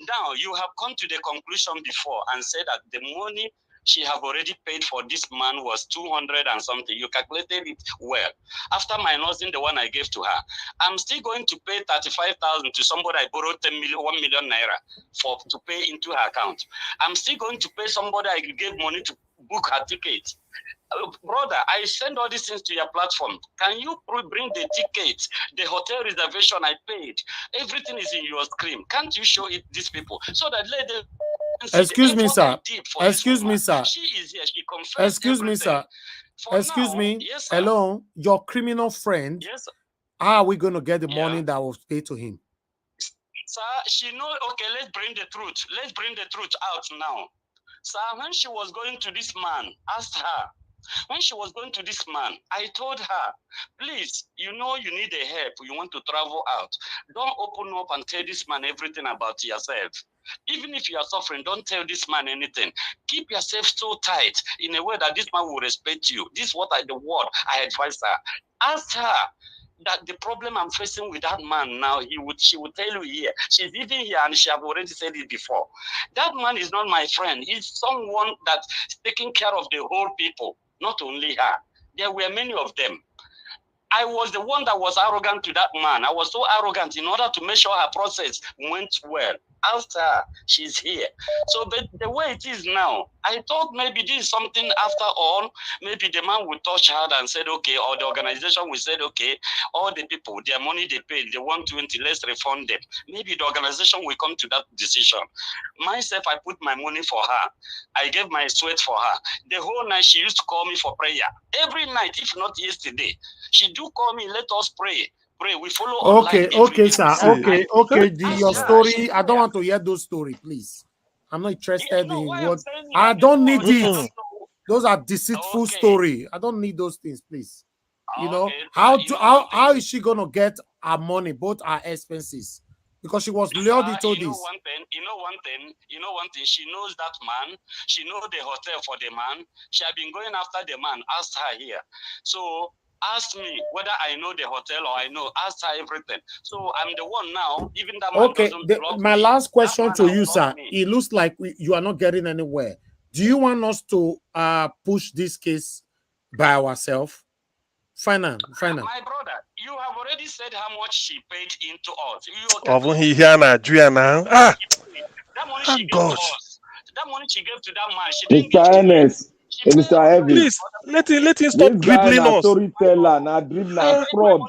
Now you have come to the conclusion before and said that the money she have already paid for this man was 200 and something. You calculated it well. After minusing the one I gave to her, I'm still going to pay 35,000 to somebody I borrowed 1 million naira to pay into her account. I'm still going to pay somebody I gave money to book her ticket. Brother, I send all these things to your platform. Can you bring the ticket, the hotel reservation I paid? Everything is in your screen. Can't you show it these people so that let them see? Excuse me, sir. Excuse me, sir. She is here. She confessed. Excuse me, sir. Excuse me. Yes, sir. Hello, your criminal friend. Yes, sir. How are we going to get the money that was paid to him? Sir, she know. Okay, let's bring the truth. Let's bring the truth out now. Sir, when she was going to this man, asked her. When she was going to this man, I told her, please, you need a help. You want to travel out. Don't open up and tell this man everything about yourself. Even if you are suffering, don't tell this man anything. Keep yourself so tight in a way that this man will respect you. This is what the word I advise her. Ask her, that the problem I'm facing with that man now, she would tell you here. She's even here and she have already said it before. That man is not my friend. He's someone that's taking care of the whole people, not only her. There were many of them. I was the one that was arrogant to that man. I was so arrogant in order to make sure her process went well. After she's here. So but the way it is now, I thought maybe this is something after all, maybe the man would touch her and said, okay, or the organization will say, okay, all the people, their money they paid, they 120, let's refund them. Maybe the organization will come to that decision. Myself, I put my money for her. I gave my sweat for her. The whole night she used to call me for prayer. Every night, if not yesterday, she do call me, let us pray. Pray. We follow. Okay, sir. Okay. Your story. I don't want to hear those stories, please. I'm not interested in what. I don't need it. Those are deceitful story. I don't need those things, please. You know how is she gonna get her money, both her expenses? Because she was lured into this. You know one thing. She knows that man. She knows the hotel for the man. She had been going after the man. Asked her here. So. Ask me whether I know the hotel or I know. Ask her everything. So I'm the one now. Even that man doesn't block my me. last question to you, sir. It looks like you are not getting anywhere. Do you want us to push this case by ourselves? Final. My brother, you have already said how much she paid into us. That money she gave to us. That money she gave to that man. She didn't Mr. Ernest. Mr. Evans. Please, let him stop dribbling us. Storyteller, na dribble, na fraud.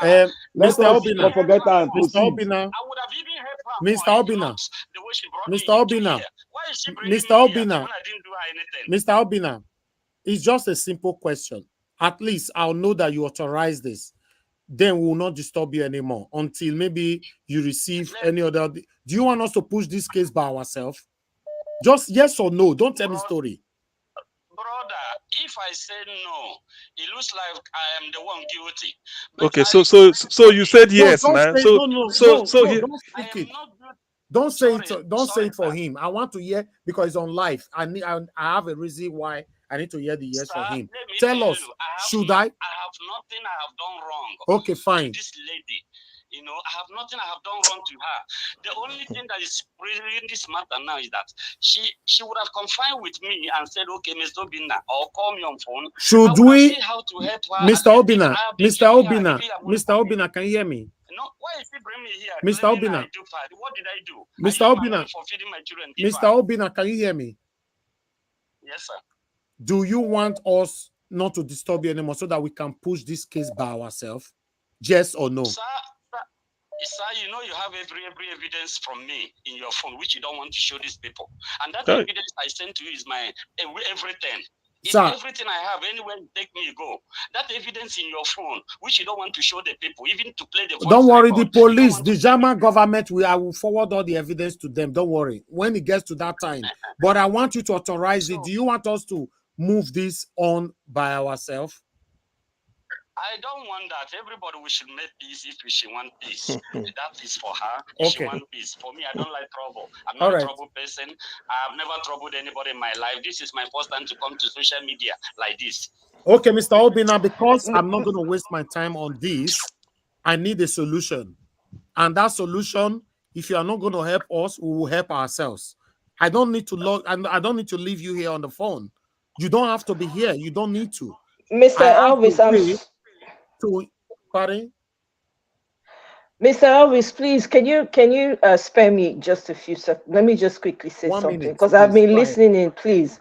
Mr. Obinna, forget and Mr. Obinna, Mr. Obinna, Mr. Obinna, Mr. Obinna, Mr. Obinna. It's just a simple question. At least I'll know that you authorize this. Then we will not disturb you anymore until maybe you receive any other. Do you want us to push this case by ourselves? Just yes or no. Don't tell me story. Brother, if I say no, it looks like I am the one guilty. But okay, so you said yes, man. Don't say it for him. I want to hear because it's on live. I have a reason why I need to hear the yes for him. Tell us, should I? I have nothing I have done wrong. Okay, fine. This lady. You know, I have nothing I have done wrong to her. The only thing that is really in this matter now is that she would have confined with me and said, okay, Mr. Obinna, or call me on phone. Should we? How to help her. Mr. Obinna, Mr. Obinna, can you hear me? No, why is he bringing me here? Mr. Obinna. What did I do? Mr. Obinna. For feeding my children. Mr. Obinna, can you hear me? Yes, sir. Do you want us not to disturb you anymore so that we can push this case by ourselves? Yes or no? Sir, you know you have every evidence from me in your phone, which you don't want to show these people. And that evidence I sent to you is my everything. It's everything I have. Anywhere you take me, go. That evidence in your phone, which you don't want to show the people, even to play the voice. Don't worry, the police, the German government, I will forward all the evidence to them. Don't worry. When it gets to that time. But I want you to authorize it. Do you want us to move this on by ourselves? I don't want that. Everybody, we should make peace if we should want peace. That is for her. If she want peace. For me, I don't like trouble. I'm not a trouble person. I've never troubled anybody in my life. This is my first time to come to social media like this. Okay, Mr. Obinna, because I'm not going to waste my time on this, I need a solution. And that solution, if you are not going to help us, we will help ourselves. I don't need to log, and I don't need to leave you here on the phone. You don't have to be here. You don't need to. Mr. Elvis, Pardon? Mr. Elvis, please, can you spare me just a few seconds? Let me just quickly say something because I've been listening in. Please,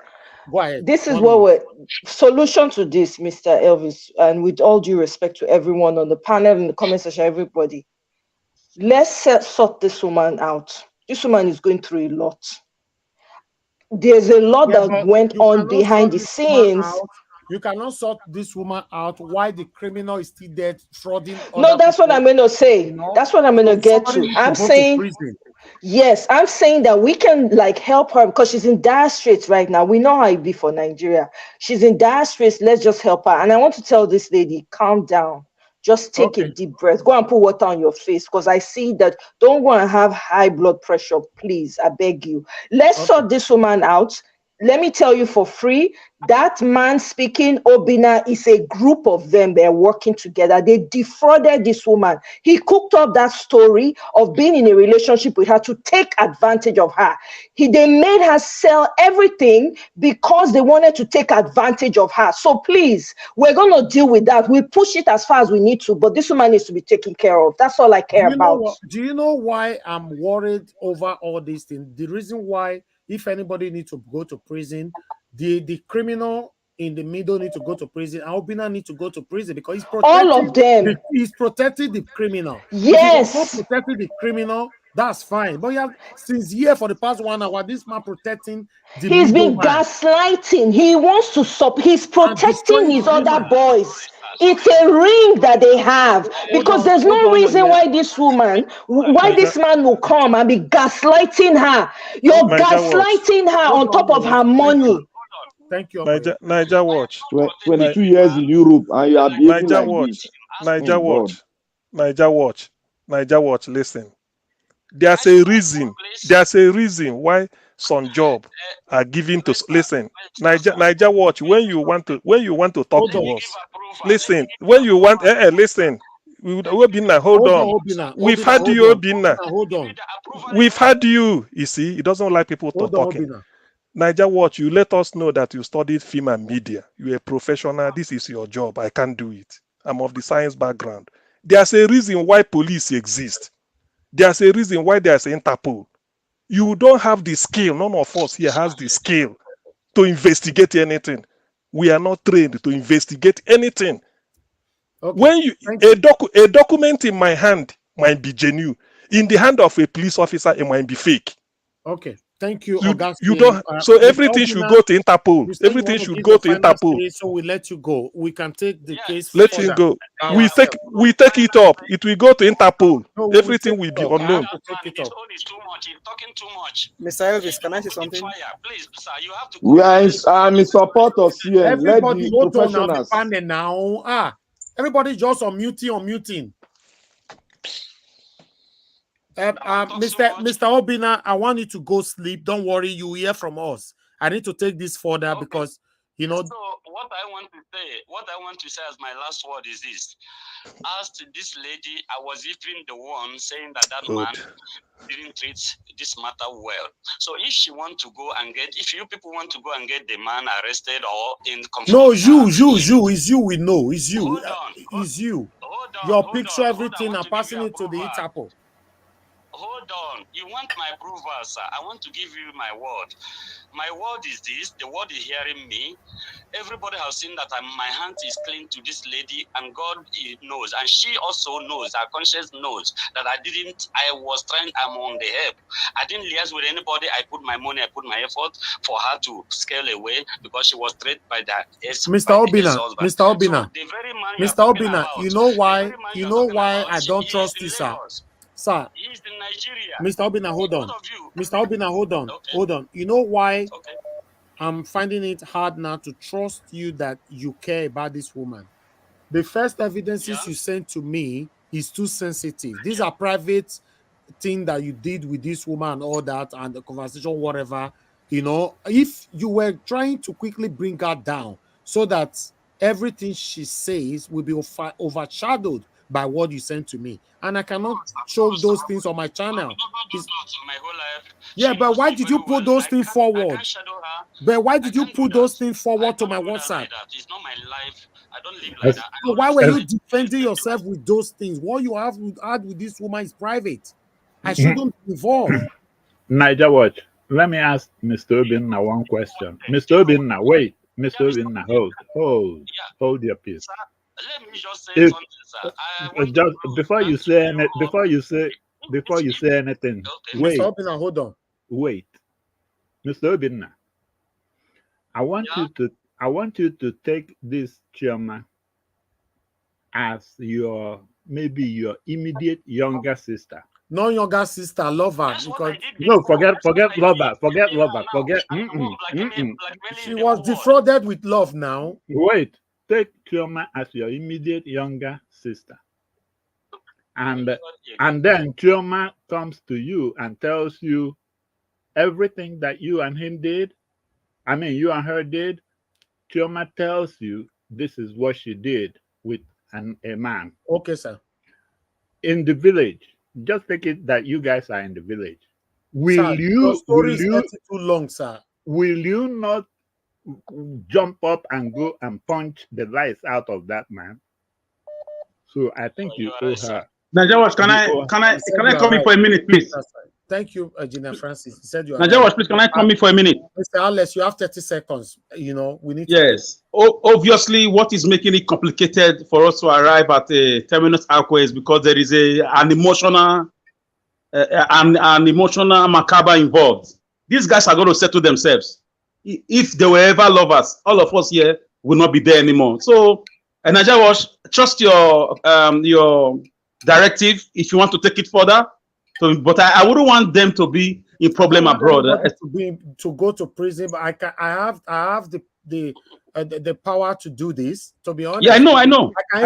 go ahead. This is what we're solution to this, Mr. Elvis, and with all due respect to everyone on the panel, in the comment section, everybody. Let's sort this woman out. This woman is going through a lot. There's a lot that went on behind the scenes. You cannot sort this woman out why the criminal is still dead, frauding. No, that's what I'm going to say. That's what I'm going to get to. I'm saying, yes, I'm saying that we can like help her because she's in dire straits right now. We know how it be for Nigeria. She's in dire straits. Let's just help her. And I want to tell this lady, calm down. Just take a deep breath. Go and put water on your face because I see that. Don't go and have high blood pressure, please. I beg you. Let's sort this woman out. Let me tell you for free, That man speaking, Obinna, is a group of them. They're working together. They defrauded this woman. He cooked up that story of being in a relationship with her to take advantage of her. They made her sell everything because they wanted to take advantage of her. So please, we're going to deal with that. We push it as far as we need to, but this woman needs to be taken care of. That's all I care about. Do you know why I'm worried over all these things? The reason why, if anybody needs to go to prison, the criminal in the middle need to go to prison. Obinna need to go to prison because he's protecting all of them. He's protecting the criminal. Yes. If he's not protecting the criminal, that's fine. But yeah, since here for the past 1 hour, this man protecting the he's been gaslighting. He wants to stop. He's protecting his other boys. It's a ring that they have because there's no reason why this woman, why this man will come and be gaslighting her. You're gaslighting her on top of her money. Thank you. Niger Watch. 22 years in Europe and you are behaving Niger like Watch. this. Niger Watch. Niger Watch. Niger Watch. Listen. There's a reason. There's a reason why some job are given to listen. Niger Watch. When you want to talk to us, listen. When you want, listen. Obinna, hold on. We've had you, Obinna. Hold on. We've had you. You see, he doesn't like people to talking. Niger Watch, you let us know that you studied film and media. You're a professional. This is your job. I can't do it. I'm of the science background. There's a reason why police exist. There's a reason why there's Interpol. You don't have the skill. None of us here has the skill to investigate anything. We are not trained to investigate anything. Okay. When a document in my hand might be genuine. In the hand of a police officer, it might be fake. Okay. Thank you. You don't. So everything should go to Interpol. Everything should go to Interpol. So we let you go. We can take the case. Let him go. We take it up. It will go to Interpol. Everything will be unknown. His own is too much. He's talking too much. Mr. Elvis, can I say something? Please, sir, you have to. We are in support of you. Everybody, hold on now. Everybody just unmuting. Mr. Obinna, I want you to go sleep. Don't worry, you will hear from us. I need to take this further because, you know. So what I want to say as my last word is this. As to this lady, I was even the one saying that man didn't treat this matter well. So if she want to go and if you people want to go and get the man arrested or in no, it's you. We know it's you. It's you. Your picture, everything, I'm passing it to the Interpol. Hold on. You want my approval, sir? I want to give you my word. My word is this. The word is hearing me. Everybody has seen that my hand is clean to this lady, and God knows, and she also knows. Her conscience knows that I'm on the help. I didn't liaise with anybody. I put my money, I put my effort for her to scale away because she was threatened by that. Mr. Obinna, you know why I don't trust you, sir. Sir, he's in Nigeria. Mr. Obinna, hold on. Mr. Obinna, hold on. Okay. Hold on. You know why I'm finding it hard now to trust you that you care about this woman? The first evidences you sent to me is too sensitive. These are private things that you did with this woman and all that, and the conversation, whatever. You know, if you were trying to quickly bring her down so that everything she says will be overshadowed by what you sent to me, and I cannot show those things on my channel. My whole life. Yeah, but why did you put those things forward? But why did you put those things forward to my WhatsApp? It's not my life. I don't live like that. So why were you defending yourself with those things? What you have had with this woman is private. I shouldn't be involved. Niger Watch, let me ask Mr. Obinna one question. Mr. Obinna, wait. Mr. Obinna, hold your peace. Let me just say something, sir. Just before you say anything, wait. Mr. Obinna, hold on. Wait, Mr. Obinna, I want you to take this Chioma as maybe your immediate younger sister. No younger sister, lover. Because no, forget lover. She was defrauded with love now. Wait. Take Chioma as your immediate younger sister. And then Chioma comes to you and tells you everything that you and him did. I mean, you and her did. Chioma tells you this is what she did with a man. Okay, sir. In the village, just take it that you guys are in the village. Sir, your story is getting too long, sir. Will you not jump up and go and punch the lights out of that man? So I think you owe her. Najawash, can I come in for a minute, please? Thank you, Gina Francis. He said you are Najawash, please, can I come in for a minute? Mr. Alex, you have 30 seconds. You know, we need to. Yes. Obviously, what is making it complicated for us to arrive at a terminus aqua is because there is an emotional macabre involved. These guys are going to settle themselves. If they were ever lovers, all of us here will not be there anymore. So, Najawash, trust your directive if you want to take it further. So, but I wouldn't want them to be in problem abroad. To go to prison, but I have the power to do this. To be honest, yeah, I know. I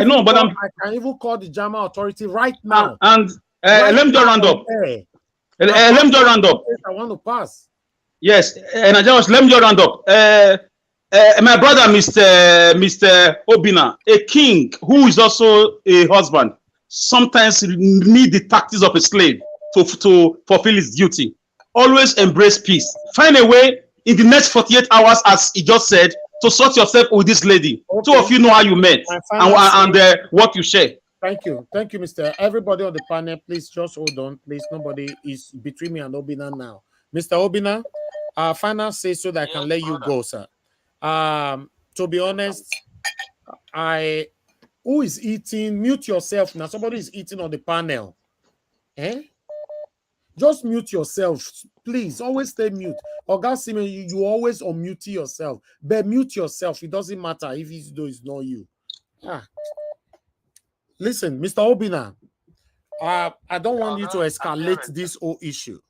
can even call the German authority right now. Let me just round up. Let me just round up. I want to pass. Yes, and I just let me just round up. My brother, Mr. Obinna, a king who is also a husband, sometimes need the tactics of a slave to fulfill his duty. Always embrace peace. Find a way in the next 48 hours, as he just said, to sort yourself with this lady. Okay. Two of you know how you met and what you share. Thank you, Mr. Everybody on the panel, please just hold on, please. Nobody is between me and Obinna now. Mr. Obinna, final say so that I can let you go, sir. To be honest, who is eating? Mute yourself now. Somebody is eating on the panel. Just mute yourself, please. Always stay mute. Oga, you always unmute yourself, but mute yourself. It doesn't matter if it's not you. Listen, Mr. Obinna, I don't want you to escalate this whole issue.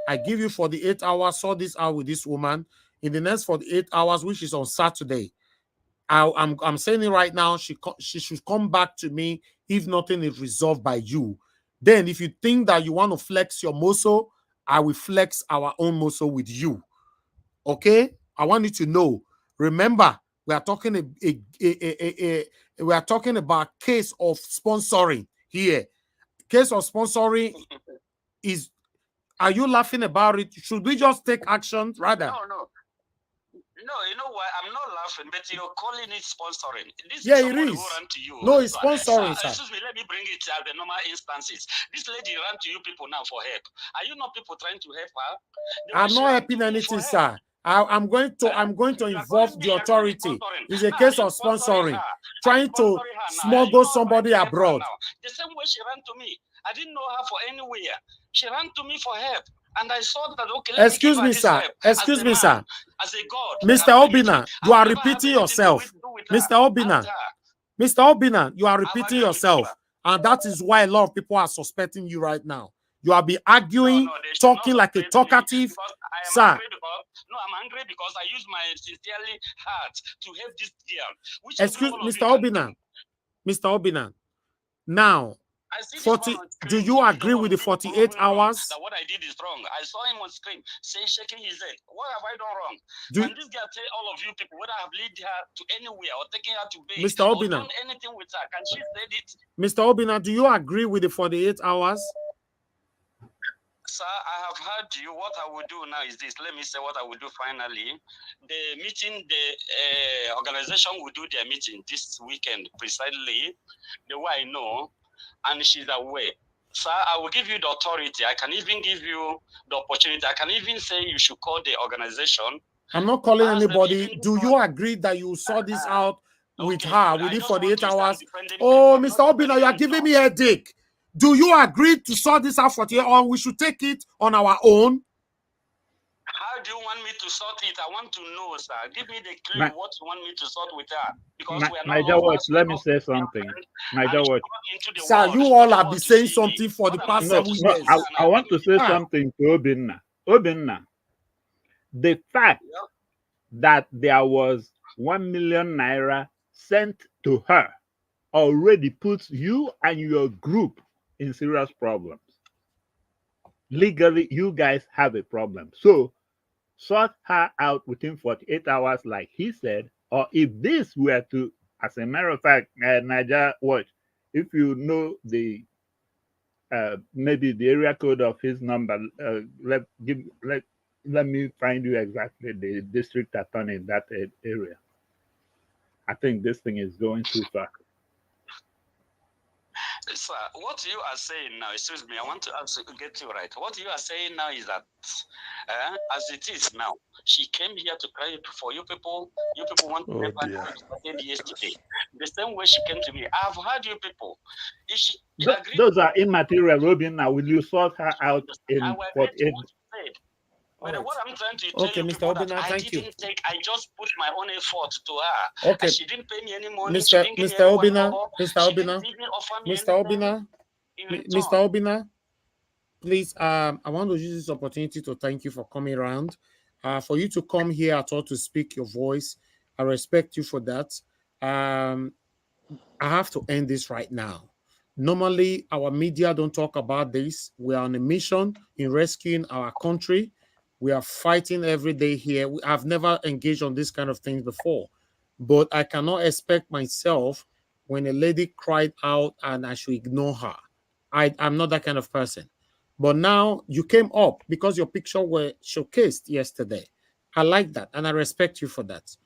I give you 48 hours, sort this out with this woman. In the next 48 hours, which is on Saturday, I'm saying it right now, she should come back to me if nothing is resolved by you. Then if you think that you want to flex your muscle, I will flex our own muscle with you. Okay? I want you to know. Remember, we are talking about case of sponsoring here. Case of sponsoring is. Are you laughing about it? Should we just take action rather? No, you know what? I'm not laughing, but you're calling it sponsoring. This yeah, is it is. Who ran to you. No, it's sponsoring, sir. Excuse me, let me bring it as the normal instances. This lady ran to you people now for help. Are you not people trying to help her? I'm not helping anything, sir. I'm going to involve the authority. It's a case of sponsoring. Trying to smuggle somebody abroad. The same way she ran to me. I didn't know her for anywhere. She ran to me for help. And I saw that, okay, excuse me, sir. Excuse me, sir. As a God. Mr. Obinna, you are repeating yourself. Mr. Obinna, you are repeating yourself. And that is why a lot of people are suspecting you right now. You are be arguing, talking like a talkative. Sir. I'm angry because I use my sincerely heart to help this girl. Excuse Mr. Obinna. Now, do you agree with the 48 hours? That what I did is wrong. I saw him on screen shaking his head. What have I done wrong? Can this girl tell all of you people whether I have led her to anywhere or taken her to bed Mr. Obinna, or done anything with her? Can she say it? Mr. Obinna, do you agree with the 48 hours? Sir, I have heard you. What I will do now is this. Let me say what I will do finally. The meeting, the organization will do their meeting this weekend precisely the way I know. And she's aware. Sir, I will give you the authority. I can even give you the opportunity. I can even say you should call the organization. I'm not calling anybody. Do you agree that you saw this out with her within 48 hours? Oh, Mr. Obinna, you are giving me a headache. Do you agree to sort this out 48 hours? We should take it on our own? How do you want me to sort it? I want to know, sir. Give me the clue what you want me to sort with her. Because we are not let me say something. Sir, you all have been saying something for the past 7 years. I want to say something to Obinna. Obinna, the fact that there was 1 million naira sent to her already puts you and your group in serious problems. Legally, you guys have a problem. So, sort her out within 48 hours, like he said, Or if this were to, as a matter of fact, Niger Watch, if you know the maybe the area code of his number, let me find you exactly the district attorney in that area. I think this thing is going too far. Sir, what you are saying now, excuse me, I want to get you right. What you are saying now is that, as it is now, she came here to cry for you people. You people want to help her started yesterday. The same way she came to me. I've heard you people. If she agreed, Those are immaterial, Obinna. Will you sort her out in 48? But what I'm trying to tell you Mr. people Obinna, that I thank you. didn't take, I just put my own effort to her. Okay. And she didn't pay me any money. Mr. Obinna, Mr. She Obinna, didn't even offer me Mr. Obinna, anything Mr. Obinna, please, I want to use this opportunity to thank you for coming around. For you to come here at all to speak your voice, I respect you for that. I have to end this right now. Normally, our media don't talk about this. We are on a mission in rescuing our country. We are fighting every day here. I've never engaged on this kind of things before, but I cannot expect myself when a lady cried out and I should ignore her. I'm not that kind of person. But now you came up because your picture were showcased yesterday. I like that and I respect you for that.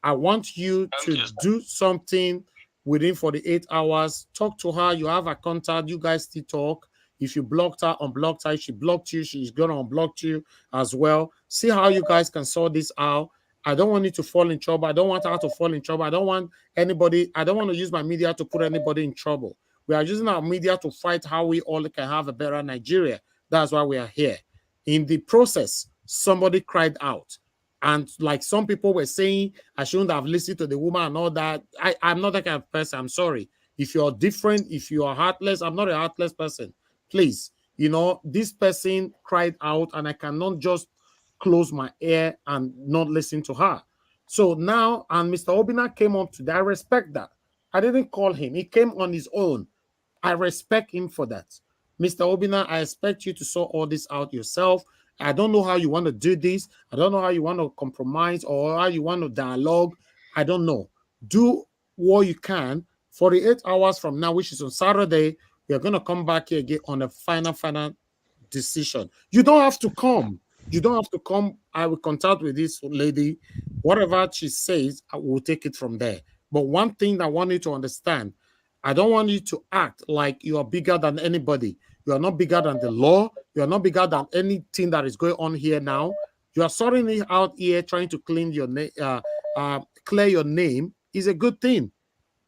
I want you to do something within 48 hours. Talk to her. You have a contact. You guys still talk. If you blocked her, unblocked her. If she blocked you, she's going to unblock you as well. See how you guys can sort this out. I don't want you to fall in trouble. I don't want her to fall in trouble. I don't want anybody. I don't want to use my media to put anybody in trouble. We are using our media to fight how we all can have a better Nigeria. That's why we are here. In the process, somebody cried out. And like some people were saying, I shouldn't have listened to the woman and all that. I'm not that kind of person. I'm sorry. If you're different, if you are heartless, I'm not a heartless person. Please, you know, this person cried out and I cannot just close my ear and not listen to her. So now, and Mr. Obinna came up today. I respect that. I didn't call him. He came on his own. I respect him for that. Mr. Obinna, I expect you to sort all this out yourself. I don't know how you want to do this. I don't know how you want to compromise or how you want to dialogue. I don't know. Do what you can. 48 hours from now, which is on Saturday, we are going to come back here again on a final decision. You don't have to come. You don't have to come. I will contact with this lady. Whatever she says, I will take it from there. But one thing I want you to understand, I don't want you to act like you are bigger than anybody. You are not bigger than the law. You are not bigger than anything that is going on here now. You are sorting it out here, trying to clean your clear your name is a good thing.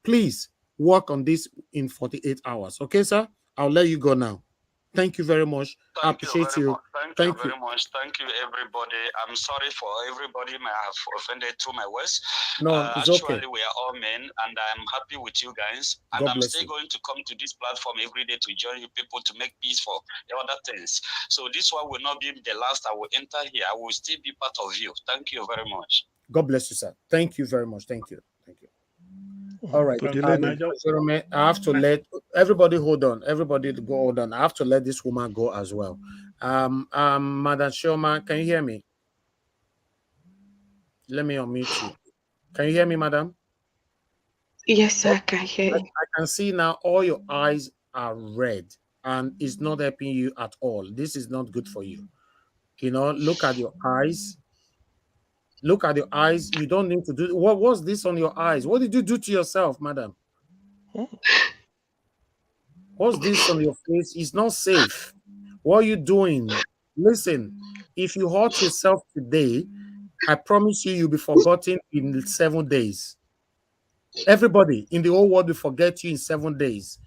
Please work on this in 48 hours. Okay, sir? I'll let you go now. Thank you very much. I appreciate you. Thank you very much. Thank you, everybody. I'm sorry for everybody may have offended to my words. No, it's actually, okay. we are all men, and I'm happy with you guys. And God I'm bless still you. going to come to this platform every day to join you people to make peace for other things. So this one will not be the last I will enter here. I will still be part of you. Thank you very much. God bless you, sir. Thank you very much. Thank you. Thank you. All right. I have to let everybody hold on. Everybody go hold on. I have to let this woman go as well. Madam Chioma, can you hear me? Let me unmute you. Can you hear me, madam? Yes, sir, I can hear you. I can see now all your eyes are red and it's not helping you at all. This is not good for you. You know, look at your eyes. Look at your eyes. You don't need to do what was this on your eyes? What did you do to yourself, madam? What's this on your face? It's not safe. What are you doing? Listen, if you hurt yourself today, I promise you, you'll be forgotten in 7 days. Everybody in the whole world will forget you in 7 days.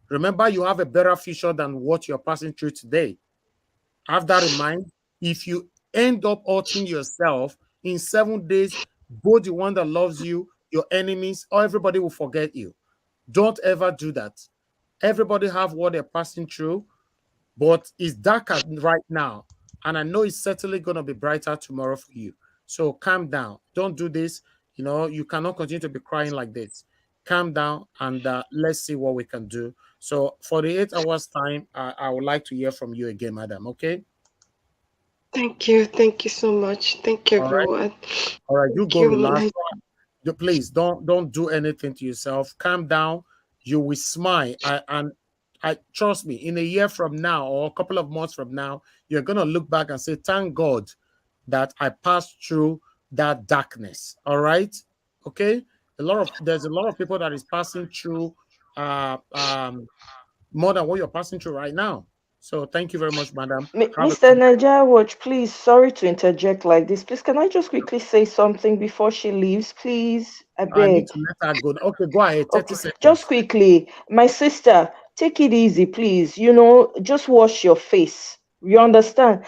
Remember, you have a better future than what you're passing through today. Have that in mind. If you end up hurting yourself in 7 days, both the one that loves you, your enemies, or everybody will forget you. Don't ever do that. Everybody have what they're passing through, but it's darker right now. And I know it's certainly going to be brighter tomorrow for you. So calm down. Don't do this. You know, you cannot continue to be crying like this. Calm down and let's see what we can do. So 48 hours time, I would like to hear from you again, madam. Okay? Thank you. Thank you so much. Thank you, All right. everyone. All right. You Thank go you, relax. please don't do anything to yourself. Calm down. You will smile. I trust me, in a year from now or a couple of months from now, you're gonna look back and say, thank God that I passed through that darkness. All right. Okay. There's a lot of people that is passing through more than what you're passing through right now. So thank you very much, madam. Mr. Naja Watch, please, sorry to interject like this. Please, can I just quickly say something before she leaves, please? I I need beg. to let her go. Okay, go ahead. 30 Okay, seconds. just quickly, my sister, take it easy, please. You know, just wash your face. You understand?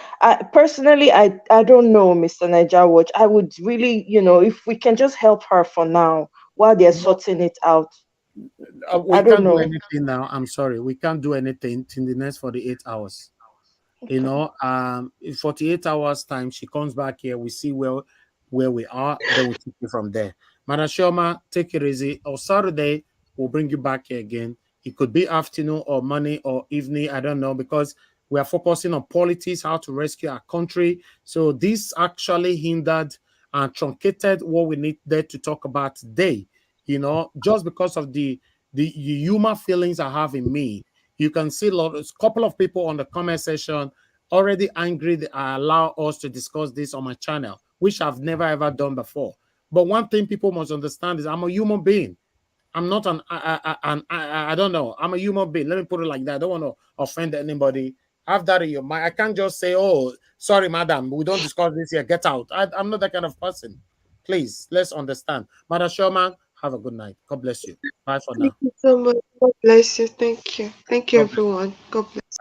Personally, I don't know, Mr. Naija Watch. I would really, if we can just help her for now while they're sorting it out. We I don't can't do know. anything now. I'm sorry. We can't do anything in the next 48 hours. Okay. In 48 hours time, she comes back here. We see where we are. Then we'll take it from there. Madam Chioma, take it easy. On Saturday, we'll bring you back here again. It could be afternoon or morning or evening. I don't know, because we are focusing on politics, how to rescue our country. So this actually hindered and truncated what we needed to talk about today. Just because of the human feelings I have in me. You can see a couple of people on the comment section already angry that I allow us to discuss this on my channel, which I've never ever done before. But one thing people must understand is I'm a human being. I'm not I don't know. I'm a human being. Let me put it like that. I don't want to offend anybody. Have that in your mind. I can't just say, oh, sorry, madam, we don't discuss this here. Get out. I'm not that kind of person. Please, let's understand. Madam Sherman, have a good night. God bless you. Bye for now. Thank you so much. God bless you. Thank you. Thank you, everyone. God bless.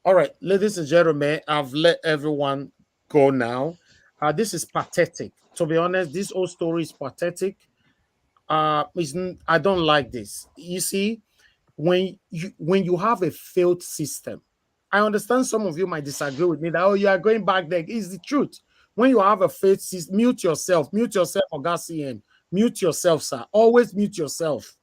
All right, ladies and gentlemen, I've let everyone go now. This is pathetic. To be honest, this whole story is pathetic. I don't like this. You see, when you have a failed system, I understand some of you might disagree with me that, oh, you are going back there. It's the truth. When you have a failed system, mute yourself, Garcia. Mute yourself, sir. Always mute yourself.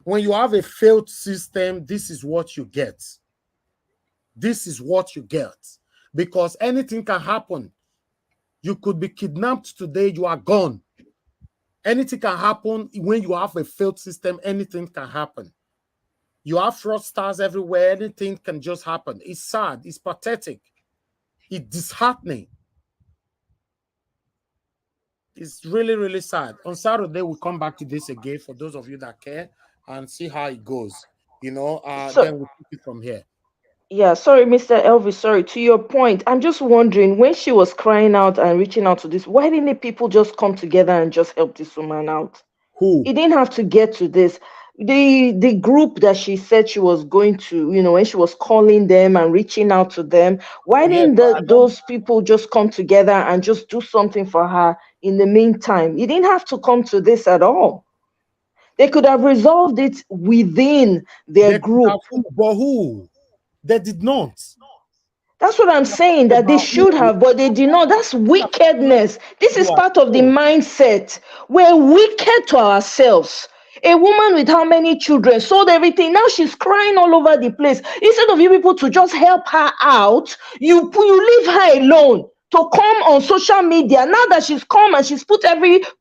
When you have a failed system, this is what you get. This is what you get. Because anything can happen. You could be kidnapped today, you are gone. Anything can happen when you have a failed system. Anything can happen. You have fraudsters everywhere. Anything can just happen. It's sad. It's pathetic. It's disheartening. It's really, really sad. On Saturday, we'll come back to this again for those of you that care and see how it goes. Then we'll take it from here. Yeah, sorry, Mr. Elvis, sorry. To your point, I'm just wondering, when she was crying out and reaching out to this, why didn't the people just come together and just help this woman out? Who? It didn't have to get to this. The group that she said she was going to, when she was calling them and reaching out to them, why didn't those people just come together and just do something for her in the meantime? It didn't have to come to this at all. They could have resolved it within their group. But who? They did not. That's what I'm saying, that they should have, but they did not. That's wickedness. This is part of the mindset. We're wicked to ourselves. A woman with how many children sold everything. Now she's crying all over the place. Instead of you people to just help her out, you leave her alone to come on social media. Now that she's come and she's put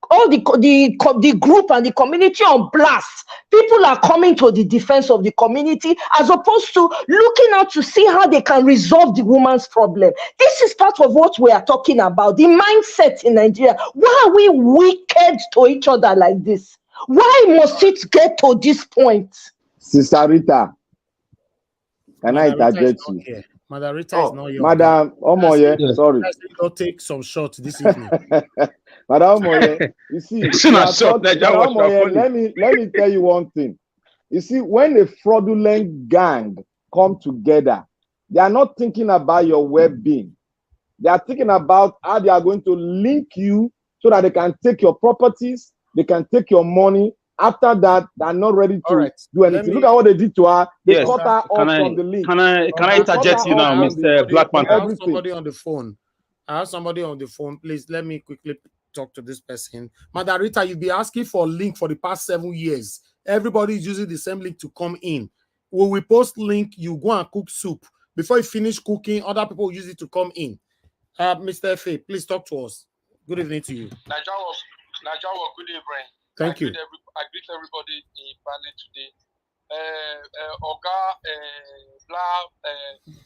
all the group and the community on blast, people are coming to the defense of the community as opposed to looking out to see how they can resolve the woman's problem. This is part of what we are talking about, the mindset in Nigeria. Why are we wicked to each other like this? Why must it get to this point? Sister Rita, can I interject you? Madam Rita is not here. Madam Omoye, sorry. Go take some shots this evening. Madam Omoye, you see, Madam Omoye, let me tell you one thing. You see, when a fraudulent gang come together, they are not thinking about your well-being. They are thinking about how they are going to link you so that they can take your properties, they can take your money. After that, they are not ready to do anything. Look at what they did to her. They cut her off from the link. Can I interject you now, Mr. Blackman? I have somebody on the phone. Please let me quickly talk to this person. Madam Rita, you've been asking for a link for the past 7 years. Everybody is using the same link to come in. When we post link, you go and cook soup. Before you finish cooking, other people use it to come in. Mr. F.A., please talk to us. Good evening to you. Nigeria, good evening. Thank you. I greet everybody in panel today. Oga,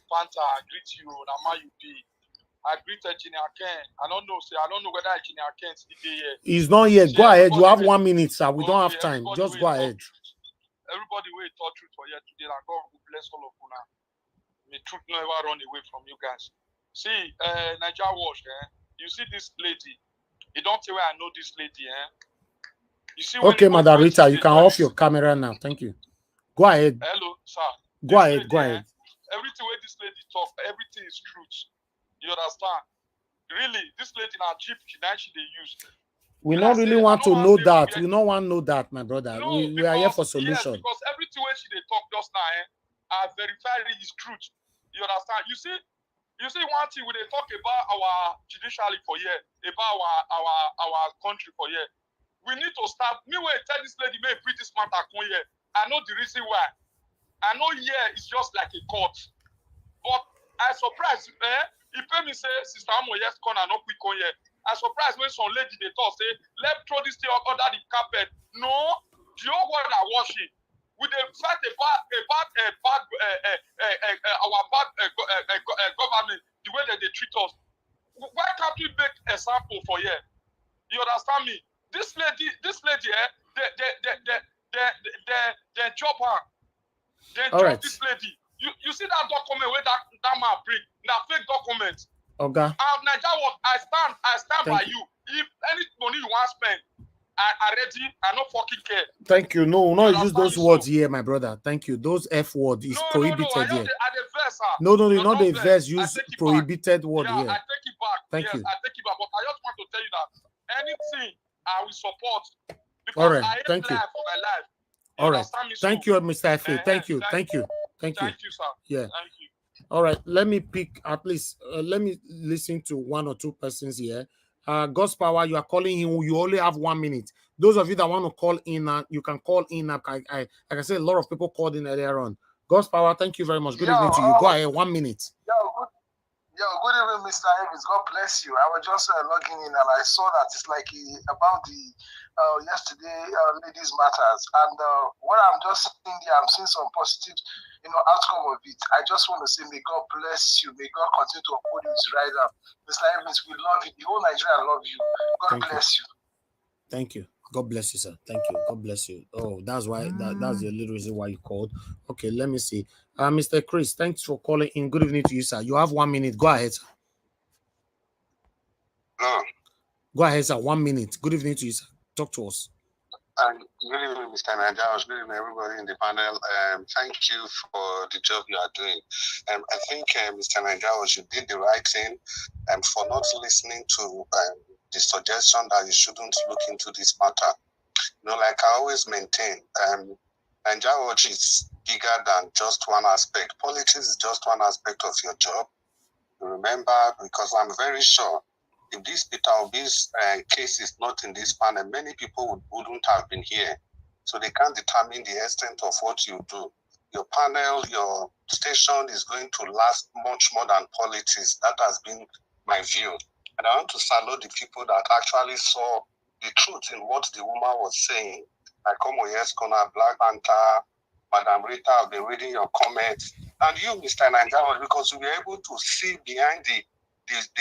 Fanta, I greet you. Nama you be. I greet Engineer Ken. I don't know whether Engineer Ken is here. He's not here. Go ahead. You have 1 minute, sir. We don't have time. Just go ahead. Everybody will talk truth for here today. And God will bless all of you now. May truth never run away from you guys. See, Nigeria Watch, you see this lady. You don't say where I know this lady, You see, okay, Madam Rita, you can off your camera now. Thank you. Go ahead. Hello, sir. Go ahead. Go ahead. Everything where this lady talk, everything is truth. You understand? Really, this lady now cheap, she they use. We don't really want to know that. We don't want to know that, my brother. No, we are here for solution. Yes, because everything where she they talk just now, I verify it is truth. You understand? You see one thing when they talk about our judiciary for here, about our country for here. We need to start. Me when tell this lady may pretty smart come here. I know the reason why. I know here it's just like a court, but I surprised. He pay me say Sister Amo yes corner no quick on here. I surprised when some lady they talk say let's throw this thing under the carpet. No, the whole world are watching. We dey fight about our bad government, the way that they treat us. Why can't we make a sample for here? You understand me? This lady, they job her. They job this lady. You see that document where that man bring, that fake document. Okay. Nigeria, I stand by you. If any money you want to spend, I ready. I no fucking care. Thank you. No, use those words here, my brother. Thank you. Those F word is prohibited here. No, not the verse. Use prohibited word here. I take it back. Thank you. I take it back. But I just want to tell you that anything I will support. All right. Thank you. For my life. All right. Thank you, Mr. F.A. Thank you, sir. Yeah. Thank you. All right. Let me pick at least. Let me listen to 1 or 2 persons here. God's power. You are calling him. You only have 1 minute. Those of you that want to call in, you can call in. Like I said, a lot of people called in earlier on. God's power. Thank you very much. Good evening to you. Go ahead. 1 minute. Good evening, Mr. Evans. God bless you. I was just logging in and I saw that it's like about the yesterday ladies matters, and what I'm just seeing there, I'm seeing some positive, outcome of it. I just want to say, may God bless you. May God continue to uphold you with right now. Mr. Evans, we love you. The whole Nigeria love you. God bless you. Thank you. God bless you, sir. Thank you. God bless you. Oh, that's why. That's the little reason why you called. Okay, let me see. Mr. Chris, thanks for calling in. Good evening to you, sir. You have 1 minute. Go ahead, sir. Go ahead, sir. 1 minute. Good evening to you, sir. Talk to us. Good evening, Mr. Najaos. Good evening, everybody in the panel. Thank you for the job you are doing. I think, Mr. Najaos, you did the right thing for not listening to the suggestion that you shouldn't look into this matter. Like I always maintain, Najaos is bigger than just one aspect. Politics is just one aspect of your job. Remember, because I'm very sure if this Peter Obi's case is not in this panel, many people wouldn't have been here. So they can't determine the extent of what you do. Your panel, your station is going to last much more than politics. That has been my view. And I want to salute the people that actually saw the truth in what the woman was saying. Like Omoyeskona, Black Panther, Madam Rita, I've been reading your comments. And you, Mr. Nanjawa, because we were able to see behind the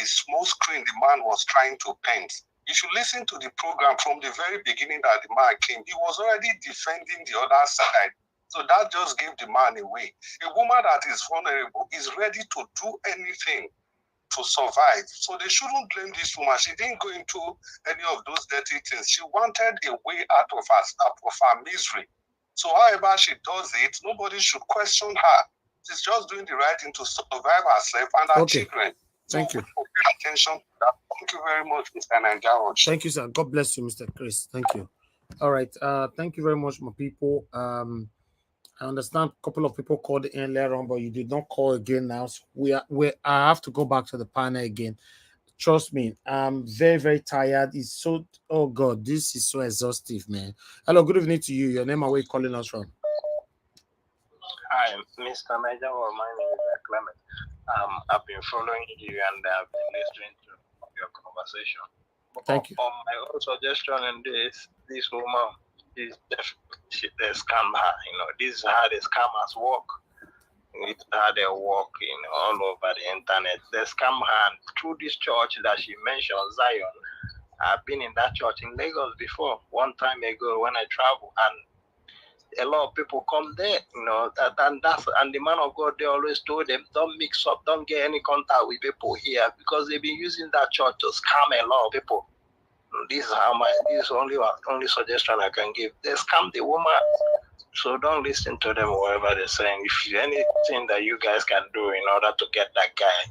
small screen the man was trying to paint. If you listen to the program from the very beginning that the man came, he was already defending the other side. So that just gave the man away. A woman that is vulnerable is ready to do anything to survive. So they shouldn't blame this woman. She didn't go into any of those dirty things. She wanted a way out of her misery. So however she does it, nobody should question her. She's just doing the right thing to survive herself and her children. Thank you. Attention to that. Thank you very much, Mr. Nanjawa. Thank you, sir. God bless you, Mr. Chris. Thank you. All right. Thank you very much, my people. I understand a couple of people called in earlier on, but you did not call again now. So I have to go back to the panel again. Trust me, I'm very, very tired. It's so, oh God, this is so exhaustive, man. Hello, good evening to you. Your name and where you calling us from? Hi, Mr. Najawa. My name is Clement. I've been following you and I've been listening to your conversation. Thank you. My own suggestion in this woman is they scam her. This is how the scammers work. It's how they work all over the internet. They scam her, and through this church that she mentioned, Zion. I've been in that church in Lagos before, one time ago when I travel, and a lot of people come there, and the man of God, they always told them, don't mix up, don't get any contact with people here, because they've been using that church to scam a lot of people. This is only suggestion I can give. They scam the woman, so don't listen to them, whatever they're saying. If anything that you guys can do in order to get that guy,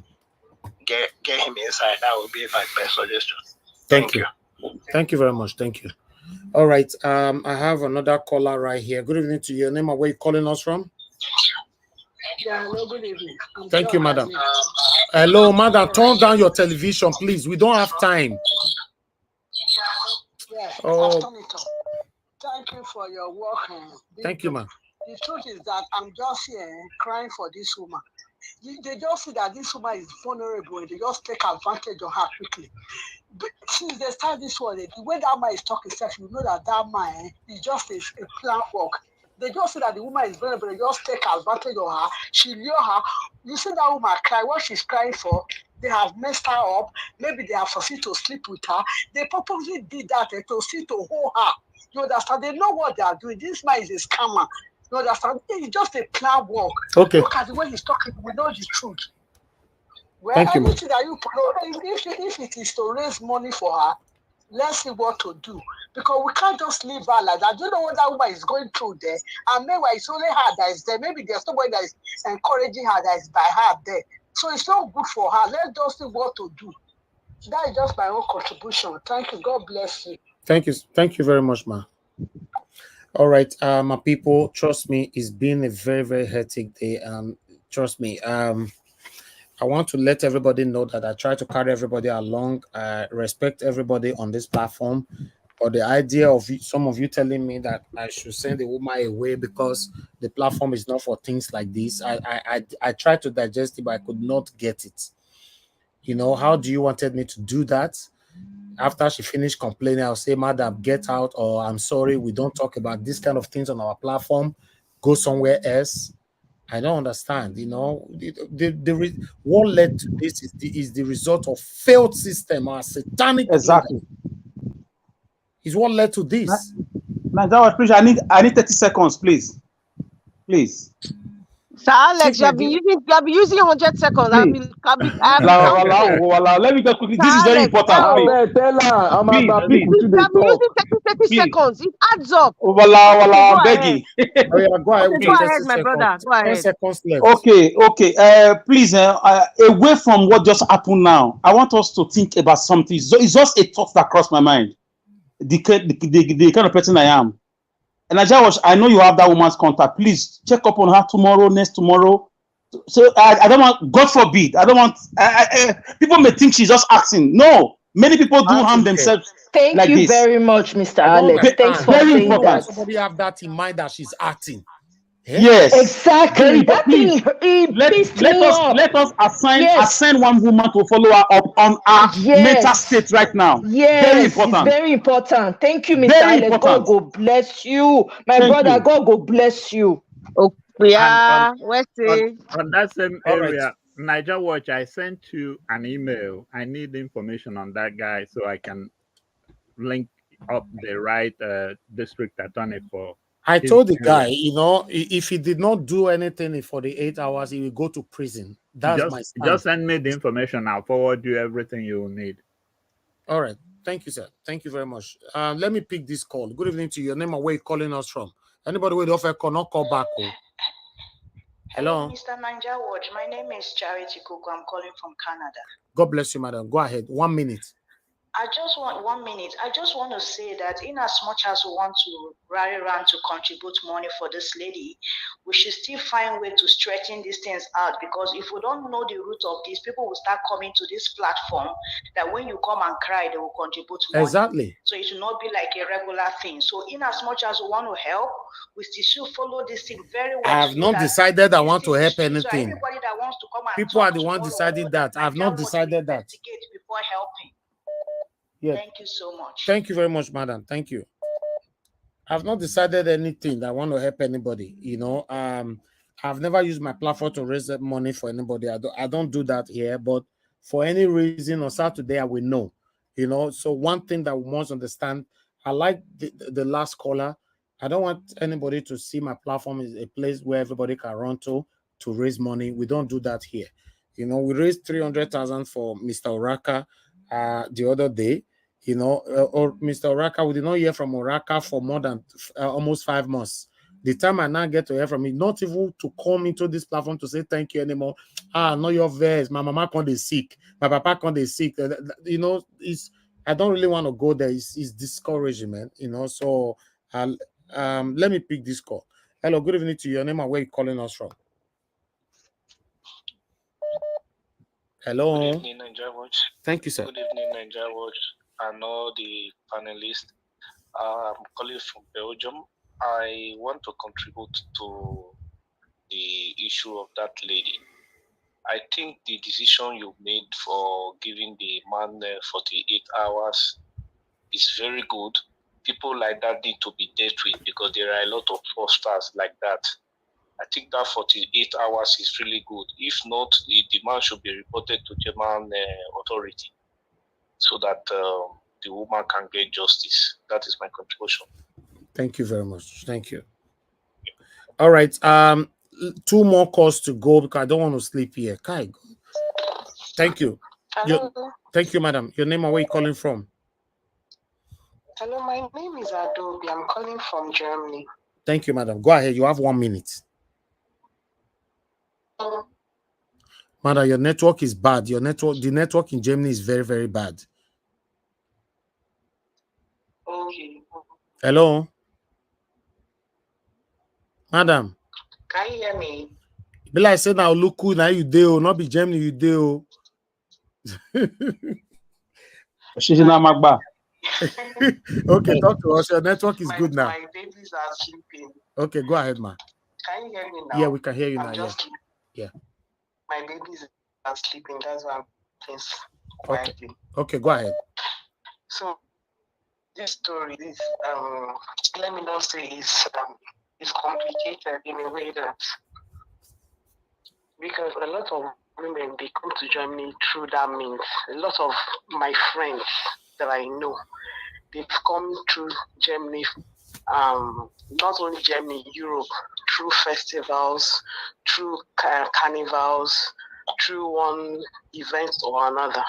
get him inside, that would be my best suggestion. Thank you. Thank you very much. Thank you. All right. I have another caller right here. Good evening to you. Your name and where you calling us from? Yeah, hello, good evening. Thank you, madam. Hello, madam. Turn down your television, please. We don't have time. Yeah, Oh. Thank you for your work. Thank you, ma'am. The truth is that I'm just here crying for this woman. They just see that this woman is vulnerable and they just take advantage of her quickly. But since they start this one, the way that man is talking, you know that man is just a plan work. They just see that the woman is vulnerable, they just take advantage of her. She lure her. You see that woman cry, what she's crying for, they have messed her up. Maybe they have succeeded to sleep with her. They purposely did that to see to hold her. You understand? They know what they are doing. This man is a scammer. You understand? It's just a plan work. Okay. Look at the way he's talking. We know the truth. Well, thank you, anything that you if it is to raise money for her, let's see what to do. Because we can't just leave her like that. Do you know what that woman is going through there? And meanwhile, it's only her that is there. Maybe there's somebody that is encouraging her that is by her there. So it's not good for her. Let's just see what to do. That is just my own contribution. Thank you. God bless you. Thank you. Thank you very much, ma. All right, my people, trust me, it's been a very, very hectic day. Trust me. I want to let everybody know that I try to carry everybody along. I respect everybody on this platform. But the idea of some of you telling me that I should send the woman away because the platform is not for things like this, I tried to digest it, but I could not get it. How do you wanted me to do that? After she finished complaining, I'll say, madam, get out, or I'm sorry, we don't talk about this kind of things on our platform. Go somewhere else. I don't understand. What led to this is the result of failed system or satanic. Exactly. Is what led to this. Now, please, I need 30 seconds, please. Please. Sir Alex, you have been using 100 seconds. Let me just quickly. This is very important. Tell her, I'm about please. people You have been using 30 seconds. It adds up. I'm begging. Go ahead, my brother. Go ahead. 10 seconds left. Okay. Please, away from what just happened now, I want us to think about something. It's just a thought that crossed my mind. The kind of person I am. And I know you have that woman's contact. Please check up on her tomorrow, next tomorrow. So I don't want, God forbid, I don't want, people may think she's just acting. No, many people do harm themselves. Thank you very much, Mr. Alex. Thanks for very saying that. Somebody have that in mind that she's acting. Yes, exactly. That thing let us assign one woman to follow her up on our mental state right now. Yes, very important. It's very important. Thank you, Mr. Alex. God go bless you, my brother. God go bless you. On that same area, Niger Watch, I sent you an email. I need information on that guy so I can link up the right district attorney for. I told the guy, if he did not do anything for the 8 hours, he will go to prison. That's my stand. Just send me the information. I'll forward you everything you will need. All right. Thank you, sir. Thank you very much. Let me pick this call. Good evening to you. Your name and where you're calling us from. Anybody with offer call, not call back. Hello. Mr. Niger Watch. My name is Charity Koko. I'm calling from Canada. God bless you, madam. Go ahead. 1 minute. I just want 1 minute. I just want to say that in as much as we want to rally around to contribute money for this lady, we should still find a way to straighten these things out, because if we don't know the root of this, people will start coming to this platform that when you come and cry, they will contribute money. Exactly. So it should not be like a regular thing. So in as much as we want to help, we still should follow this thing very well. I have not decided I want to help anything. So everybody that wants to come People are the ones deciding that. I've not decided that. Before helping. Yeah. Thank you so much. Thank you very much, madam. Thank you. I've not decided anything that I want to help anybody. You know, I've never used my platform to raise money for anybody. I don't do that here. But for any reason on Saturday, I will know. You know, so one thing that we must understand, I like the last caller. I don't want anybody to see my platform as a place where everybody can run to raise money. We don't do that here. You know, we raised 300,000 for Mr. Oraka the other day. You know, or Mr. Oraka, we did not hear from Oraka for more than almost 5 months. The time I now get to hear from him, not even to come into this platform to say thank you anymore. No, your verse. My mama can't be sick. My papa can't be sick. You know, I don't really want to go there. It's discouraging, man. You know, so let me pick this call. Hello, good evening to you. Your name and where you calling us from? Hello. Good evening, Nigeria Watch. Thank you, sir. Good evening, Nigeria Watch, and all the panelists. I'm calling from Belgium. I want to contribute to the issue of that lady. I think the decision you made for giving the man 48 hours is very good. People like that need to be dealt with because there are a lot of fraudsters like that. I think that 48 hours is really good. If not, the man should be reported to German authority so that the woman can get justice. That is my contribution. Thank you very much. Thank you. All right. 2 more calls to go because I don't want to sleep here. Kai, thank you. Hello. Thank you, madam. Your name and where you calling from? Hello, my name is Adobe. I'm calling from Germany. Thank you, madam. Go ahead. You have 1 minute. Madam, your network is bad. The network in Germany is very, very bad. Okay. Hello? Madam. Can you hear me? Be like say now look who now you do, not be Germany you do. Okay, talk to us. Your network is good now. My babies are sleeping. Okay, go ahead, ma. Can you hear me now? Yeah, we can hear you now. Yeah. My babies are sleeping. That's why I'm playing quietly. Okay, go ahead. So this story is let me not say it's complicated in a way that because a lot of women they come to Germany through that means. A lot of my friends that I know, they've come through Germany, not only Germany, Europe, through festivals, through carnivals, through one event or another.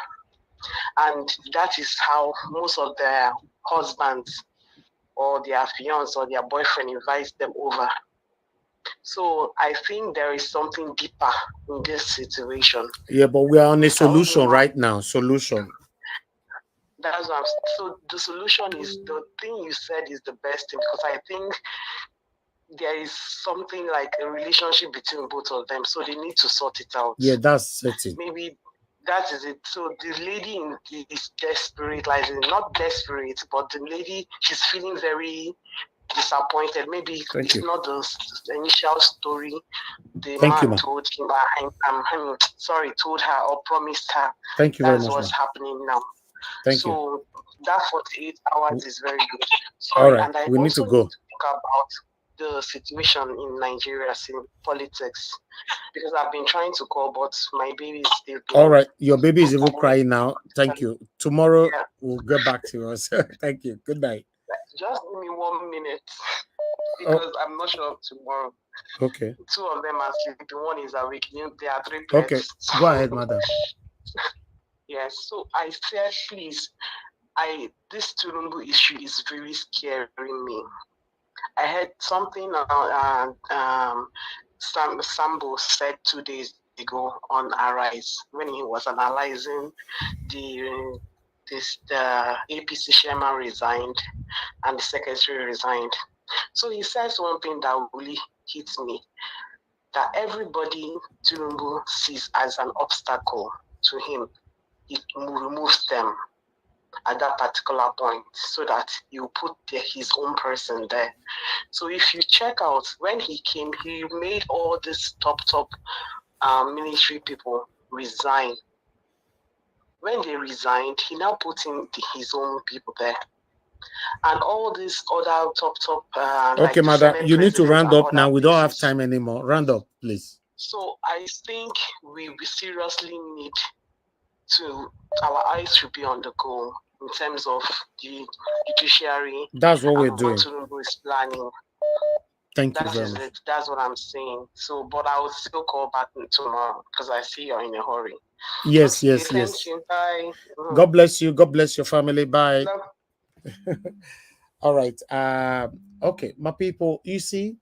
And that is how most of their husbands or their fiance or their boyfriend invites them over. So I think there is something deeper in this situation. Yeah, but we are on a solution right now. Solution. That's what so the solution is the thing you said is the best thing because I think there is something like a relationship between both of them. So they need to sort it out. Yeah, that's it. Maybe that is it. So the lady is desperate, like not desperate, but the lady, she's feeling very disappointed. Maybe it's not the initial story the man told him. I'm sorry, told her or promised her. Thank you very much. That's what's happening now. Thank you. So that 48 hours is very good. Sorry, all right, and I we need to go. Need to talk about the situation in Nigeria in politics because I've been trying to call, but my baby is still all right, your baby is even crying now. Thank you. Tomorrow we'll get back to us. Thank you. Good night. Just give me 1 minute because I'm not sure of tomorrow. Okay. 2 of them are sleeping. One is awake. They are triplets. Okay. Go ahead, madam. Yes. So I said, please, this Tulumbu issue is very scaring me. I heard something Sambo said 2 days ago on Arise when he was analyzing the APC chairman resigned and the secretary resigned. So he says one thing that really hits me, that everybody Tulumbu sees as an obstacle to him, he removes them at that particular point so that you put his own person there. So if you check out, when he came, he made all these top military people resign. When they resigned, he now put in his own people there. And all these other top, okay, like madam, Senate you need to presidents round and up other now. We don't have places. time anymore. Round up, please. So I think we seriously need our eyes should be on the goal in terms of the judiciary. That's what we're and doing. what Tinubu is planning. Thank you That very is much. it. That's what I'm saying. So, but I will still call back tomorrow because I see you're in a hurry. Yes, Okay, yes, thank yes. you. Bye. God bless you. God bless your family. Bye. All right. Okay, my people, you see,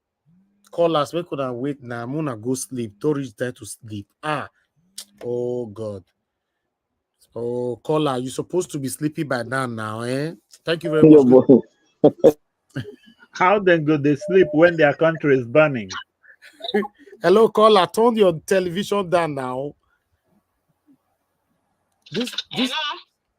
call us. We couldn't wait now. I'm gonna go sleep. Don't reach there to sleep. Oh God. Oh, caller, you're supposed to be sleepy by now, eh? Thank you very much. How then go they sleep when their country is burning? Hello, caller. Turn your television down now.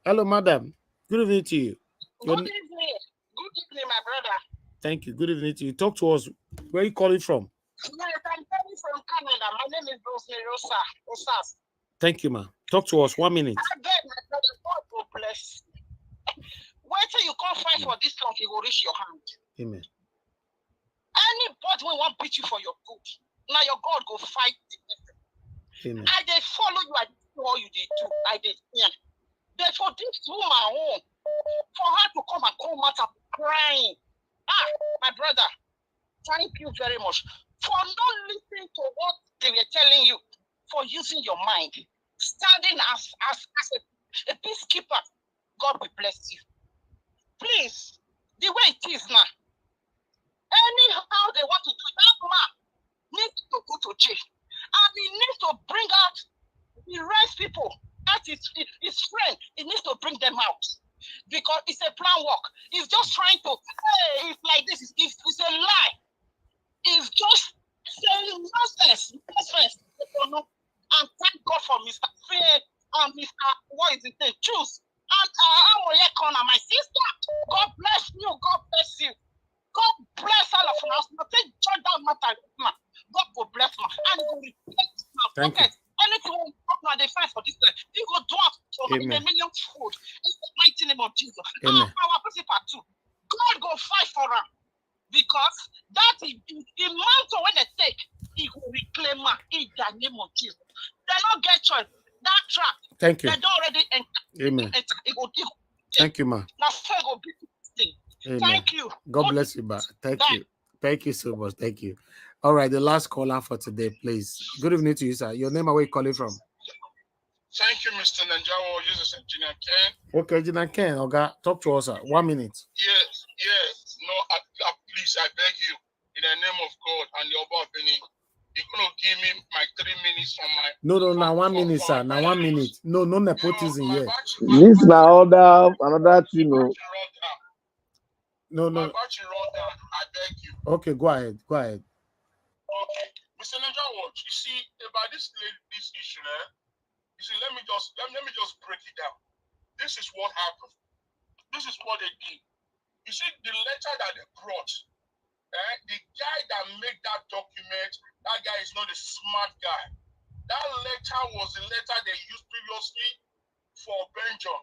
Hello, madam. Good evening to you. Good evening. Good evening, my brother. Thank you. Good evening to you. Talk to us. Where are you calling from? Yes, I'm calling from Canada. My name is Rosemary Osas. Thank you, ma. Talk to us. 1 minute. I beg, my brother, God will bless you. Wait till you come fight for this long, he will reach your hand. Amen. Anybody will want to beat you for your good. Now your God go fight the people. Amen. I did follow you. I did do all you did do. I did. Yeah. Therefore, this woman home, for her to come and out crying. My brother, thank you very much for not listening to what they were telling you, for using your mind, standing as a peacekeeper. God will bless you. Please, the way it is now, anyhow they want to do it, that man needs to go to jail. And he needs to bring out the rest people. That is his friend. He needs to bring them out. Because it's a plan work. He's just trying to, hey, it's like this. It's a lie. He's just saying nonsense. And thank God for Mr. Fair and Mr. What is his name? Choose. And my sister. God bless you. God bless you. God bless all of us. Now take judge that matter. God will bless me. And he will replace my pocket. Anything we talk about the fight for this place, he will do it for a million food. In the mighty name of Jesus. Amen. Our principal too. God go fight for them. Because that is the mantle when they take, he will reclaim her in the name of Jesus. They don't get choice. That trap. Thank you. They don't already enter. Amen. Thank you, ma. Now so go be thing. Amen. Thank you. God bless you, ma. Thank you. Thank you so much. Thank you. All right, the last caller for today, please. Good evening to you, sir. Your name and where you calling from? Thank you, Mr. Nanjawo. This is Engineer Ken. Okay, Engineer Ken, okay. Talk to us, sir. 1 minute. Yes. No, please, I beg you, in the name of God and the Oba Benin, you're going to give me my 3 minutes from my... No, now 1 minute, sir. Now 1 minute. No nepotism here. This now another thing. No. My battery run down. I beg you. Okay, go ahead. Okay. Mr. Nanjawo, you see, about this issue, you see, let me just break it down. This is what happened. This is what they did. You see, the letter that they brought, the guy that made that document, that guy is not a smart guy. That letter was the letter they used previously for Belgium,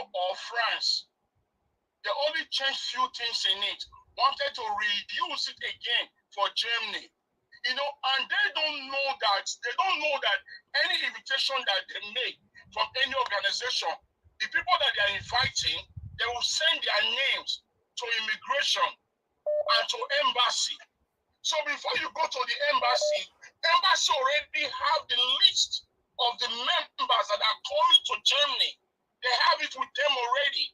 or France. They only changed few things in it, wanted to reuse it again for Germany. And they don't know that any invitation that they make from any organization, the people that they are inviting, they will send their names to immigration and to embassy. So before you go to the embassy already have the list of the members that are coming to Germany. They have it with them already.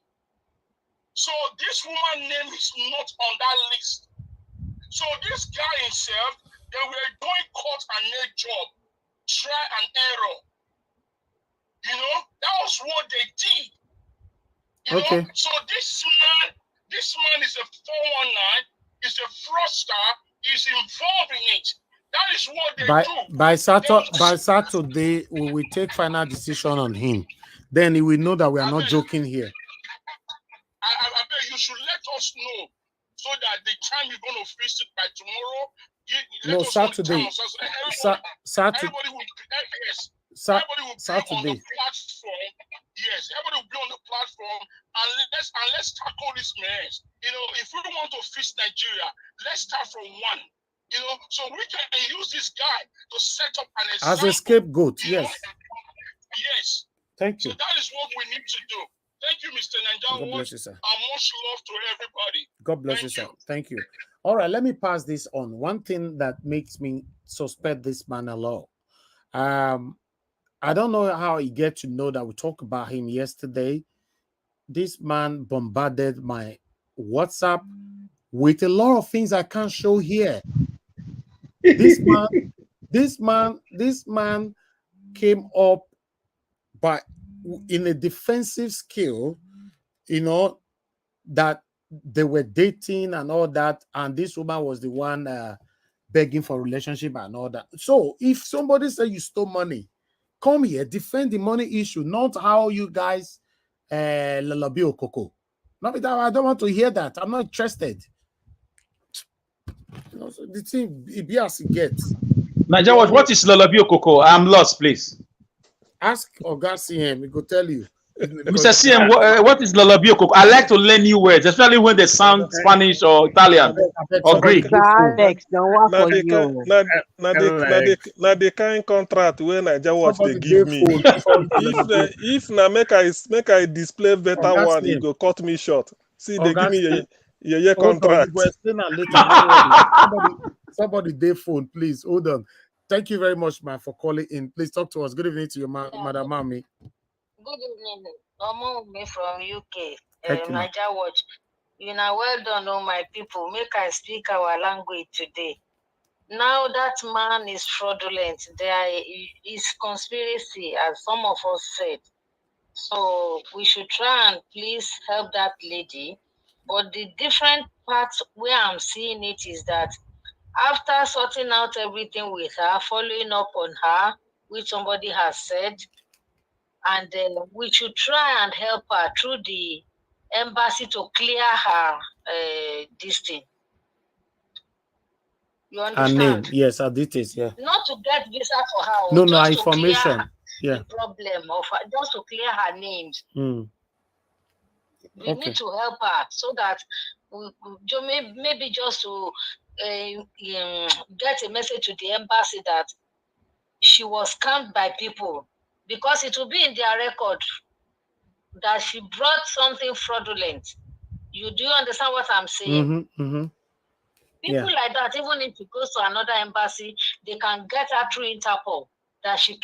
So this woman's name is not on that list. So this guy himself, they were doing cut and nail job, try and error. That was what they did. Okay. So this man is a 419, is a fraudster, is involved in it. That is what they do. By Saturday, we will take final decision on him. Then he will know that we are not joking here. I bet you should let us know so that the time you're going to fix it by tomorrow, No, Saturday. Saturday. Everybody will, yes. Sa Everybody will be Saturday. on the platform. Yes, everybody will be on the platform, and let's tackle this mess. You know, if we want to fix Nigeria, let's start from one. You know, so we can use this guy to set up an example. As a scapegoat, yes. Yes. Thank you. So that is what we need to do. Thank you, Mr. Nanja. God bless you, sir. And much love to everybody. God bless you, sir. Thank you. All right, let me pass this on. One thing that makes me suspect this man a lot. I don't know how he get to know that we talked about him yesterday. This man bombarded my WhatsApp with a lot of things I can't show here. This man came up by in a defensive skill, you know, that they were dating and all that, and this woman was the one begging for a relationship and all that. So if somebody say you stole money, come here, defend the money issue, not how you guys lalabi okoko. No, I don't want to hear that. I'm not interested. You know, so the thing it be as it gets. Naija, what is Lalabi Okoko? I'm lost, please. Ask Oga CM, he could tell you. Mr. CM, what is Lalabi Okoko? I like to learn new words, especially when they sound Spanish or Italian or Greek. Alex, don't work for you. Na the kind contract when Naija watch they give me. If na make I display better one, he go cut me short. See, they give me a contract. Somebody day phone, please. Hold on. Thank you very much, man, for calling in. Please talk to us. Good evening to your Madam Mami. Good evening. Omo from UK. Naija Watch. You know, well done, all my people. Make I speak our language today. Now that man is fraudulent. There is conspiracy, as some of us said. So we should try and please help that lady. But the different parts where I'm seeing it is that after sorting out everything with her, following up on her, which somebody has said, and then we should try and help her through the embassy to clear her this thing. You understand? Her name, yes, her details, yeah. Not to get visa for her. No, just information. To clear the problem of her, just to clear her names. We need to help her so that maybe just to get a message to the embassy that she was scammed by people, because it will be in their record that she brought something fraudulent. You do understand what I'm saying? People like that, even if she goes to another embassy, they can get her through Interpol that she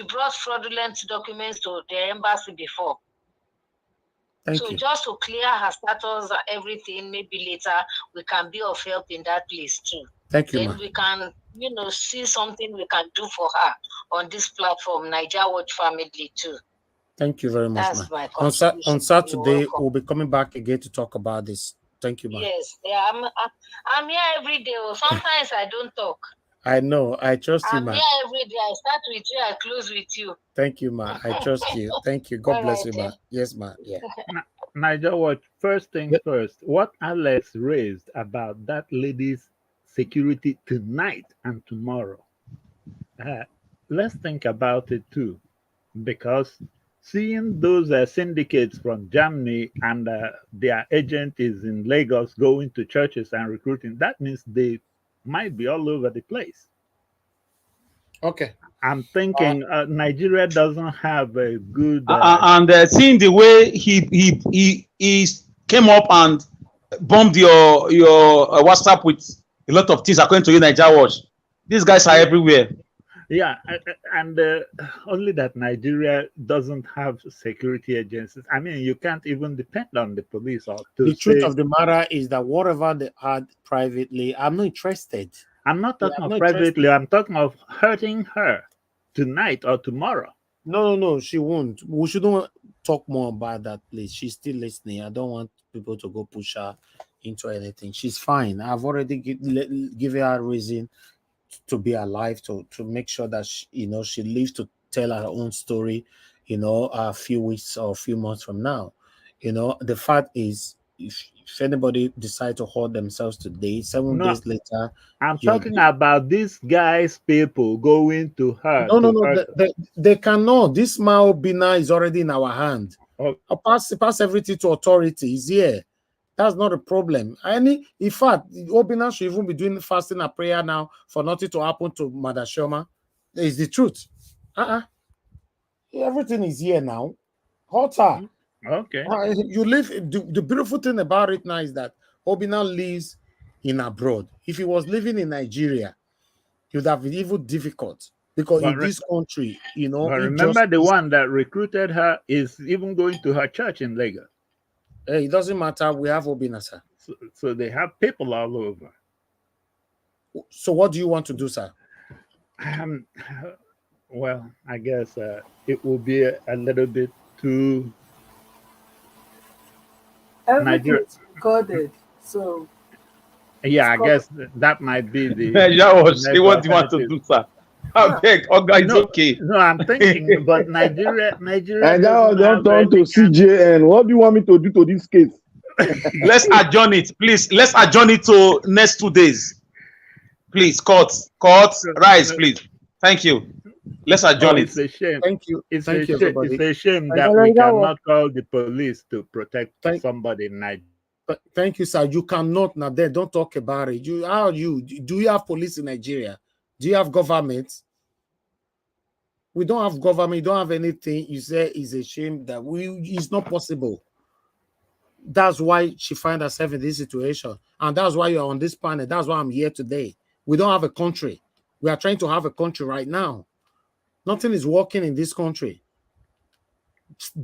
brought fraudulent documents to their embassy before. Thank you. Just to clear her status, everything, maybe later we can be of help in that place too. Thank you, then we can, see something we can do for her on this platform, Naija Watch Family too. Thank you very much, That's man. my On Saturday, we'll be coming back again to talk about this. Thank you, man. Yes, yeah, I'm here every day. Sometimes I don't talk. I know. I trust you, man. I'm here every day. I start with you, I close with you. Thank you, man. I trust you. Thank you. God bless you, man. Yes, man. Yeah. Naija Watch, first things first, what Alex raised about that lady's security tonight and tomorrow, let's think about it too, because seeing those syndicates from Germany and their agent is in Lagos going to churches and recruiting, that means they might be all over the place. Okay. I'm thinking Nigeria doesn't have a good and seeing the way he came up and bombed your WhatsApp with a lot of things according to you, Naija Watch. These guys are everywhere. Yeah, and only that Nigeria doesn't have security agencies. I mean, you can't even depend on the police. The truth of the matter is that whatever they had privately, I'm not interested. I'm not talking of privately. I'm talking of hurting her tonight or tomorrow. No, she won't. We shouldn't talk more about that, please. She's still listening. I don't want people to go push her into anything. She's fine. I've already given her a reason to be alive, to make sure that she lives to tell her own story, a few weeks or a few months from now. The fact is, if anybody decide to hold themselves today, 7 No, days later, I'm you're talking about these guys, people going to her. no, they cannot. This Mao Obinna is already in our hand. Oh. I'll pass everything to authority. He's here. That's not a problem. In fact, Obinna should even be doing fasting and prayer now for nothing to happen to Mother Chioma. It's the truth. Everything is here now. Hotter. Okay. You live. The beautiful thing about it now is that Obinna lives in abroad. If he was living in Nigeria, it would have been even difficult because in this country, But remember, the one that recruited her is even going to her church in Lagos. Hey, it doesn't matter. We have Obinna, sir. So they have people all over. So what do you want to do, sir? Well, I guess it will be a little bit too. Everything's coded, so. Yeah, I guess that might be the. That was what you want to do, sir. I beg, it's okay. No, I'm thinking, but Nigeria. And now don't turn to CJN. What do you want me to do to this case? Let's adjourn it, please. Let's adjourn it to next 2 days. Please, court, rise, please. Thank you. Let's adjourn it. It's a shame. Thank you. It's Thank you, everybody. It's a shame that we cannot call the police to protect somebody in Nigeria. Thank you, sir. You cannot now. Then don't talk about it. Do you have police in Nigeria? Do you have government? We don't have government. You don't have anything. You say it's a shame that it's not possible. That's why she find herself in this situation, and that's why you're on this panel. That's why I'm here today. We don't have a country. We are trying to have a country right now. Nothing is working in this country.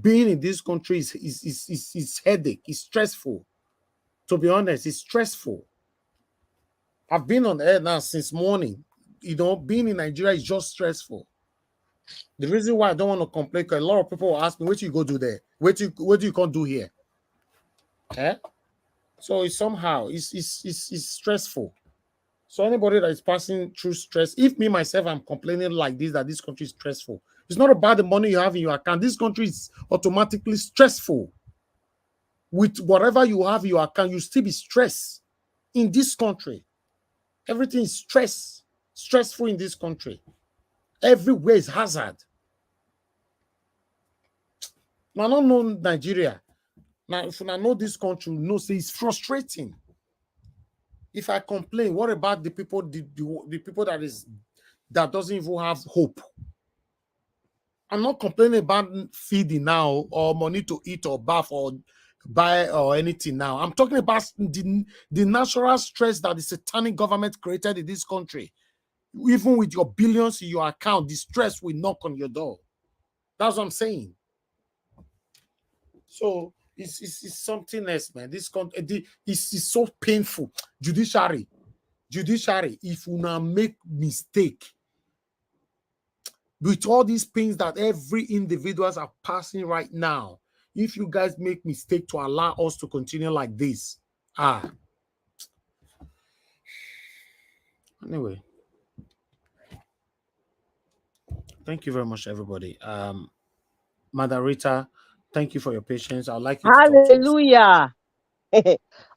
Being in this country is headache. It's stressful. To be honest, it's stressful. I've been on air now since morning. Being in Nigeria is just stressful. The reason why I don't want to complain, because a lot of people will ask me, what do you go do there? What do you can't do here? So it's somehow it's stressful. So anybody that is passing through stress, if me myself I'm complaining like this, that this country is stressful, it's not about the money you have in your account. This country is automatically stressful. With whatever you have in your account, you still be stressed in this country. Everything is stressful in this country. Everywhere is hazard. Now, I don't know Nigeria. Now, if I know this country, it's frustrating. If I complain, what about the people, the people that doesn't even have hope? I'm not complaining about feeding now or money to eat or bath or buy or anything now. I'm talking about the natural stress that the satanic government created in this country. Even with your billions in your account, the stress will knock on your door. That's what I'm saying. So it's something else, man. This country, it's so painful. Judiciary, if you now make mistake, with all these pains that every individuals are passing right now, if you guys make mistake to allow us to continue like this, anyway, thank you very much, everybody. Mother Rita, thank you for your patience. I'd like you to Hallelujah.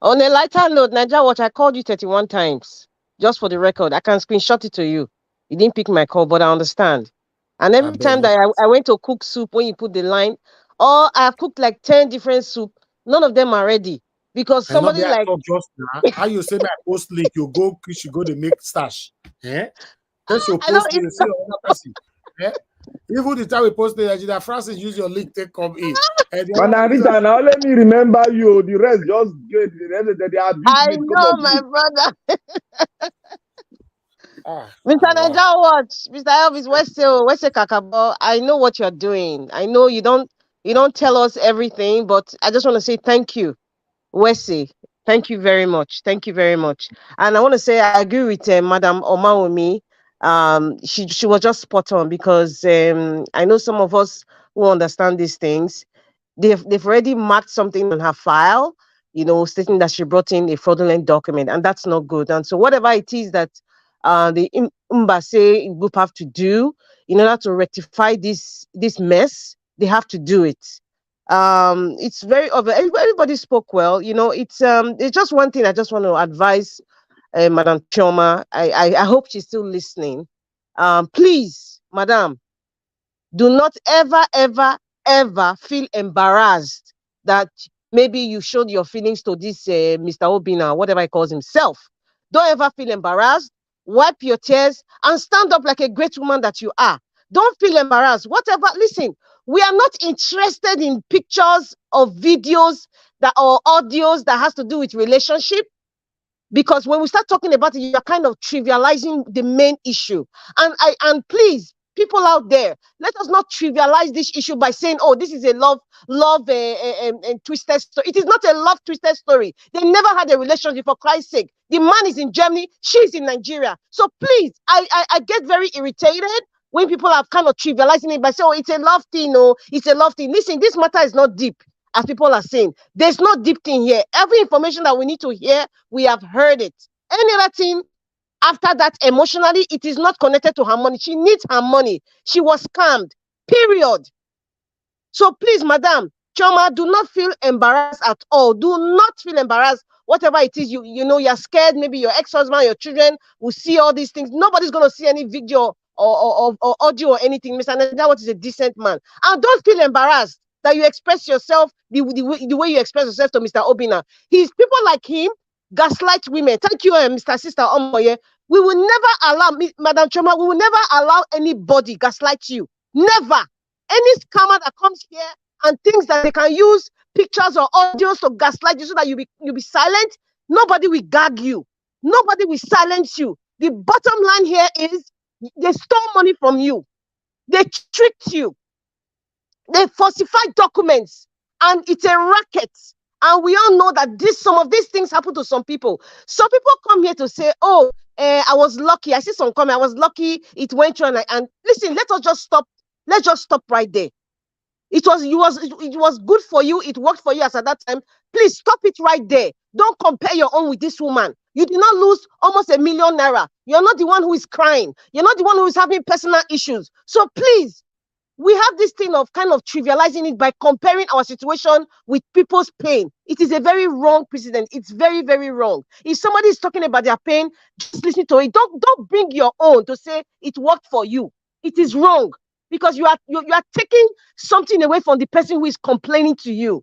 On a lighter note, Naija Watch, I called you 31 times. Just for the record, I can screenshot it to you. You didn't pick my call, but I understand. And every time that I went to cook soup, when you put the line, or I've cooked like 10 different soup, none of them are ready. Because somebody like... Just now, how you say my post link, you should go to make stash. That's your post link, you see another person. Even the time we posted that Francis use your link, take come in. Manarita, now let me remember you. The rest just get they are I know, my brother. Mr. Naija Watch, Mr. Elvis West Kakabo, I know what you're doing. I know you don't tell us everything, but I just want to say thank you, Wesley. Thank you very much. Thank you very much. And I want to say I agree with Madam Omawumi. She was just spot on, because I know some of us who understand these things, they've already marked something on her file, stating that she brought in a fraudulent document, and that's not good. And so whatever it is that the Mbase group have to do in order to rectify this mess, they have to do it. It's very obvious. Everybody spoke well. You know, it's just one thing I just want to advise Madam Chioma. I hope she's still listening. Please, Madam, do not ever feel embarrassed that maybe you showed your feelings to this Mr. Obinna, whatever he calls himself. Don't ever feel embarrassed. Wipe your tears and stand up like a great woman that you are. Don't feel embarrassed. Whatever. Listen, we are not interested in pictures or videos that or audios that has to do with relationship. Because when we start talking about it, you're kind of trivializing the main issue. And please, people out there, let us not trivialize this issue by saying, oh, this is a love twisted story. It is not a love twisted story. They never had a relationship, for Christ's sake. The man is in Germany, she's in Nigeria. So please, I get very irritated when people are kind of trivializing it by saying, oh, it's a love thing, no, it's a love thing. Listen, this matter is not deep, as people are saying. There's no deep thing here. Every information that we need to hear, we have heard it. Any other thing after that, emotionally, it is not connected to her money. She needs her money. She was scammed, period. So please, Madam Chioma, do not feel embarrassed at all. Do not feel embarrassed. Whatever it is, you know, you're scared. Maybe your ex-husband, your children will see all these things. Nobody's going to see any video or audio or anything. Mr. Najawat is a decent man. And don't feel embarrassed that you express yourself the way you express yourself to Mr. Obinna. He's people like him gaslight women. Thank you, Mr. Sister Omoye. We will never allow, Madam Chioma, we will never allow anybody gaslight you. Never. Any scammer that comes here and thinks that they can use pictures or audios to gaslight you so that you be silent, nobody will gag you. Nobody will silence you. The bottom line here is they stole money from you. They tricked you. They falsified documents. And it's a racket. And we all know that some of these things happen to some people. Some people come here to say, oh, I was lucky. I see some comment. I was lucky. It went through. And listen, let us just stop. Let's just stop right there. It was good for you. It worked for you as at that time. Please stop it right there. Don't compare your own with this woman. You did not lose almost ₦1 million. You're not the one who is crying. You're not the one who is having personal issues. So please, we have this thing of kind of trivializing it by comparing our situation with people's pain. It is a very wrong precedent. It's very, very wrong. If somebody is talking about their pain, just listen to it. Don't bring your own to say it worked for you. It is wrong because you are taking something away from the person who is complaining to you.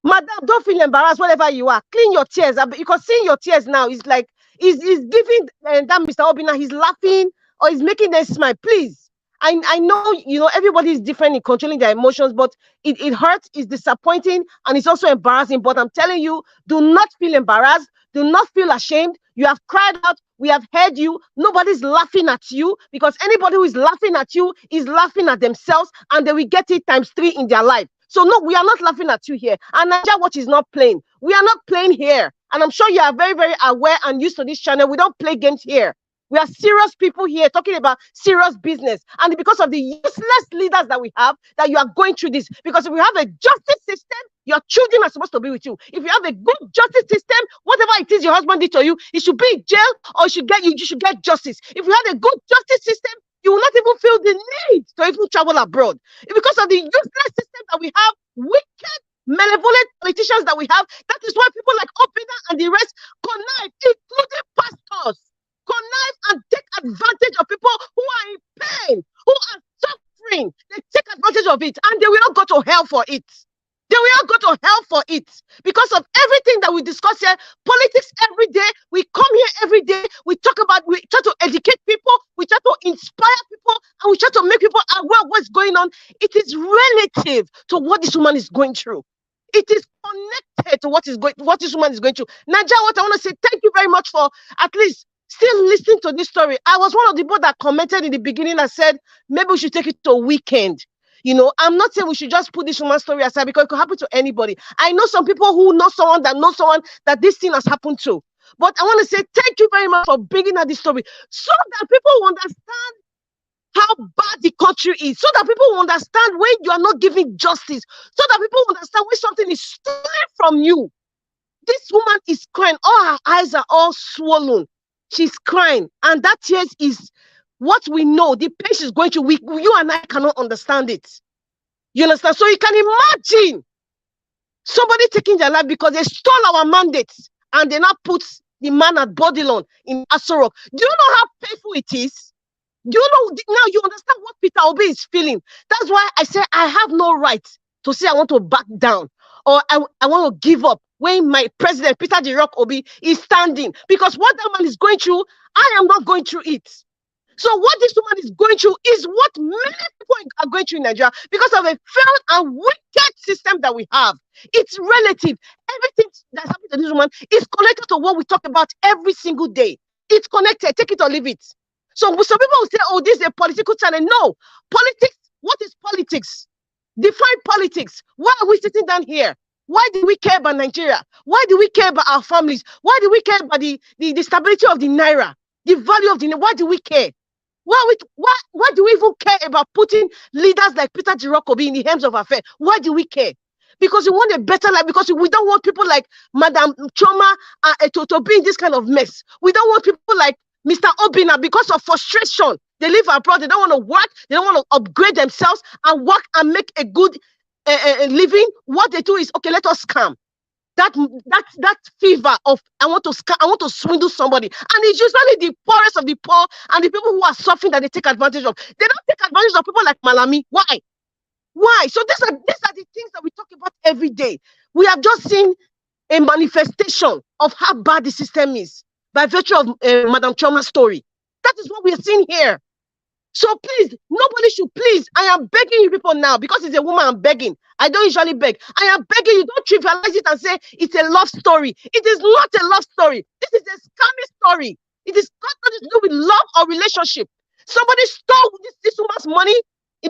Madam, don't feel embarrassed, whatever you are. Clean your tears. Because seeing your tears now is like, is giving that Mr. Obinna, he's laughing or he's making them smile. Please. I know, you know, everybody is different in controlling their emotions, but it hurts, it's disappointing, and it's also embarrassing. But I'm telling you, do not feel embarrassed. Do not feel ashamed. You have cried out. We have heard you. Nobody's laughing at you because anybody who is laughing at you is laughing at themselves, and they will get it ×3 in their life. So no, we are not laughing at you here. And Naija Watch is not playing. We are not playing here. And I'm sure you are very, very aware and used to this channel. We don't play games here. We are serious people here talking about serious business. And because of the useless leaders that we have, that you are going through this. Because if we have a justice system, your children are supposed to be with you. If you have a good justice system, whatever it is your husband did to you, he should be in jail or you should get justice. If you have a good justice system, you will not even feel the need to even travel abroad. Because of the useless system that we have, wicked, malevolent politicians that we have, that is why people like Obinna and the rest connive, including pastors, connive and take advantage of people who are in pain, who are suffering. They take advantage of it and they will not go to hell for it. They will not go to hell for it because of everything that we discuss here. Politics every day. We come here every day. We talk about, we try to educate people. We try to inspire people and we try to make people aware of what's going on. It is relative to what this woman is going through. It is connected to what this woman is going through. Naija, what I want to say, thank you very much for at least still listening to this story. I was one of the people that commented in the beginning and said, maybe we should take it to a weekend. You know, I'm not saying we should just put this woman's story aside because it could happen to anybody. I know some people who know someone that this thing has happened to. But I want to say thank you very much for bringing out this story so that people will understand how bad the country is, so that people will understand when you are not giving justice, so that people will understand when something is stolen from you. This woman is crying. All her eyes are all swollen. She's crying. And that tears is what we know. The pain she's going through, you and I cannot understand it. You understand? So you can imagine somebody taking their life because they stole our mandates and they now put the man at Bodilon in Asorok. Do you know how painful it is? Do you know now? You understand what Peter Obi is feeling. That's why I say I have no right to say I want to back down or I want to give up when my president Peter the Rock Obi is standing, because what that man is going through, I am not going through it. So what this woman is going through is what many people are going through in Nigeria because of a failed and wicked system that we have. It's relative. Everything that's happening to this woman is connected to what we talk about every single day. It's connected. Take it or leave it. So some people will say, oh, this is a political channel. No. Politics, what is politics? Define politics. Why are we sitting down here? Why do we care about Nigeria? Why do we care about our families? Why do we care about the stability of the Naira? The value of the Naira? Why do we care? Why do we even care about putting leaders like Peter Jirokobi in the hands of affairs? Why do we care? Because we want a better life, because we don't want people like Madam Chioma to be in this kind of mess. We don't want people like Mr. Obinna, because of frustration. They live abroad, they don't want to work, they don't want to upgrade themselves and work and make a good living. What they do is, okay, let us scam. That fever of I want to swindle somebody, and it's usually the poorest of the poor and the people who are suffering that they take advantage of. They don't take advantage of people like Malami. Why? So these are the things that we talk about every day. We have just seen a manifestation of how bad the system is by virtue of Madam Chioma's story. That is what we are seeing here. So please, nobody should please. I am begging you people now, because it's a woman, I'm begging. I don't usually beg. I am begging you, don't trivialize it and say it's a love story. It is not a love story. This is a scammy story. It is got nothing to do with love or relationship. Somebody stole this woman's money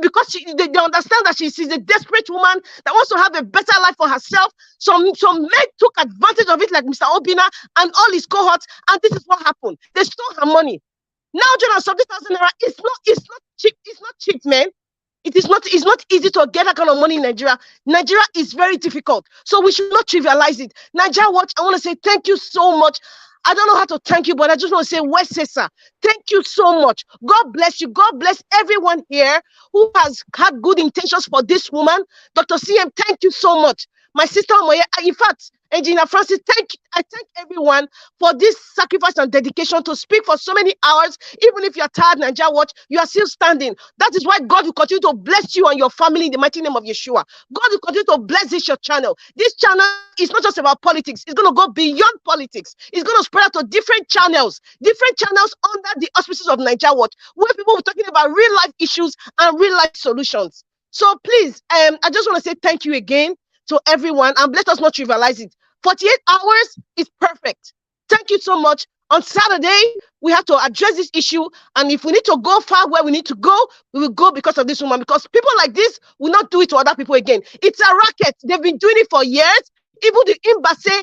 because they understand that she's a desperate woman that wants to have a better life for herself. Some men took advantage of it, like Mr. Obinna and all his cohorts, and this is what happened. They stole her money. Now, John, 70,000 naira, it's not cheap. It's not cheap, man. It's not easy to get that kind of money in Nigeria. Nigeria is very difficult. So we should not trivialize it. Nigeria Watch, I want to say thank you so much. I don't know how to thank you, but I just want to say, West Sessa, thank you so much. God bless you. God bless everyone here who has had good intentions for this woman. Dr. CM, thank you so much. My sister, in fact, Engineer Francis, I thank everyone for this sacrifice and dedication to speak for so many hours. Even if you're tired, Nigeria Watch, you are still standing. That is why God will continue to bless you and your family in the mighty name of Yeshua. God will continue to bless this your channel. This channel is not just about politics. It's going to go beyond politics. It's going to spread out to different channels under the auspices of Nigeria Watch, where people are talking about real life issues and real life solutions. So please, I just want to say thank you again to everyone, and let us not trivialize it. 48 hours is perfect. Thank you so much. On Saturday, we have to address this issue, and if we need to go far where we need to go, we will go because of this woman, because people like this will not do it to other people again. It's a racket. They've been doing it for years. Even the embassy,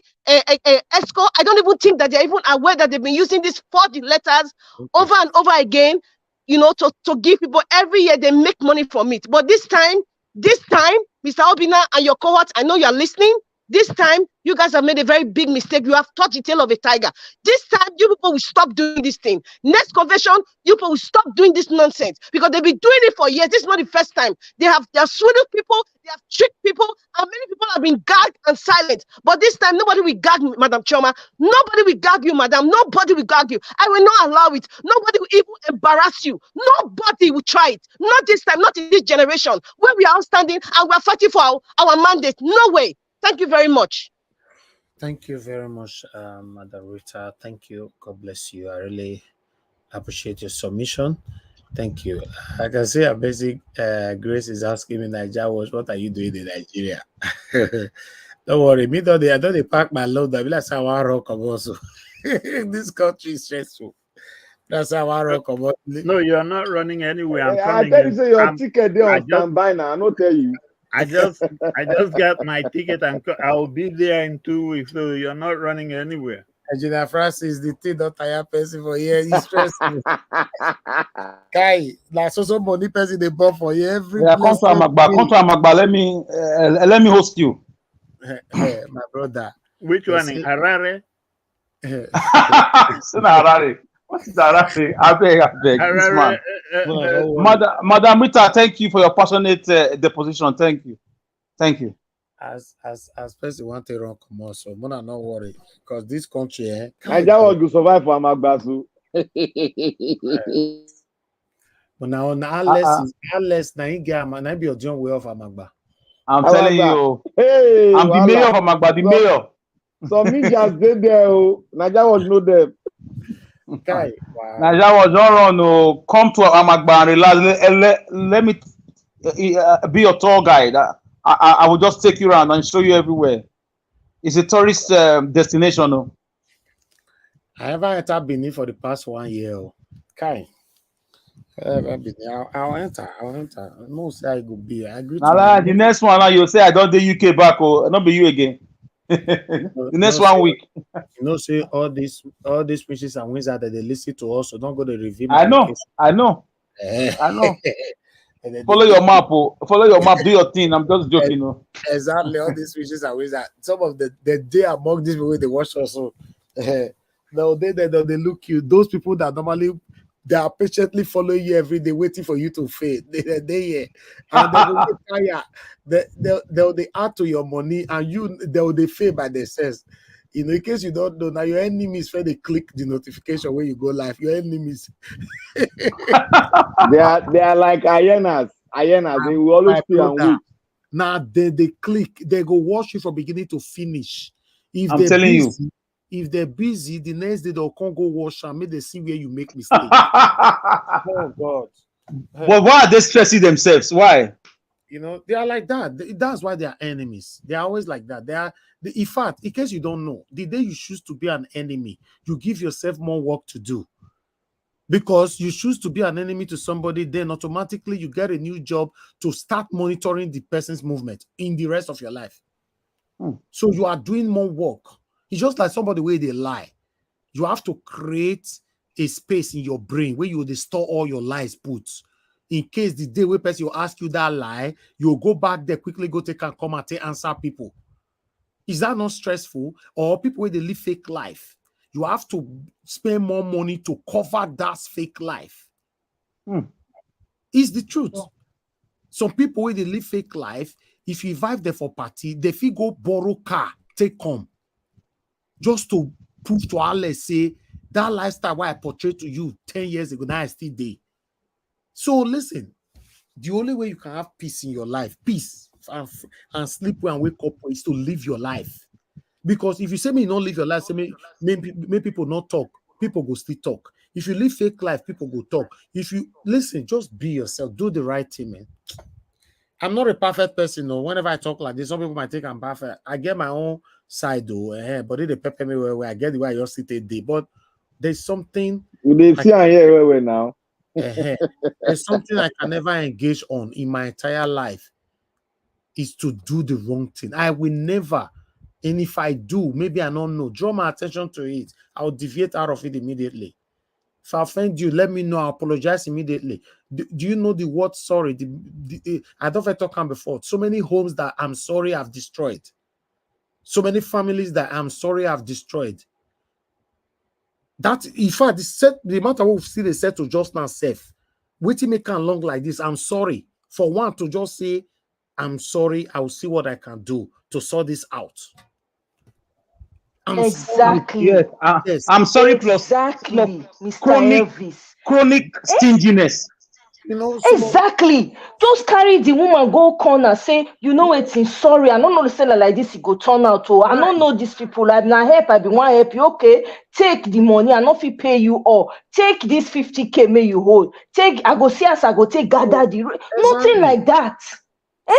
ESCO, I don't even think that they're even aware that they've been using these 40 letters over and over again, to give people every year. They make money from it. But this time, Mr. Obinna and your cohorts, I know you are listening. This time, you guys have made a very big mistake. You have touched the tail of a tiger. This time, you people will stop doing this thing. Next confession, you people will stop doing this nonsense, because they've been doing it for years. This is not the first time. They have swindled people, they have tricked people, and many people have been gagged and silent. But this time, nobody will gag Madam Chioma. Nobody will gag you, madam. Nobody will gag you. I will not allow it. Nobody will even embarrass you. Nobody will try it. Not this time, not in this generation, where we are all standing and we are fighting for our mandate. No way. Thank you very much. Thank you very much, Madam Rita. Thank you. God bless you. I really appreciate your submission. Thank you. I can see a basic Grace is asking me, Nigeria Watch, what are you doing in Nigeria? Don't worry, me though I don't pack my load. I will like how I rock also. This country is stressful. That's how I rock about. No, you're not running anywhere. I tell you, say your ticket there on standby now. I not tell you. I just got my ticket and I'll be there in 2 weeks. So you're not running anywhere. Engineer Francis, the thing don't tire person for here. He's stressful. Kai, like so money person they bought for you every. Yeah, come to Amagba. Let me host you. My brother. Which one in Harare? Harare. What is Harare? I beg. Harare, Madam Rita, thank you for your passionate deposition. Thank you. Thank you. As person want to run come on, so Mona not worry because this country, Nigeria will survive for Amagbasu. But now unless na you get na be your John way of Amagba. I'm telling you, hey, I'm the mayor of Amagba, the mayor. Some ninjas dey there. Nigeria was know them. Okay, wow. Nigeria was not run. No, come to Amagba and relax. Let me be your tour guide. I will just take you around and show you everywhere. It's a tourist destination. No? I haven't entered Benin for the past 1 year. Okay. I'll enter. No, say I go be. I agree. The next one now you say I don't do UK back. Oh, not be you again. The next 1 week. You know, say all these witches and wizards that they listen to us, so don't go to review. I know. Follow your map. Follow your map. Do your thing. I'm just joking. No. Exactly. All these witches and wizards. Some of the day among these people they watch also. No, they look you. Those people that normally they are patiently following you every day, waiting for you to fade. They're here, and they'll add to your money, and they fail by themselves. In case you don't know, now your enemies when they click the notification when you go live. Your enemies, they are like hyenas. They will always stay and wait. Now they click, they go watch you from beginning to finish. I'm telling you. If they're busy, the next day they'll come go wash and make they see where you make mistakes. Oh God! But why are they stressing themselves? Why? You know they are like that. That's why they are enemies. They are always like that. In fact, in case you don't know, the day you choose to be an enemy, you give yourself more work to do. Because you choose to be an enemy to somebody, then automatically you get a new job to start monitoring the person's movement in the rest of your life. So you are doing more work. It's just like somebody where they lie. You have to create a space in your brain where you will store all your lies put. In case the day where person will ask you that lie, you'll go back there, quickly go take and come and answer people. Is that not stressful? Or people where they live fake life? You have to spend more money to cover that fake life. It's the truth. Some people where they live fake life, if you invite them for party, they feel go borrow car, take come. Just to prove to Allah, say that lifestyle where I portrayed to you 10 years ago, now I still there. So listen, the only way you can have peace in your life, peace and sleep well and wake up is to live your life. Because if you say me not live your life, say me people not talk, people go still talk. If you live fake life, people go talk. If you listen, just be yourself, do the right thing, man. I'm not a perfect person, no. Whenever I talk like this, some people might think I'm perfect. I get my own side though, but they pepper me where I get the way I just sit a day. But there's something they see and hear where now. There's something I can never engage on in my entire life is to do the wrong thing. I will never, and if I do, maybe I don't know, draw my attention to it. I'll deviate out of it immediately. If I offend you, let me know. I'll apologize immediately. Do you know the word sorry? I don't ever talk about before. So many homes that I'm sorry I've destroyed. So many families that I'm sorry I've destroyed. That, in fact, the amount of what we see they said to just now safe. Waiting make can long like this. I'm sorry. For one to just say, I'm sorry, I'll see what I can do to sort this out. Exactly. Yes. I'm sorry. Exactly, Mr. Chronic stinginess. You know, exactly. Just carry the woman go corner, say, you know it's sorry. I don't know the seller like this, it go turn out to. I don't know these people. I've not help, I be want help you. Okay, take the money, I not fit pay you all. Take this 50K, may you hold. Take, I go see us, I go take gather the nothing like that.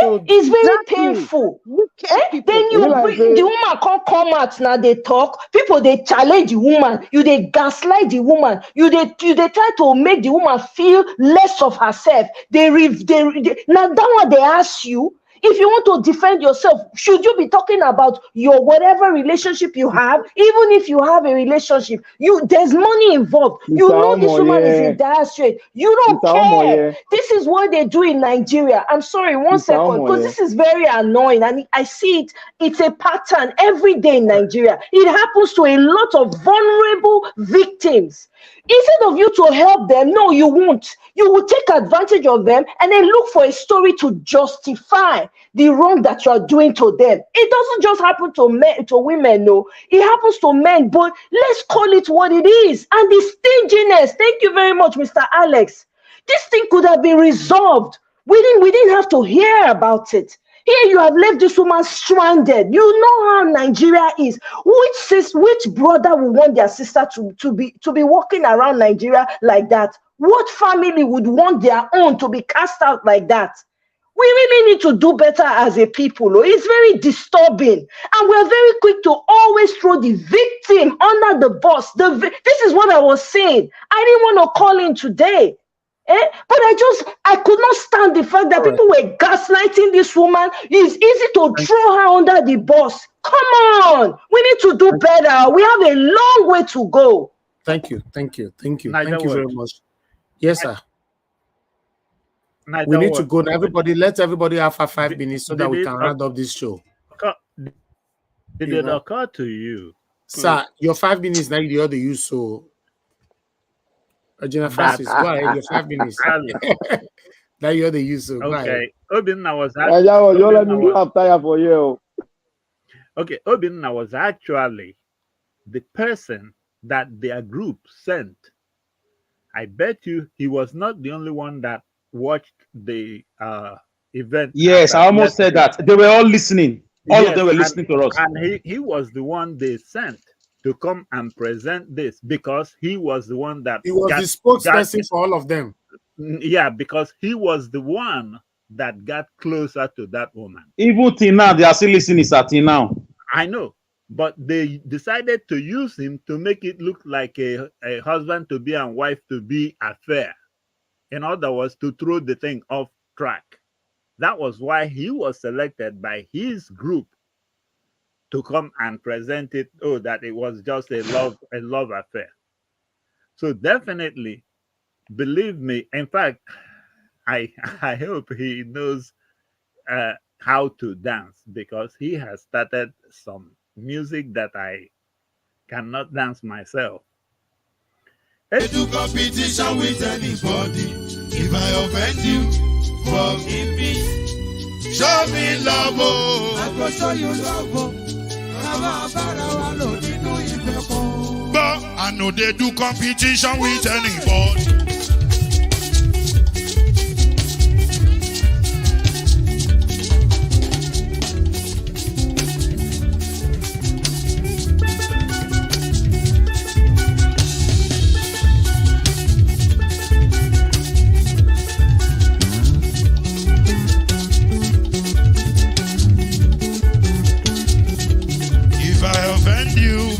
So it's very painful. Then you bring the woman come out now. They talk. People they challenge the woman. You they gaslight the woman. You they try to make the woman feel less of herself. Now that one they ask you. If you want to defend yourself, should you be talking about your whatever relationship you have? Even if you have a relationship, there's money involved. You know this woman is in dire straits. You don't care. This is what they do in Nigeria. I'm sorry, one second, because this is very annoying, and I see it. It's a pattern every day in Nigeria. It happens to a lot of vulnerable victims. Instead of you to help them, no, you won't. You will take advantage of them and then look for a story to justify the wrong that you are doing to them. It doesn't just happen to men, to women, no. It happens to men, but let's call it what it is. And the stinginess, thank you very much, Mr. Alex. This thing could have been resolved. We didn't have to hear about it. Here you have left this woman stranded. You know how Nigeria is. Which brother would want their sister to be walking around Nigeria like that? What family would want their own to be cast out like that? We really need to do better as a people. It's very disturbing. And we're very quick to always throw the victim under the bus. This is what I was saying. I didn't want to call in today. But I could not stand the fact that people were gaslighting this woman. It's easy to throw her under the bus. Come on. We need to do better. We have a long way to go. Thank you. Thank you very much. Yes, sir. We need to go now. Let everybody have 5 minutes so that we can round up this show. Did it occur to you? Sir, your 5 minutes now you ought to use so. Regina Francis, go ahead, your 5 minutes. Now you're the user. Okay. Obinna was Okay, Obinna was actually the person that their group sent. I bet you he was not the only one that watched the event. Yes, I almost said that. They were all listening. All of them were listening to us. And he was the one they sent to come and present this because he was the one that he was the spokesperson for all of them. Yeah, because he was the one that got closer to that woman. Even till now, they are still listening, sir, till now. I know, but they decided to use him to make it look like a husband to be and wife to be affair. In other words, to throw the thing off track. That was why he was selected by his group to come and present it, that it was just a love affair. So definitely, believe me, in fact, I hope he knows how to dance because he has started some music that I cannot dance myself. I do competition with anybody. If I offend you, forgive me. Show me love, I go show you love. But I know they do competition with anybody.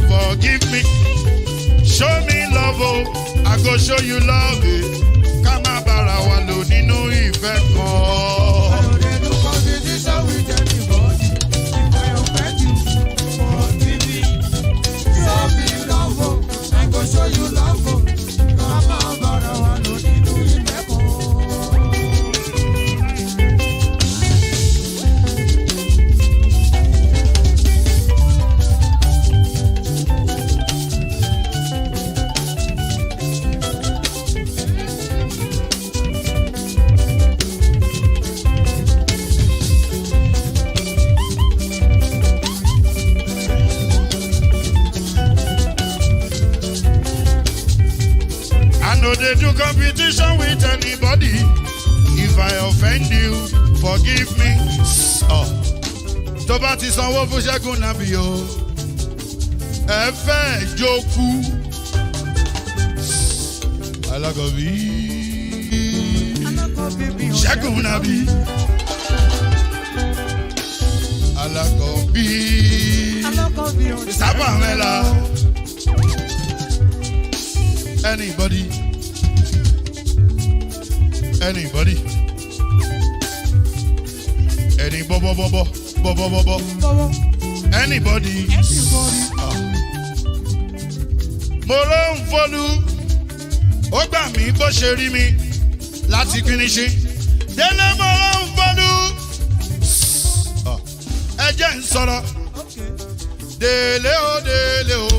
Forgive me, show me love, I go show you love. Kama bara wa lo nínú ìfẹ́ kan. I don't do competition with anybody. If I offend you, forgive me. Show me love, I go show you love. Kama bara wa lo nínú ìfẹ́ kan. They do competition with anybody. If I offend you, forgive me. Tó bá ti sanwó fún Ṣẹ́gun nàbí o, ẹ fẹ́ jókù. Alákọ̀bí Ṣẹ́gun nàbí. Alákọ̀bí Sábà mẹ́la. Anybody. Any anybody. Mo ló ń fọlú, ó gbà mí bó ṣe rí mi láti kíníṣí. Délé mo ló ń fọlú, ẹ jẹ́ ń sọ̀rọ̀. Délé o.